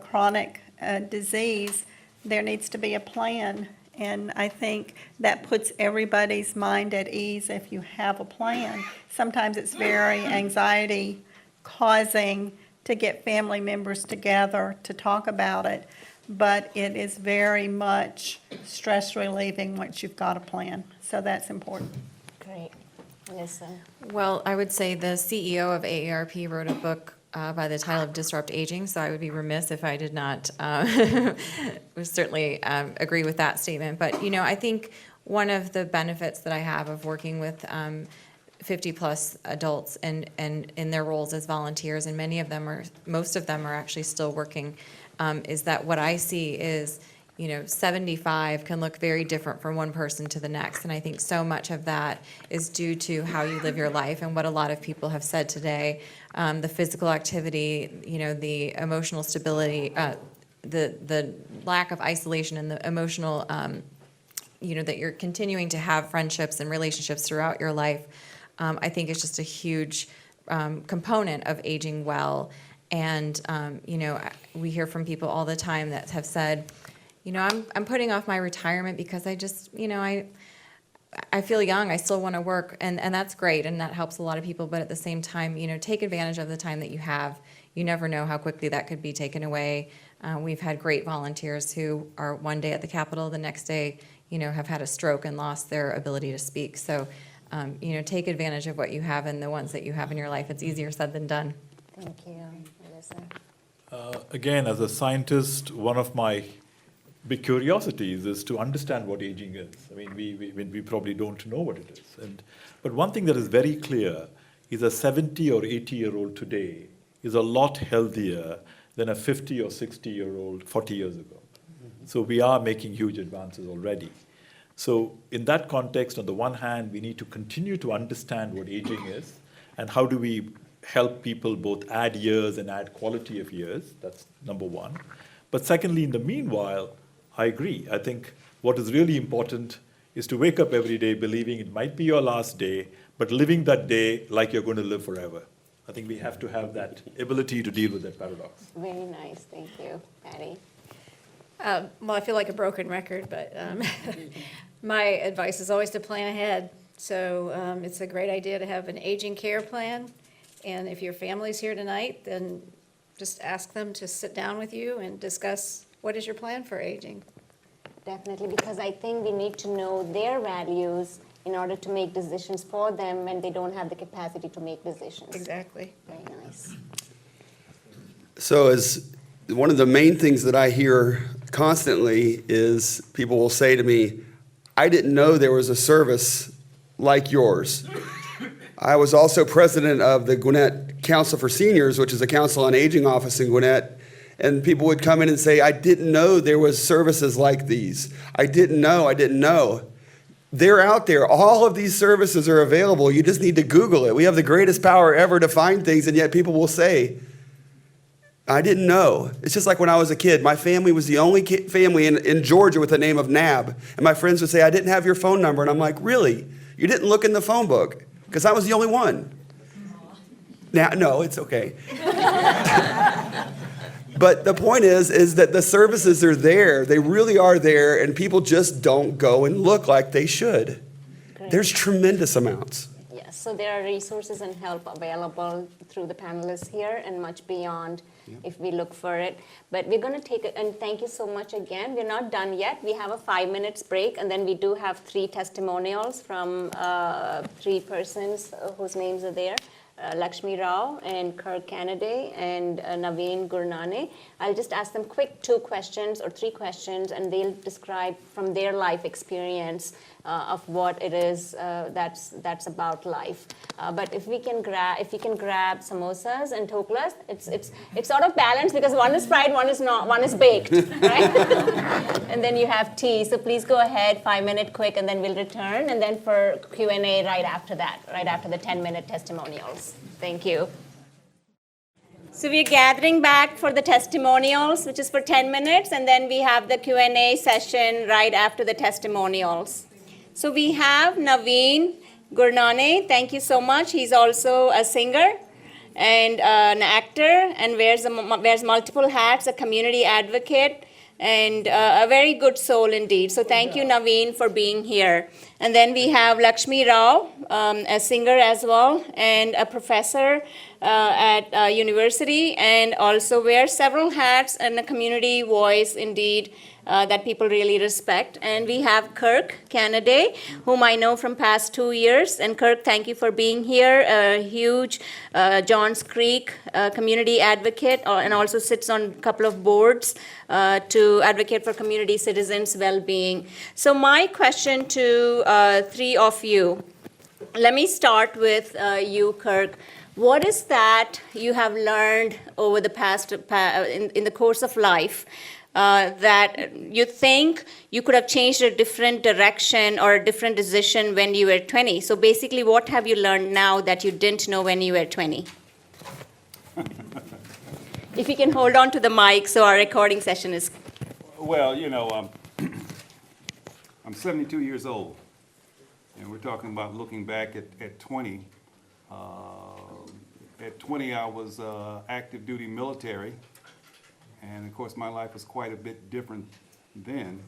chronic disease, there needs to be a plan. And I think that puts everybody's mind at ease if you have a plan. Sometimes it's very anxiety causing to get family members together to talk about it, but it is very much stress relieving once you've got a plan. So that's important. Great. Melissa. Well, I would say the CEO of AARP wrote a book by the title of Disrupt Aging, so I would be remiss if I did not certainly agree with that statement. But, I think one of the benefits that I have of working with 50-plus adults and in their roles as volunteers, and most of them are actually still working, is that what I see is, 75 can look very different from one person to the next. And I think so much of that is due to how you live your life and what a lot of people have said today. The physical activity, the emotional stability, the lack of isolation and the emotional, that you're continuing to have friendships and relationships throughout your life. I think it's just a huge component of aging well. And, we hear from people all the time that have said, I'm putting off my retirement because I just, I feel young, I still want to work, and that's great, and that helps a lot of people, but at the same time, take advantage of the time that you have. You never know how quickly that could be taken away. We've had great volunteers who are one day at the Capitol, the next day, have had a stroke and lost their ability to speak. So, take advantage of what you have and the ones that you have in your life. It's easier said than done. Thank you, Melissa. Again, as a scientist, one of my big curiosities is to understand what aging is. I mean, we probably don't know what it is. But one thing that is very clear is a 70 or 80-year-old today is a lot healthier than a 50 or 60-year-old 40 years ago. So we are making huge advances already. So in that context, on the one hand, we need to continue to understand what aging is and how do we help people both add years and add quality of years. That's number one. But secondly, in the meanwhile, I agree. I think what is really important is to wake up every day believing it might be your last day, but living that day like you're going to live forever. I think we have to have that ability to deal with that paradox. Very nice. Thank you, Patty. Well, I feel like a broken record, but my advice is always to plan ahead. So it's a great idea to have an aging care plan. And if your family's here tonight, then just ask them to sit down with you and discuss what is your plan for aging. Definitely, because I think we need to know their values in order to make decisions for them when they don't have the capacity to make decisions. Exactly. Very nice. So as one of the main things that I hear constantly is people will say to me, I didn't know there was a service like yours. I was also president of the Gwinnett Council for Seniors, which is a council on aging office in Gwinnett. And people would come in and say, I didn't know there was services like these. I didn't know. They're out there. All of these services are available. You just need to Google it. We have the greatest power ever to find things, and yet people will say, I didn't know. It's just like when I was a kid. My family was the only family in Georgia with the name of Nab. And my friends would say, I didn't have your phone number. And I'm like, really? You didn't look in the phone book? Because I was the only one. Now, no, it's okay. But the point is that the services are there. They really are there, and people just don't go and look like they should. Great. There's tremendous amounts. Yes, so there are resources and help available through the panelists here and much beyond if we look for it. But we're going to take it, and thank you so much again. We're not done yet. We have a 5 minutes break, and then we do have 3 testimonials from 3 persons whose names are there. Lakshmi Rao and Kirk Kennedy and Naveen Gurnane. I'll just ask them quick 2 questions or 3 questions, and they'll describe from their life experience of what it is that's about life. But if we can grab samosas and dhoklas, it's sort of balanced because one is fried, one is not, one is baked, right? And then you have tea. So please go ahead, 5-minute quick, and then we'll return. And then for Q&A right after that, right after the 10-minute testimonials. Thank you. So we're gathering back for the testimonials, which is for 10 minutes, and then we have the Q&A session right after the testimonials. So we have Naveen Gurnane. Thank you so much. He's also a singer and an actor and wears multiple hats, a community advocate, and a very good soul indeed. So thank you, Naveen, for being here. And then we have Lakshmi Rao, a singer as well, and a professor at university, and also wears several hats and a community voice indeed that people really respect. And we have Kirk Kennedy, whom I know from past 2 years. And Kirk, thank you for being here. A huge Johns Creek community advocate, and also sits on a couple of boards to advocate for community citizens' well-being. So my question to 3 of you, let me start with you, Kirk. What is that you have learned over the past, in the course of life, that you think you could have changed a different direction or a different decision when you were 20? So basically, what have you learned now that you didn't know when you were 20? If you can hold on to the mic so our recording session is... Well, you know, I'm 72 years old, and we're talking about looking back at 20. At 20, I was active duty military, and of course, my life was quite a bit different then.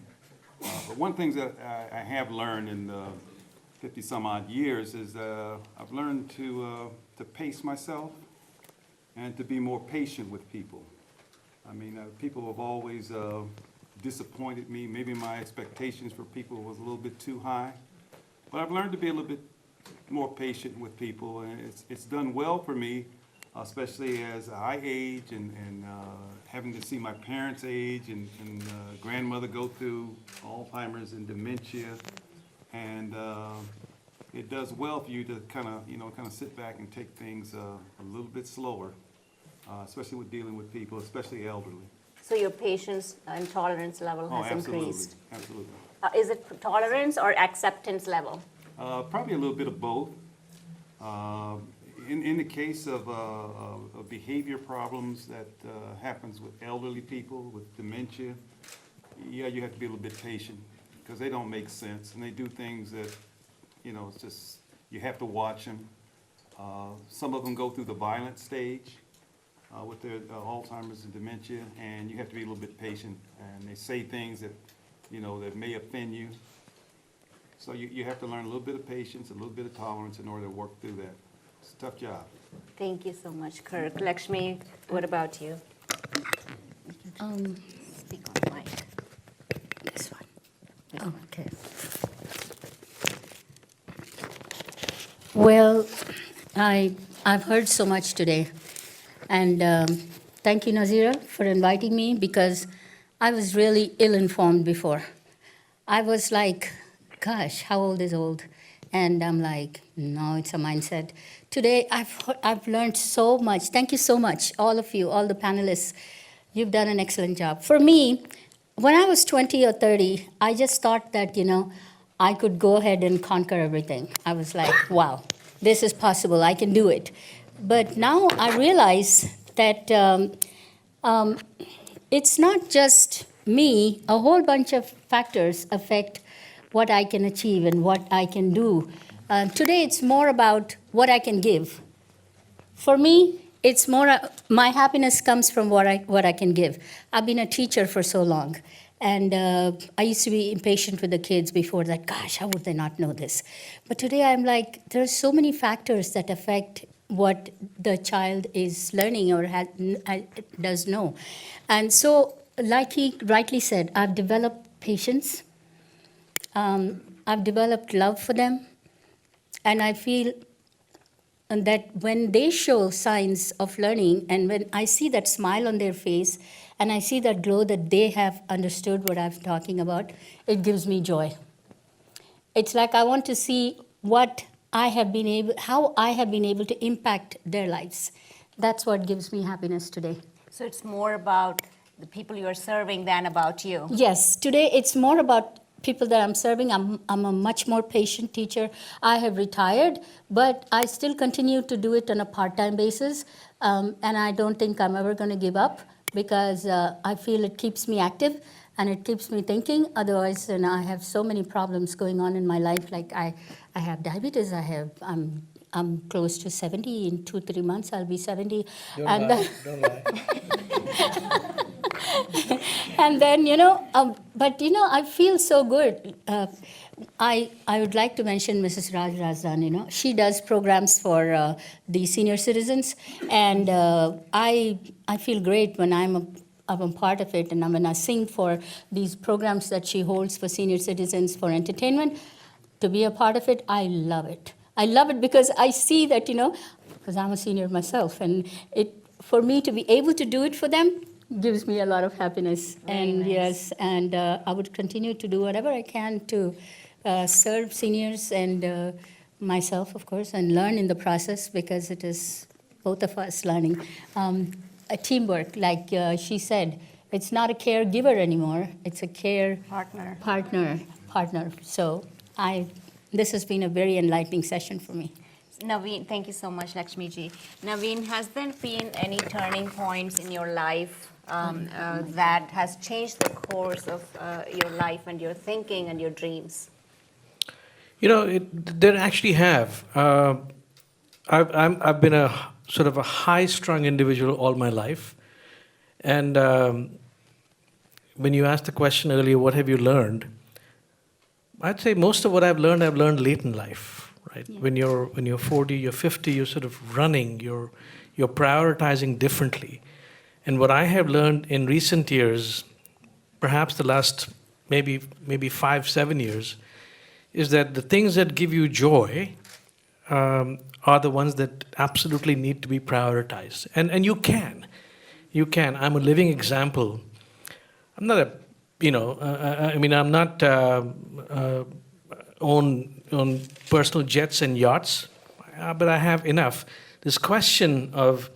But one thing that I have learned in the 50-some odd years is I've learned to pace myself and to be more patient with people. I mean, people have always disappointed me. Maybe my expectations for people was a little bit too high. But I've learned to be a little bit more patient with people, and it's done well for me, especially as I age and having to see my parents age and grandmother go through Alzheimer's and dementia, and it does well for you to kind of sit back and take things a little bit slower, especially with dealing with people, especially elderly. So your patience and tolerance level has increased. Absolutely. Is it tolerance or acceptance level? Probably a little bit of both. In the case of behavior problems that happens with elderly people with dementia, yeah, you have to be a little bit patient because they don't make sense and they do things that, you know, it's just, you have to watch them. Some of them go through the violent stage with their Alzheimer's and dementia, and you have to be a little bit patient, and they say things that, you know, that may offend you. So you have to learn a little bit of patience, a little bit of tolerance in order to work through that. It's a tough job. Thank you so much, Kirk. Lakshmi, what about you? Speak on the mic. This one. Oh, okay. Well, I've heard so much today, and thank you, Nazira, for inviting me because I was really ill-informed before. I was like, gosh, how old is old? And I'm like, no, it's a mindset. Today, I've learned so much. Thank you so much, all of you, all the panelists. You've done an excellent job. For me, when I was 20 or 30, I just thought that, you know, I could go ahead and conquer everything. I was like, wow, this is possible. I can do it. But now I realize that It's not just me, a whole bunch of factors affect what I can achieve and what I can do. Today, it's more about what I can give. For me, it's more, my happiness comes from what I can give. I've been a teacher for so long. And I used to be impatient with the kids before that, gosh, how would they not know this? But today I'm like, there's so many factors that affect what the child is learning or does know. And so, like he rightly said, I've developed patience. I've developed love for them. And I feel that when they show signs of learning, and when I see that smile on their face, and I see that glow that they have understood what I'm talking about, it gives me joy. It's like I want to see how I have been able to impact their lives. That's what gives me happiness today. So it's more about the people you are serving than about you. Yes, today it's more about people that I'm serving. I'm a much more patient teacher. I have retired, but I still continue to do it on a part-time basis, and I don't think I'm ever going to give up, because I feel it keeps me active and it keeps me thinking. Otherwise, I have so many problems going on in my life. Like I have diabetes. I'm close to 70. In 2-3 months, I'll be 70. Don't lie. And then, but I feel so good. I would like to mention Mrs. Raj Razdan. She does programs for the senior citizens, and I feel great when I'm a part of it, and when I sing for these programs that she holds for senior citizens for entertainment. To be a part of it, I love it. I love it because I see that, because I'm a senior myself, and for me to be able to do it for them gives me a lot of happiness. Very nice. Yes, and I would continue to do whatever I can to serve seniors and myself, of course, and learn in the process, because it is both of us learning. A teamwork, like she said, it's not a caregiver anymore, it's a care partner. So this has been a very enlightening session for me. Naveen, thank you so much, Lakshmi ji. Naveen, has there been any turning points in your life that has changed the course of your life and your thinking and your dreams? There actually have. I've been a sort of a high-strung individual all my life, and when you asked the question earlier, what have you learned? I'd say most of what I've learned late in life, right? Yeah. When you're 40, you're 50, you're sort of running, you're prioritizing differently. And what I have learned in recent years, perhaps the last maybe 5-7 years, is that the things that give you joy are the ones that absolutely need to be prioritized. And you can. I'm a living example. I'm not I'm not own personal jets and yachts, but I have enough. This question of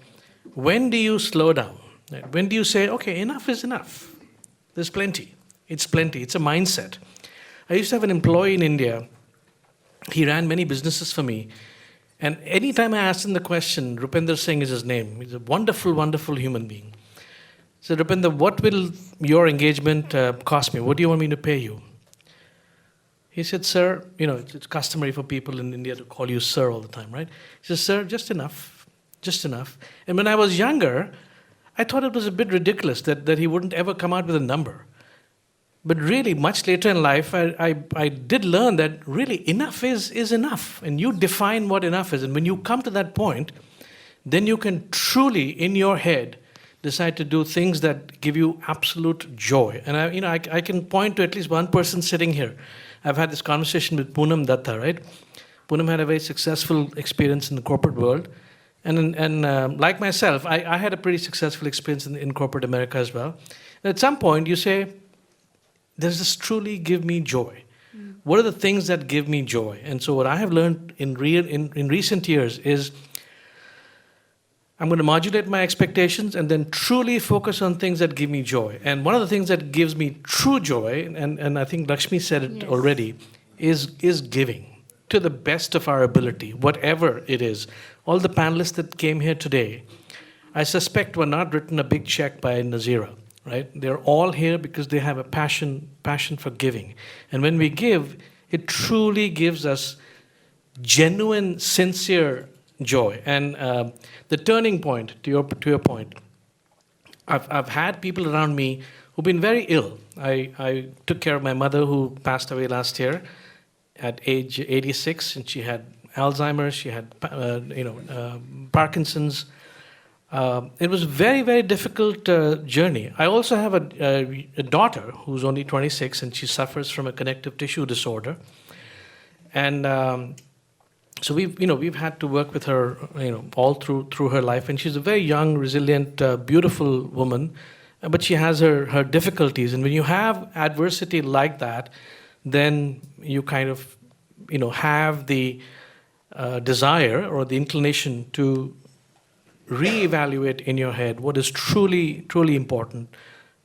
when do you slow down? When do you say, okay, enough is enough? There's plenty. It's plenty. It's a mindset. I used to have an employee in India. He ran many businesses for me. And anytime I asked him the question, Rupinder Singh is his name. He's a wonderful, wonderful human being. So, Rupinder, what will your engagement cost me? What do you want me to pay you? He said, sir, it's customary for people in India to call you sir all the time, right? He said, sir, just enough. And when I was younger, I thought it was a bit ridiculous that he wouldn't ever come out with a number. But really, much later in life, I did learn that really enough is enough. And you define what enough is. And when you come to that point, then you can truly, in your head, decide to do things that give you absolute joy. And I can point to at least one person sitting here. I've had this conversation with Poonam Datta, right? Poonam had a very successful experience in the corporate world. And like myself, I had a pretty successful experience in corporate America as well. And at some point, you say, does this truly give me joy? What are the things that give me joy? And so what I have learned in recent years is I'm going to modulate my expectations and then truly focus on things that give me joy. And one of the things that gives me true joy, and I think Lakshmi said it already, is giving to the best of our ability, whatever it is. All the panelists that came here today, I suspect were not written a big check by Nazira, right? They're all here because they have a passion for giving. And when we give, it truly gives us genuine, sincere joy. And the turning point, to your point, I've had people around me who've been very ill. I took care of my mother who passed away last year at age 86, and she had Alzheimer's, she had Parkinson's. It was a very, very difficult journey. I also have a daughter who's only 26, and she suffers from a connective tissue disorder. And so we've had to work with her, all through her life. And she's a very young, resilient, beautiful woman, but she has her difficulties. And when you have adversity like that, then you kind of, have the desire or the inclination to reevaluate in your head what is truly, truly important,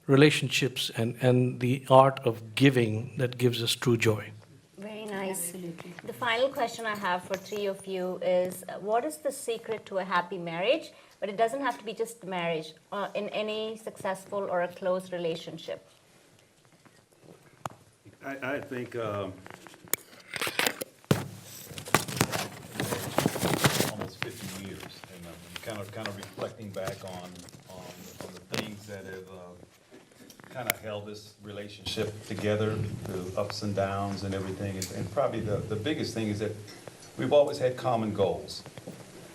relationships and the art of giving that gives us true joy. Very nice. The final question I have for three of you is, what is the secret to a happy marriage? But it doesn't have to be just marriage, in any successful or a close relationship. I think Almost 50 years, and I'm kind of reflecting back on the things that have kind of held this relationship together, the ups and downs and everything. And probably the biggest thing is that we've always had common goals.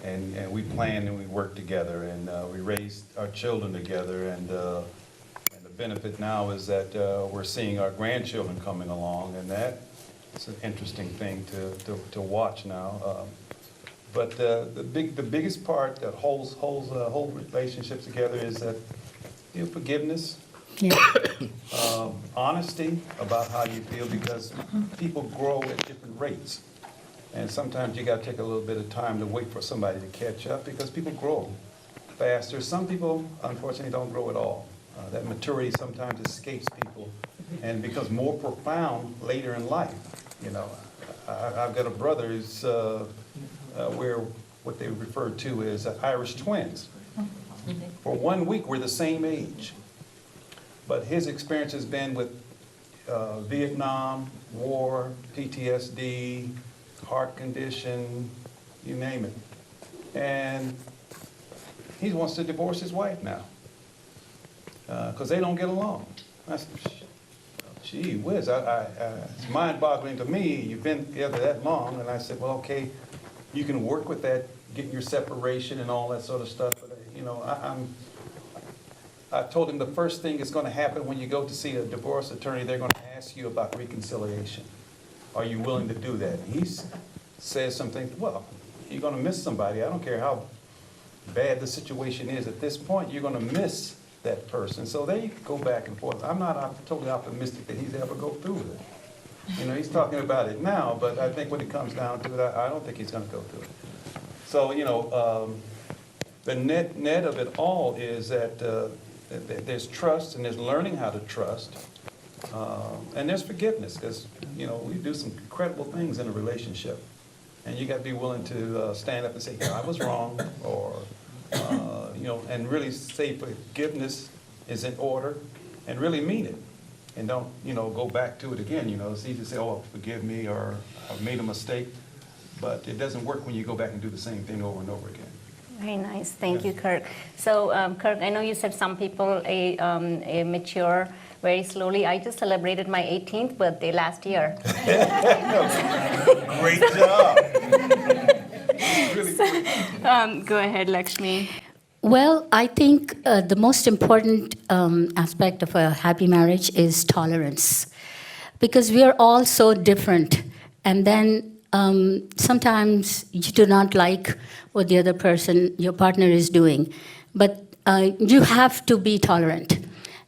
And we planned and we worked together, and we raised our children together. And the benefit now is that we're seeing our grandchildren coming along, and that's an interesting thing to watch now. But the biggest part that holds whole relationships together is that forgiveness. Yeah. Honesty about how you feel, because people grow at different rates. And sometimes you got to take a little bit of time to wait for somebody to catch up, because people grow faster. Some people, unfortunately, don't grow at all. That maturity sometimes escapes people and becomes more profound later in life. I've got a brother who's we're what they refer to as Irish twins. For 1 week, we're the same age. But his experience has been with Vietnam, war, PTSD, heart condition, you name it. And he wants to divorce his wife now because they don't get along. I said, gee whiz, it's mind-boggling to me. You've been together that long. And I said, well, okay, you can work with that, getting your separation and all that sort of stuff. But, I told him the first thing that's going to happen when you go to see a divorce attorney, they're going to ask you about reconciliation. Are you willing to do that? And he says something, well, you're going to miss somebody. I don't care how bad the situation is. At this point, you're going to miss that person. So there you go back and forth. I'm not totally optimistic that he's ever go through with it. He's talking about it now, but I think when it comes down to it, I don't think he's going to go through it. So, the net of it all is that there's trust, and there's learning how to trust, and there's forgiveness, because we do some incredible things in a relationship, and you got to be willing to stand up and say, I was wrong, or and really say forgiveness is in order, and really mean it, and don't go back to it again. It's easy to say, oh, forgive me, or I've made a mistake, but it doesn't work when you go back and do the same thing over and over again. Very nice. Thank you, Kirk. So, Kirk, I know you said some people mature very slowly. I just celebrated my 18th birthday last year. Great job. Go ahead, Lakshmi. Well, I think the most important aspect of a happy marriage is tolerance, because we are all so different. And then sometimes you do not like what the other person, your partner, is doing. But you have to be tolerant.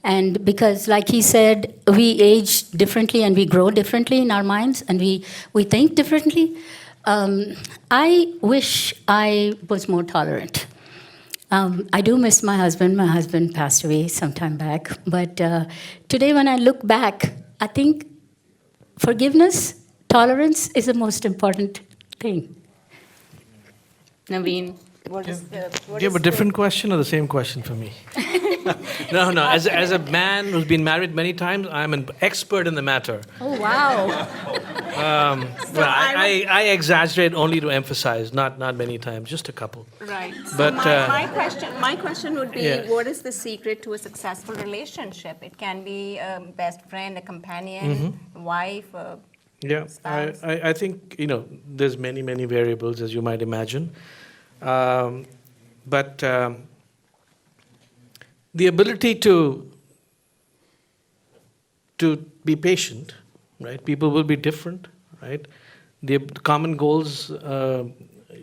And because, like he said, we age differently and we grow differently in our minds, and we think differently. I wish I was more tolerant. I do miss my husband. My husband passed away some time back. But today when I look back, I think forgiveness, tolerance is the most important thing. Naveen. What is the? What Do you have is a different question or the same question for me? No. As a man who's been married many times, I'm an expert in the matter. Oh, wow. Well, I exaggerate only to emphasize, not many times, just a couple. Right. So But, my question would be, yeah. what is the secret to a successful relationship? It can be a best friend, a companion, Mm-hmm. wife. Yeah, Spouse. I think, there's many variables, as you might imagine. But the ability to be patient, right? People will be different, right? The common goals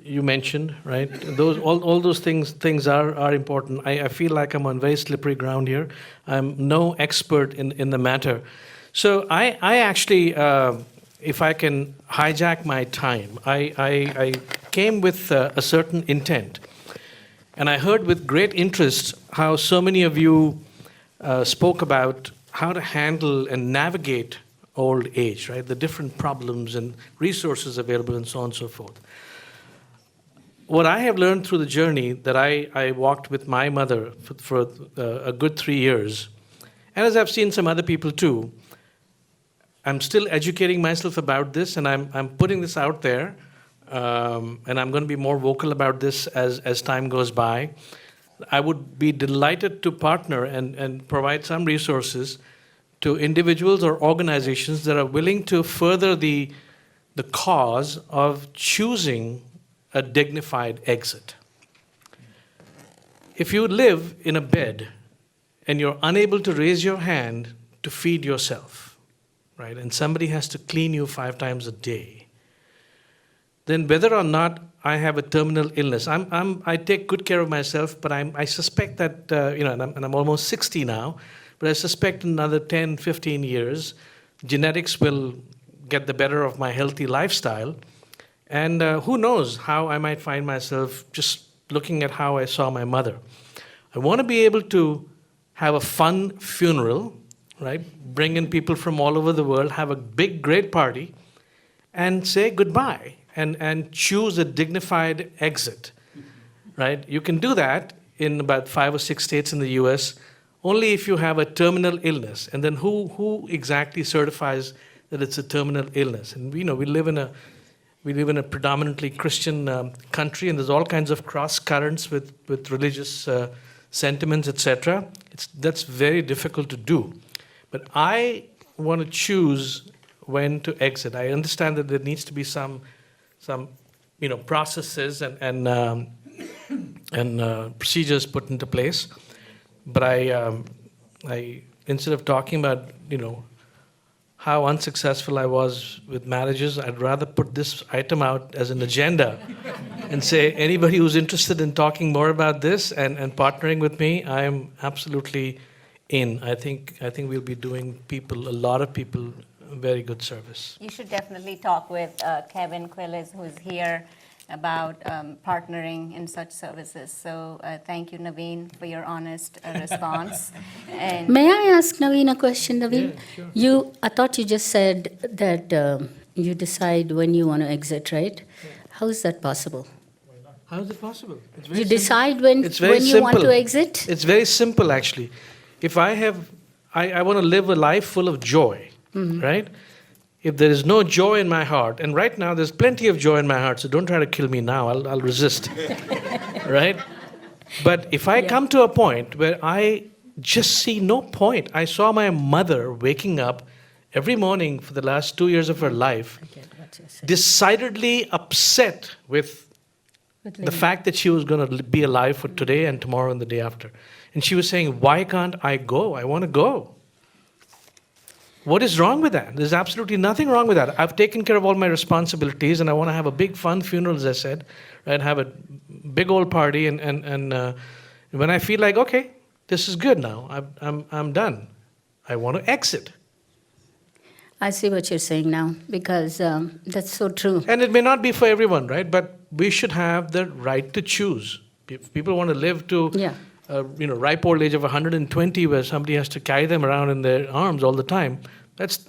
you mentioned, right? All those things are important. I feel like I'm on very slippery ground here. I'm no expert in the matter. So I actually, if I can hijack my time, I came with a certain intent. And I heard with great interest how so many of you spoke about how to handle and navigate old age, right? The different problems and resources available and so on and so forth. What I have learned through the journey that I walked with my mother for a good 3 years, and as I've seen some other people too, I'm still educating myself about this, and I'm putting this out there, and I'm going to be more vocal about this as time goes by. I would be delighted to partner and provide some resources to individuals or organizations that are willing to further the cause of choosing a dignified exit. If you live in a bed and you're unable to raise your hand to feed yourself, right, and somebody has to clean you 5 times a day, then whether or not I have a terminal illness, I take good care of myself, but I suspect that, and I'm almost 60 now, but I suspect in another 10, 15 years, genetics will get the better of my healthy lifestyle. And who knows how I might find myself just looking at how I saw my mother. I want to be able to have a fun funeral, right? Bring in people from all over the world, have a big, great party, and say goodbye and choose a dignified exit, right? You can do that in about 5 or 6 states in the US, only if you have a terminal illness. And then who exactly certifies that it's a terminal illness? And we live in a predominantly Christian country, and there's all kinds of cross currents with religious sentiments, etc. That's very difficult to do. But I want to choose when to exit. I understand that there needs to be some processes and procedures put into place. But I instead of talking about how unsuccessful I was with marriages, I'd rather put this item out as an agenda and say anybody who's interested in talking more about this and partnering with me, I am absolutely in. I think we'll be doing a lot of people very good service. You should definitely talk with Kevin Quillis, who's here, about partnering in such services. So thank you, Naveen, for your honest response. And May I ask Naveen a question, Naveen? Yeah, sure. I thought you just said that you decide when you want to exit, right? Yeah. How is that possible? How is it possible? It's very You simple. decide when It's very you want simple. to exit? It's very simple, actually. If I want to live a life full of joy, right? If there is no joy in my heart, and right now there's plenty of joy in my heart, so don't try to kill me now, I'll resist, right? But if I come to a point where I just see no point, I saw my mother waking up every morning for the last 2 years of her life, decidedly upset with the fact that she was going to be alive for today and tomorrow and the day after. And she was saying, why can't I go? I want to go. What is wrong with that? There's absolutely nothing wrong with that. I've taken care of all my responsibilities, and I want to have a big, fun funeral, as I said, right? Have a big old party, and when I feel like, okay, this is good now, I'm done, I want to exit. I see what you're saying now, because that's so true. And it may not be for everyone, right? But we should have the right to choose. If people want to live to ripe old age of 120, where somebody has to carry them around in their arms all the time, that's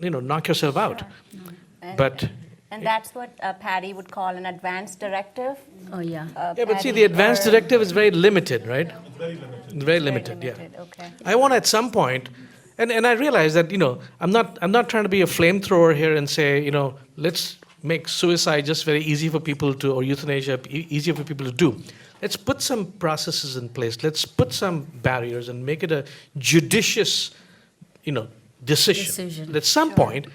knock yourself out. But And that's what Patty would call an advanced directive. Oh, yeah. Yeah, but see, Patty, the advanced or- directive is very limited, right? It's very limited, yeah. Okay. I want at some point, and I realize that, I'm not trying to be a flamethrower here and say, let's make suicide just very easy for people to, or euthanasia easier for people to do. Let's put some processes in place. Let's put some barriers and make it a judicious, decision. At some point,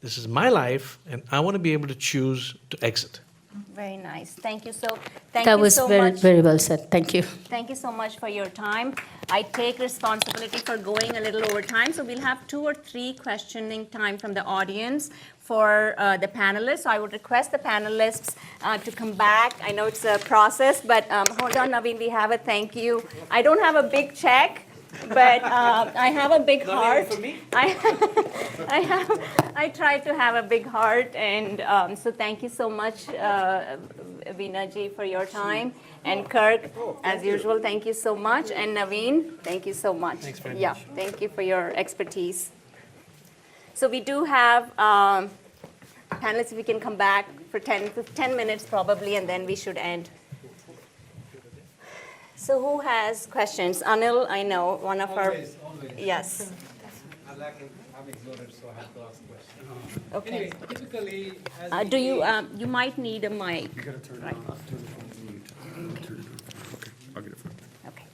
this is my life, and I want to be able to choose to exit. Very nice. Thank you That you was so very, much. very well said. Thank you. Thank you so much for your time. I take responsibility for going a little over time, so we'll have 2 or 3 questioning time from the audience for the panelists. So I would request the panelists to come back. I know it's a process, but hold on, Naveen, we have a thank you. I don't have a big check, but I have a big heart. I try to have a big heart, and so thank you so much, Veena-ji, for your time. And Kirk, as usual, thank you so much. And Naveen, thank you so much. Thanks very Yeah, much. thank you for your expertise. So we do have panelists, if we can come back for 10 minutes probably, and then we should end. So who has questions? Anil, I know, one of our... Always. Yes. I'm exhausted, so I have to ask questions. Okay. Anyway, typically, as Do we you, age- you might need a mic. You gotta turn it Right. on. I'll turn it on mute. Turn it on. Okay, I'll get it for you. Okay.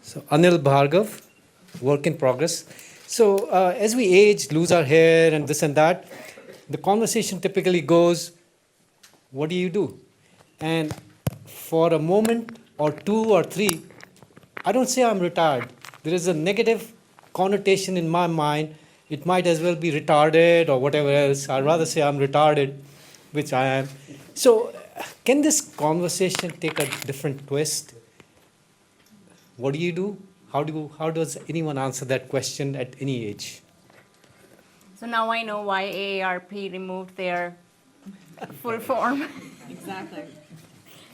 So Anil Bhargav, work in progress. So as we age, lose our hair and this and that, the conversation typically goes, what do you do? And for a moment or 2 or 3, I don't say I'm retired. There is a negative connotation in my mind. It might as well be retarded or whatever else. I'd rather say I'm retarded, which I am. So can this conversation take a different twist? What do you do? How does anyone answer that question at any age? So now I know why AARP removed their full form. Exactly.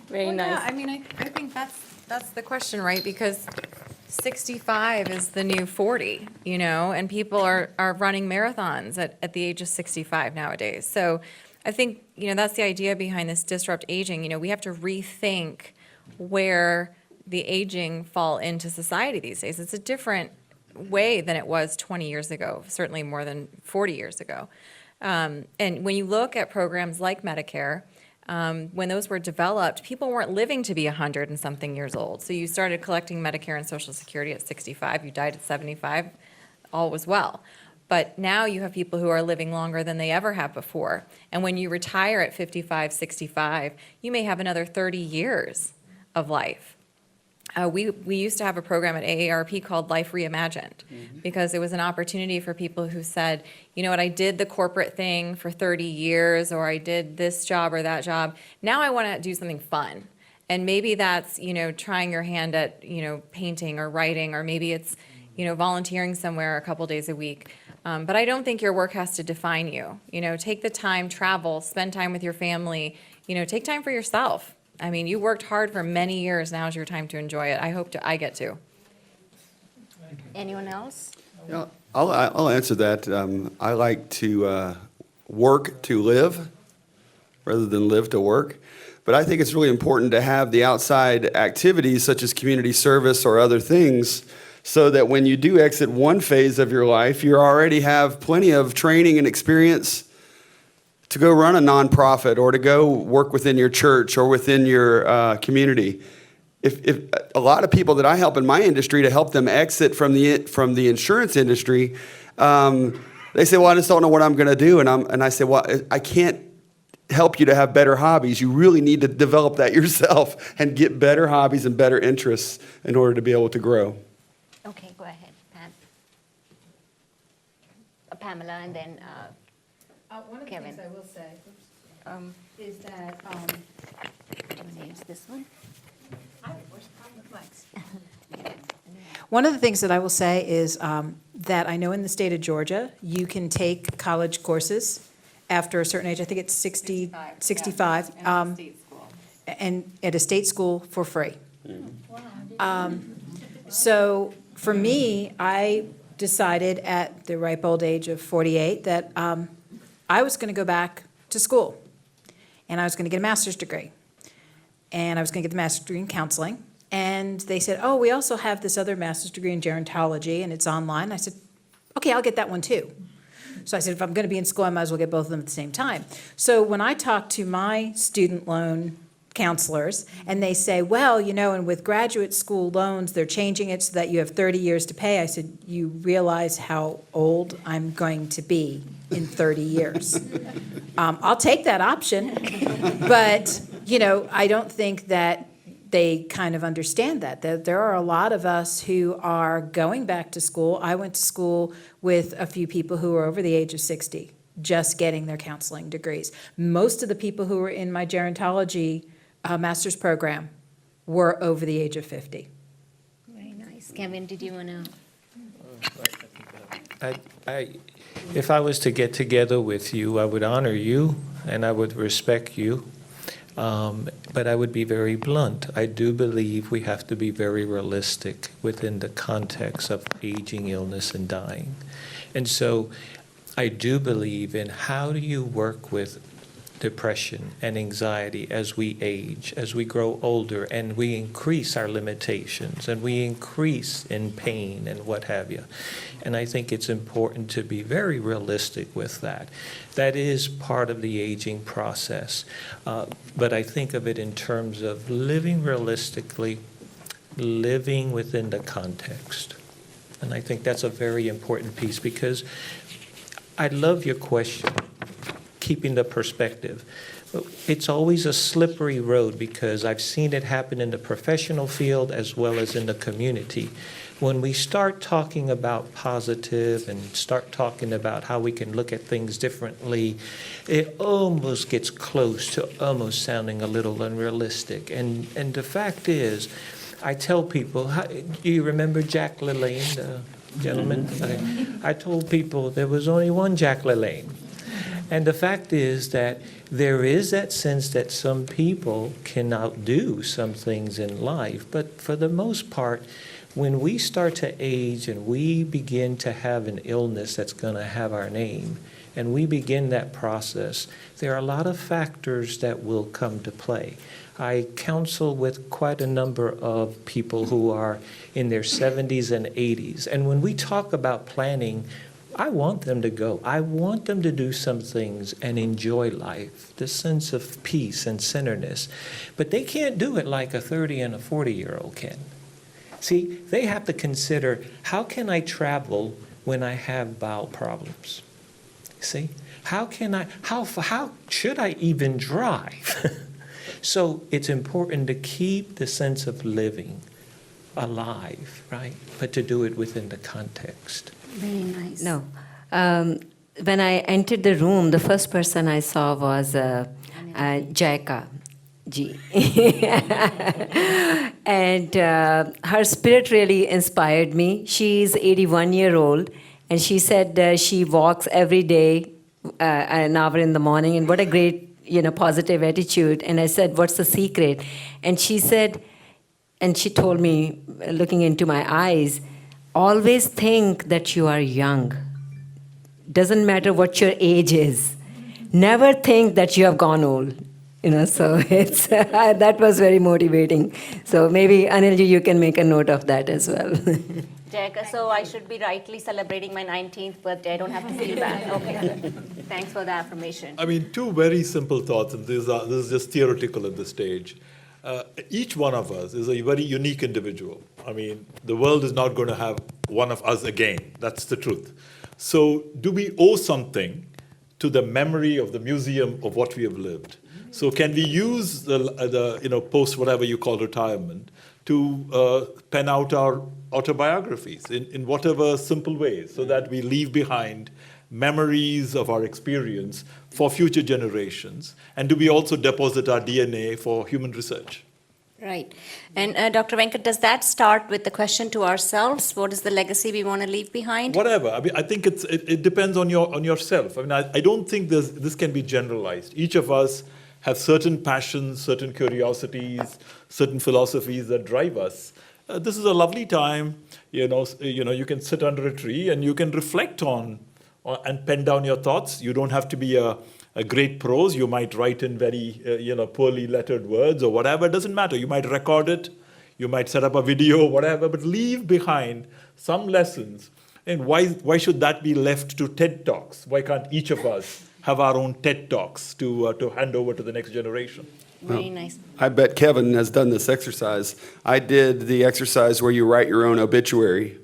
Very Well, nice. yeah, I mean, I think that's the question, right? Because 65 is the new 40, and people are running marathons at the age of 65 nowadays. So I think, that's the idea behind this disrupt aging. We have to rethink where the aging fall into society these days. It's a different way than it was 20 years ago, certainly more than 40 years ago. And when you look at programs like Medicare, when those were developed, people weren't living to be 100 and something years old. So you started collecting Medicare and Social Security at 65, you died at 75, all was well. But now you have people who are living longer than they ever have before. And when you retire at 55, 65, you may have another 30 years of life. We used to have a program at AARP called Life Reimagined, because it was an opportunity for people who said, you know what, I did the corporate thing for 30 years, or I did this job or that job. Now I want to do something fun. And maybe that's, trying your hand at, painting or writing, or maybe it's, volunteering somewhere a couple days a week. But I don't think your work has to define you. Take the time, travel, spend time with your family, take time for yourself. I mean, you worked hard for many years. Now is your time to enjoy it. I get to. Anyone else? Yeah, I'll answer that. I like to work to live rather than live to work. But I think it's really important to have the outside activities such as community service or other things, so that when you do exit one phase of your life, you already have plenty of training and experience to go run a nonprofit or to go work within your church or within your community. If a lot of people that I help in my industry, to help them exit from the insurance industry, they say, well, I just don't know what I'm going to do. And I say, well, I can't help you to have better hobbies. You really need to develop that yourself and get better hobbies and better interests in order to be able to grow. Okay, go ahead, Pam. Pamela, and then One of the Kevin. things I will say is that, use this one. One of the things that I will say is that I know in the state of Georgia, you can take college courses after a certain age. I think it's 65. And at a state school for free. So for me, I decided at the ripe old age of 48 that I was going to go back to school, and I was going to get a master's degree, and I was going to get the master's degree in counseling. And they said, oh, we also have this other master's degree in gerontology, and it's online. I said, okay, I'll get that one too. So I said, if I'm going to be in school, I might as well get both of them at the same time. So when I talk to my student loan counselors, and they say, well, you know, and with graduate school loans, they're changing it so that you have 30 years to pay. I said, you realize how old I'm going to be in 30 years. I'll take that option, but, you know, I don't think that they kind of understand that there are a lot of us who are going back to school. I went to school with a few people who were over the age of 60, just getting their counseling degrees. Most of the people who were in my gerontology master's program were over the age of 50. Very nice. Kevin, did you want to? If I was to get together with you, I would honor you and I would respect you. But I would be very blunt. I do believe we have to be very realistic within the context of aging, illness, and dying. And so I do believe in how do you work with depression and anxiety as we age, as we grow older, and we increase our limitations, and we increase in pain and what have you. And I think it's important to be very realistic with that. That is part of the aging process. But I think of it in terms of living realistically, living within the context. And I think that's a very important piece, because I love your question, keeping the perspective. It's always a slippery road, because I've seen it happen in the professional field as well as in the community. When we start talking about positive and start talking about how we can look at things differently, it almost gets close to almost sounding a little unrealistic. And the fact is, I tell people, do you remember Jack LaLanne, the gentleman? Okay. I told people there was only one Jack LaLanne. And the fact is that there is that sense that some people can outdo some things in life, but for the most part, when we start to age and we begin to have an illness that's going to have our name, and we begin that process, there are a lot of factors that will come to play. I counsel with quite a number of people who are in their 70s and 80s, and when we talk about planning, I want them to go. I want them to do some things and enjoy life, the sense of peace and centeredness. But they can't do it like a 30 and a 40-year-old can. See, they have to consider, how can I travel when I have bowel problems? See, how should I even drive? So it's important to keep the sense of living alive, right? But to do it within the context. Very nice. No. When I entered the room, the first person I saw was Jaika Ji. And her spirit really inspired me. She's 81-year-old, and she said she walks every day an hour in the morning, and what a great, positive attitude. And I said, what's the secret? And she said, and she told me, looking into my eyes, always think that you are young. Doesn't matter what your age is. Never think that you have gone old. So it's that was very motivating. So maybe, Anilji, you can make a note of that as well. Jayaka, so I should be rightly celebrating my 19th birthday. I don't have to feel bad. Okay. Thanks for the affirmation. I mean, two very simple thoughts, and this is just theoretical at this stage. Each one of us is a very unique individual. I mean, the world is not going to have one of us again. That's the truth. So do we owe something to the memory of the museum of what we have lived? So can we use the post whatever you call retirement to pen out our autobiographies in whatever simple ways, so that we leave behind memories of our experience for future generations? And do we also deposit our DNA for human research? Right. And Dr. Venkat, does that start with the question to ourselves? What is the legacy we want to leave behind? Whatever. I mean, I think it depends on yourself. I mean, I don't think this can be generalized. Each of us have certain passions, certain curiosities, certain philosophies that drive us. this is a lovely time. You can sit under a tree and you can reflect on and pen down your thoughts. You don't have to be a great prose. You might write in very, poorly lettered words or whatever. It doesn't matter. You might record it. You might set up a video, whatever, but leave behind some lessons. And why should that be left to TED Talks? Why can't each of us have our own TED Talks to hand over to the next generation? Very nice. I bet Kevin has done this exercise. I did the exercise where you write your own obituary.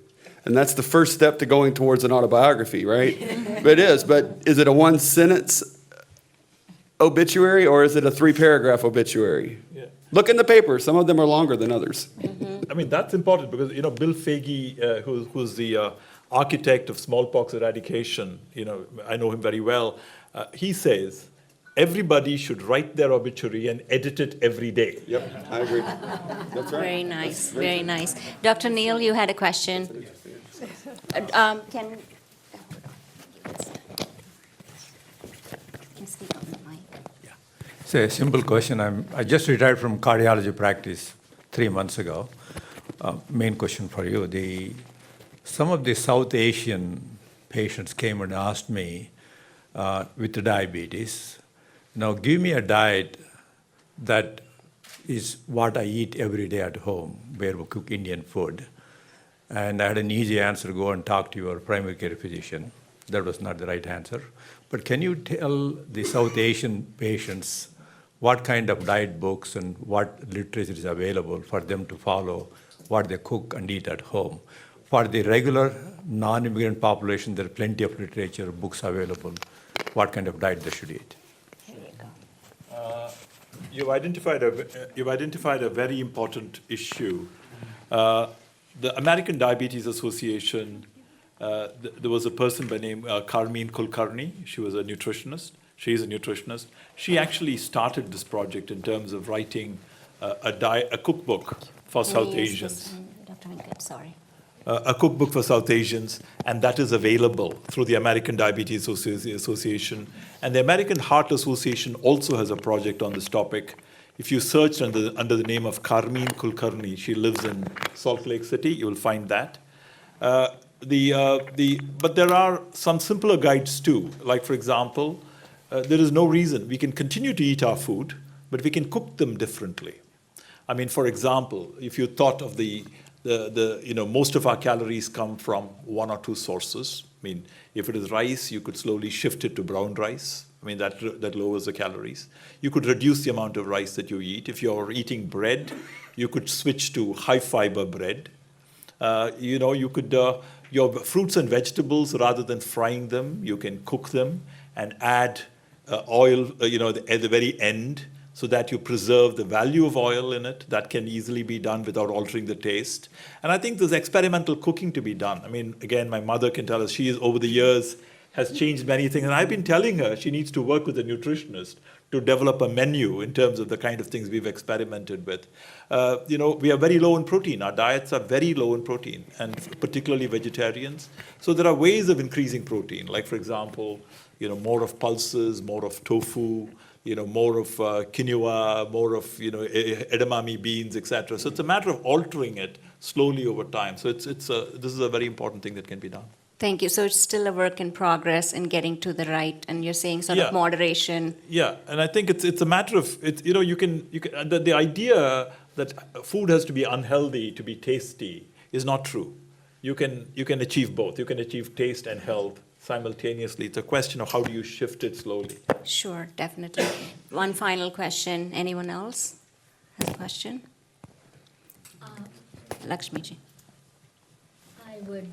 And that's the first step to going towards an autobiography, right? But it is. But is it a one-sentence obituary or is it a 3-paragraph obituary? Yeah. Look in the paper. Some of them are longer than others. I mean, that's important because, Bill Foege, who's the architect of smallpox eradication, I know him very well, he says, everybody should write their obituary and edit it every day. Yep, I agree. That's right. Very nice, That's very very nice. Dr. Neil, you had a question. Can you speak on the mic? It's a simple question. I just retired from cardiology practice 3 months ago. Main question for you. Some of the South Asian patients came and asked me with the diabetes, now give me a diet that is what I eat every day at home, where we cook Indian food. And I had an easy answer, go and talk to your primary care physician. That was not the right answer. But can you tell the South Asian patients what kind of diet books and what literature is available for them to follow what they cook and eat at home? For the regular non-immigrant population, there are plenty of literature, books available, what kind of diet they should eat. You've identified a very important issue. The American Diabetes Association, there was a person by name Carmeen Kulkarni. She was a nutritionist. She is a nutritionist. She actually started this project in terms of writing a cookbook for South Asians. Dr. Venkat, sorry. A cookbook for South Asians, and that is available through the American Diabetes Association. And the American Heart Association also has a project on this topic. If you search under the name of Carmeen Kulkarni, she lives in Salt Lake City, you will find that. But there are some simpler guides too. Like, for example, there is no reason we can continue to eat our food, but we can cook them differently. I mean, for example, if you thought of most of our calories come from one or two sources. I mean, if it is rice, you could slowly shift it to brown rice. I mean, that lowers the calories. You could reduce the amount of rice that you eat. If you're eating bread, you could switch to high fiber bread. You could, your fruits and vegetables, rather than frying them, you can cook them and add oil, at the very end, so that you preserve the value of oil in it. That can easily be done without altering the taste. And I think there's experimental cooking to be done. I mean, again, my mother can tell us, she is, over the years, has changed many things. And I've been telling her she needs to work with a nutritionist to develop a menu in terms of the kind of things we've experimented with. We are very low in protein. Our diets are very low in protein, and particularly vegetarians. So there are ways of increasing protein, like, for example, more of pulses, more of tofu, more of quinoa, more of edamame beans, etc. So it's a matter of altering it slowly over time. So this is a very important thing that can be done. Thank you. So it's still a work in progress in getting to the right, and you're saying sort of moderation. Yeah, and I think it's a matter of the idea that food has to be unhealthy to be tasty is not true. You can achieve both. You can achieve taste and health simultaneously. It's a question of how do you shift it slowly. Sure, definitely. One final question. Anyone else has a question? Lakshmiji. I would.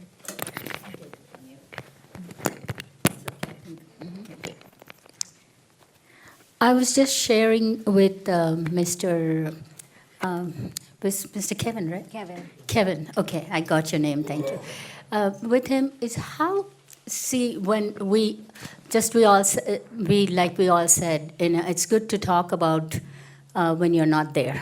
I was just sharing with Mr. Kevin, right? Kevin. Okay, I got your name. Thank you. With him is how. See, when we all said, it's good to talk about when you're not there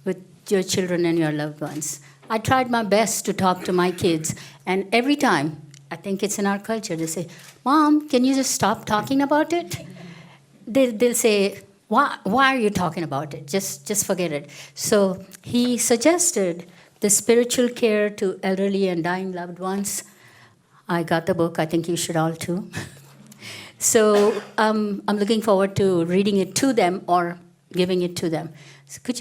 with your children and your loved ones. I tried my best to talk to my kids, and every time, I think it's in our culture, they say, "Mom, can you just stop talking about it?" They'll say, why are you talking about it? Just forget it. So he suggested the spiritual care to elderly and dying loved ones. I got the book. I think you should all too. So I'm looking forward to reading it to them or giving it to them. So could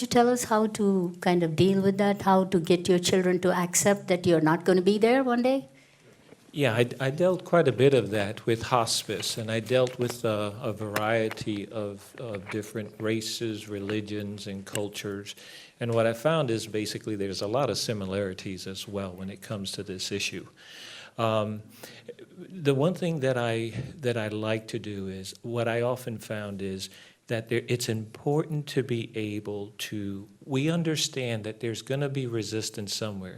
you tell us how to kind of deal with that? How to get your children to accept that you're not going to be there one day? Yeah, I dealt quite a bit of that with hospice, and I dealt with a variety of different races, religions, and cultures. And what I found is basically there's a lot of similarities as well when it comes to this issue. The one thing that I like to do is, what I often found is that it's important to be able to, we understand that there's going to be resistance somewhere.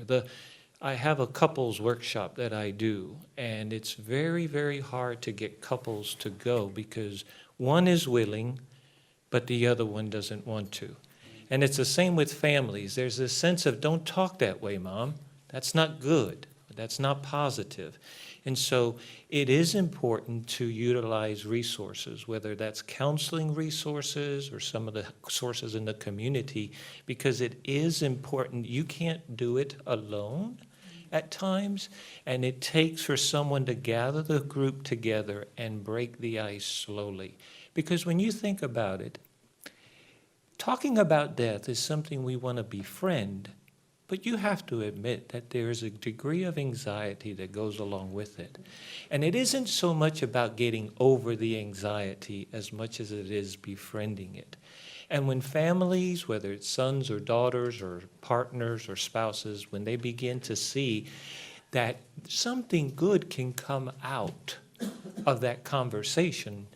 I have a couples workshop that I do, and it's very, very hard to get couples to go because one is willing, but the other one doesn't want to. And it's the same with families. There's this sense of, don't talk that way, Mom. That's not good. That's not positive. And so it is important to utilize resources, whether that's counseling resources or some of the sources in the community, because it is important. You can't do it alone at times, and it takes for someone to gather the group together and break the ice slowly. Because when you think about it, talking about death is something we want to befriend, but you have to admit that there is a degree of anxiety that goes along with it. And it isn't so much about getting over the anxiety as much as it is befriending it. And when families, whether it's sons or daughters or partners or spouses, when they begin to see that something good can come out of that conversation,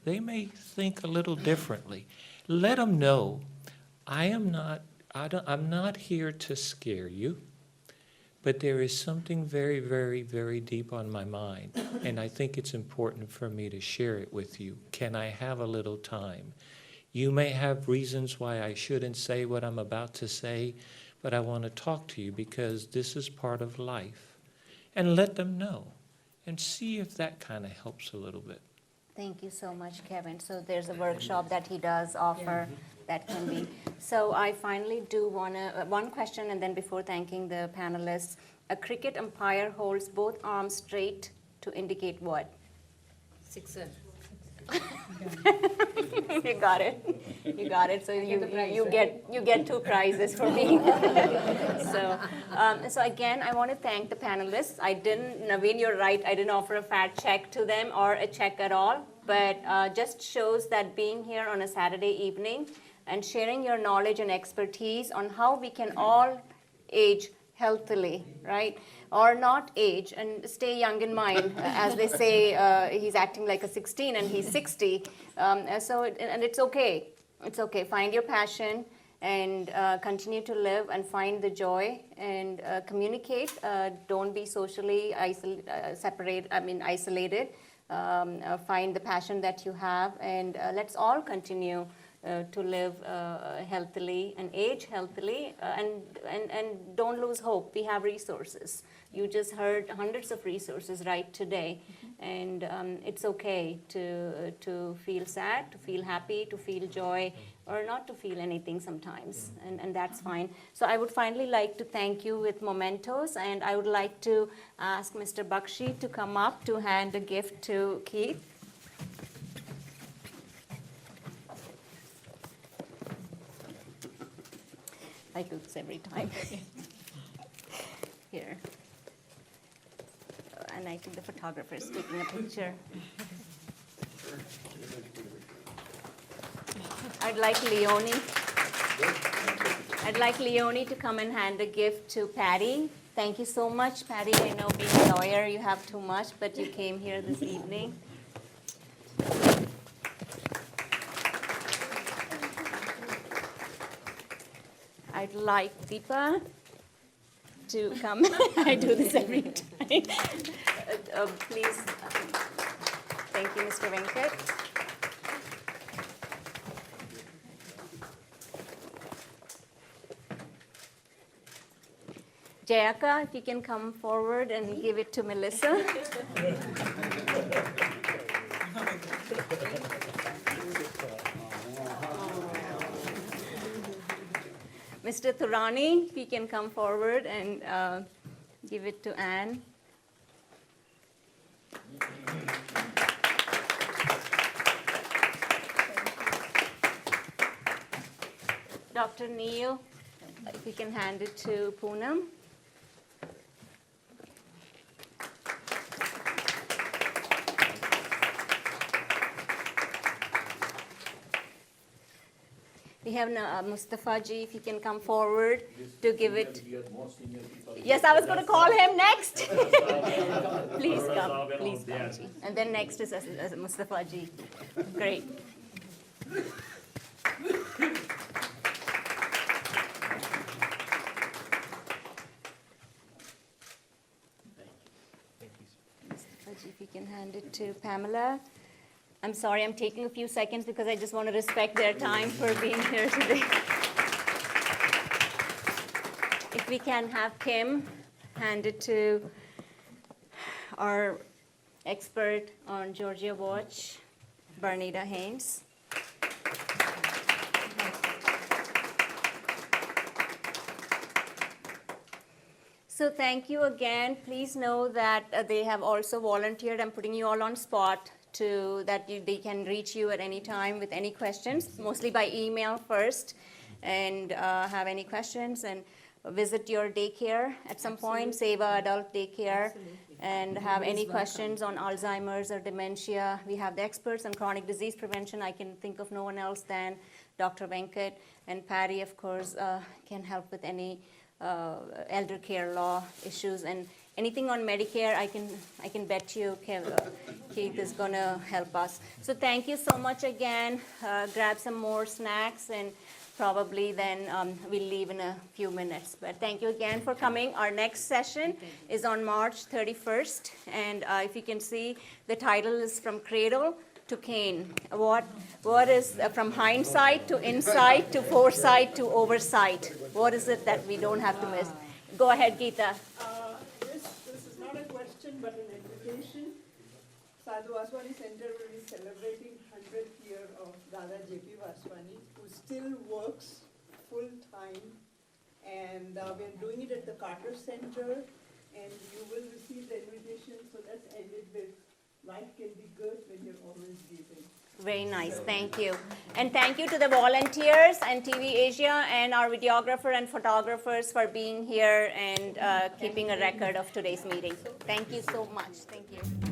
they may think a little differently. Let them know, I'm not here to scare you, but there is something very, very, very deep on my mind, and I think it's important for me to share it with you. Can I have a little time? You may have reasons why I shouldn't say what I'm about to say, but I want to talk to you because this is part of life. And let them know and see if that kind of helps a little bit. Thank you so much, Kevin. So there's a workshop that he does offer that can be. So I finally do want to, one question, and then before thanking the panelists, a cricket umpire holds both arms straight to indicate what? Sixer. You got it. You got it. So you get 2 prizes for me. So again, I want to thank the panelists. Naveen, you're right. I didn't offer a fat check to them or a check at all, but just shows that being here on a Saturday evening and sharing your knowledge and expertise on how we can all age healthily, right? Or not age and stay young in mind. As they say, he's acting like a 16 and he's 60. And it's okay. It's okay. Find your passion and continue to live and find the joy and communicate. Don't be socially isolated. Find the passion that you have, and let's all continue to live healthily and age healthily, and don't lose hope. We have resources. You just heard hundreds of resources right today, and it's okay to feel sad, to feel happy, to feel joy, or not to feel anything sometimes, and that's fine. So I would finally like to thank you with mementos, and I would like to ask Mr. Bakshi to come up to hand a gift to Keith. I do this every time. Here. And I think the photographer is taking a picture. I'd like Leonie to come and hand a gift to Patty. Thank you so much, Patty. I know being a lawyer, you have too much, but you came here this evening. I'd like Deepa to come. I do this every time. Please. Thank you, Mr. Venkat. Jayaka, if you can come forward and give it to Melissa. Mr. Thurani, if he can come forward and give it to Anne. Dr. Neil, if you can hand it to Poonam. We have Mustafa Ji, if he can come forward to give it. Yes, I was going to call him next. Please come, Ji. And then next is Mustafa Ji. Great. Mustafa Ji, if you can hand it to Pamela. I'm sorry, I'm taking a few seconds because I just want to respect their time for being here today. If we can have Kim hand it to our expert on Georgia Watch, Bernita Haynes. So thank you again. Please know that they have also volunteered. I'm putting you all on spot they can reach you at any time with any questions, mostly by email first, and have any questions, and visit your daycare at some point, Seva Adult Daycare, and have any questions on Alzheimer's or dementia. We have the experts on chronic disease prevention. I can think of no one else than Dr. Venkat, and Patty, of course, can help with any elder care law issues, and anything on Medicare, I can bet you Keith is going to help us. So thank you so much again. Grab some more snacks, and probably then we'll leave in a few minutes. But thank you again for coming. Our next session is on March 31st, and if you can see, the title is From Cradle to Cane. What is from hindsight to insight to foresight to oversight? What is it that we don't have to miss? Go ahead, Geeta. This is not a question but an invitation. Sadhu Vaswani Center will be celebrating 100th year of Dada J.P. Vaswani, who still works full time, and we're doing it at the Carter Center, and you will receive the invitation. So let's end it with life can be good when you're always giving. Very nice, thank you. And thank you to the volunteers and TV Asia and our videographer and photographers for being here and keeping a record of today's meeting. Thank you so much. Thank you.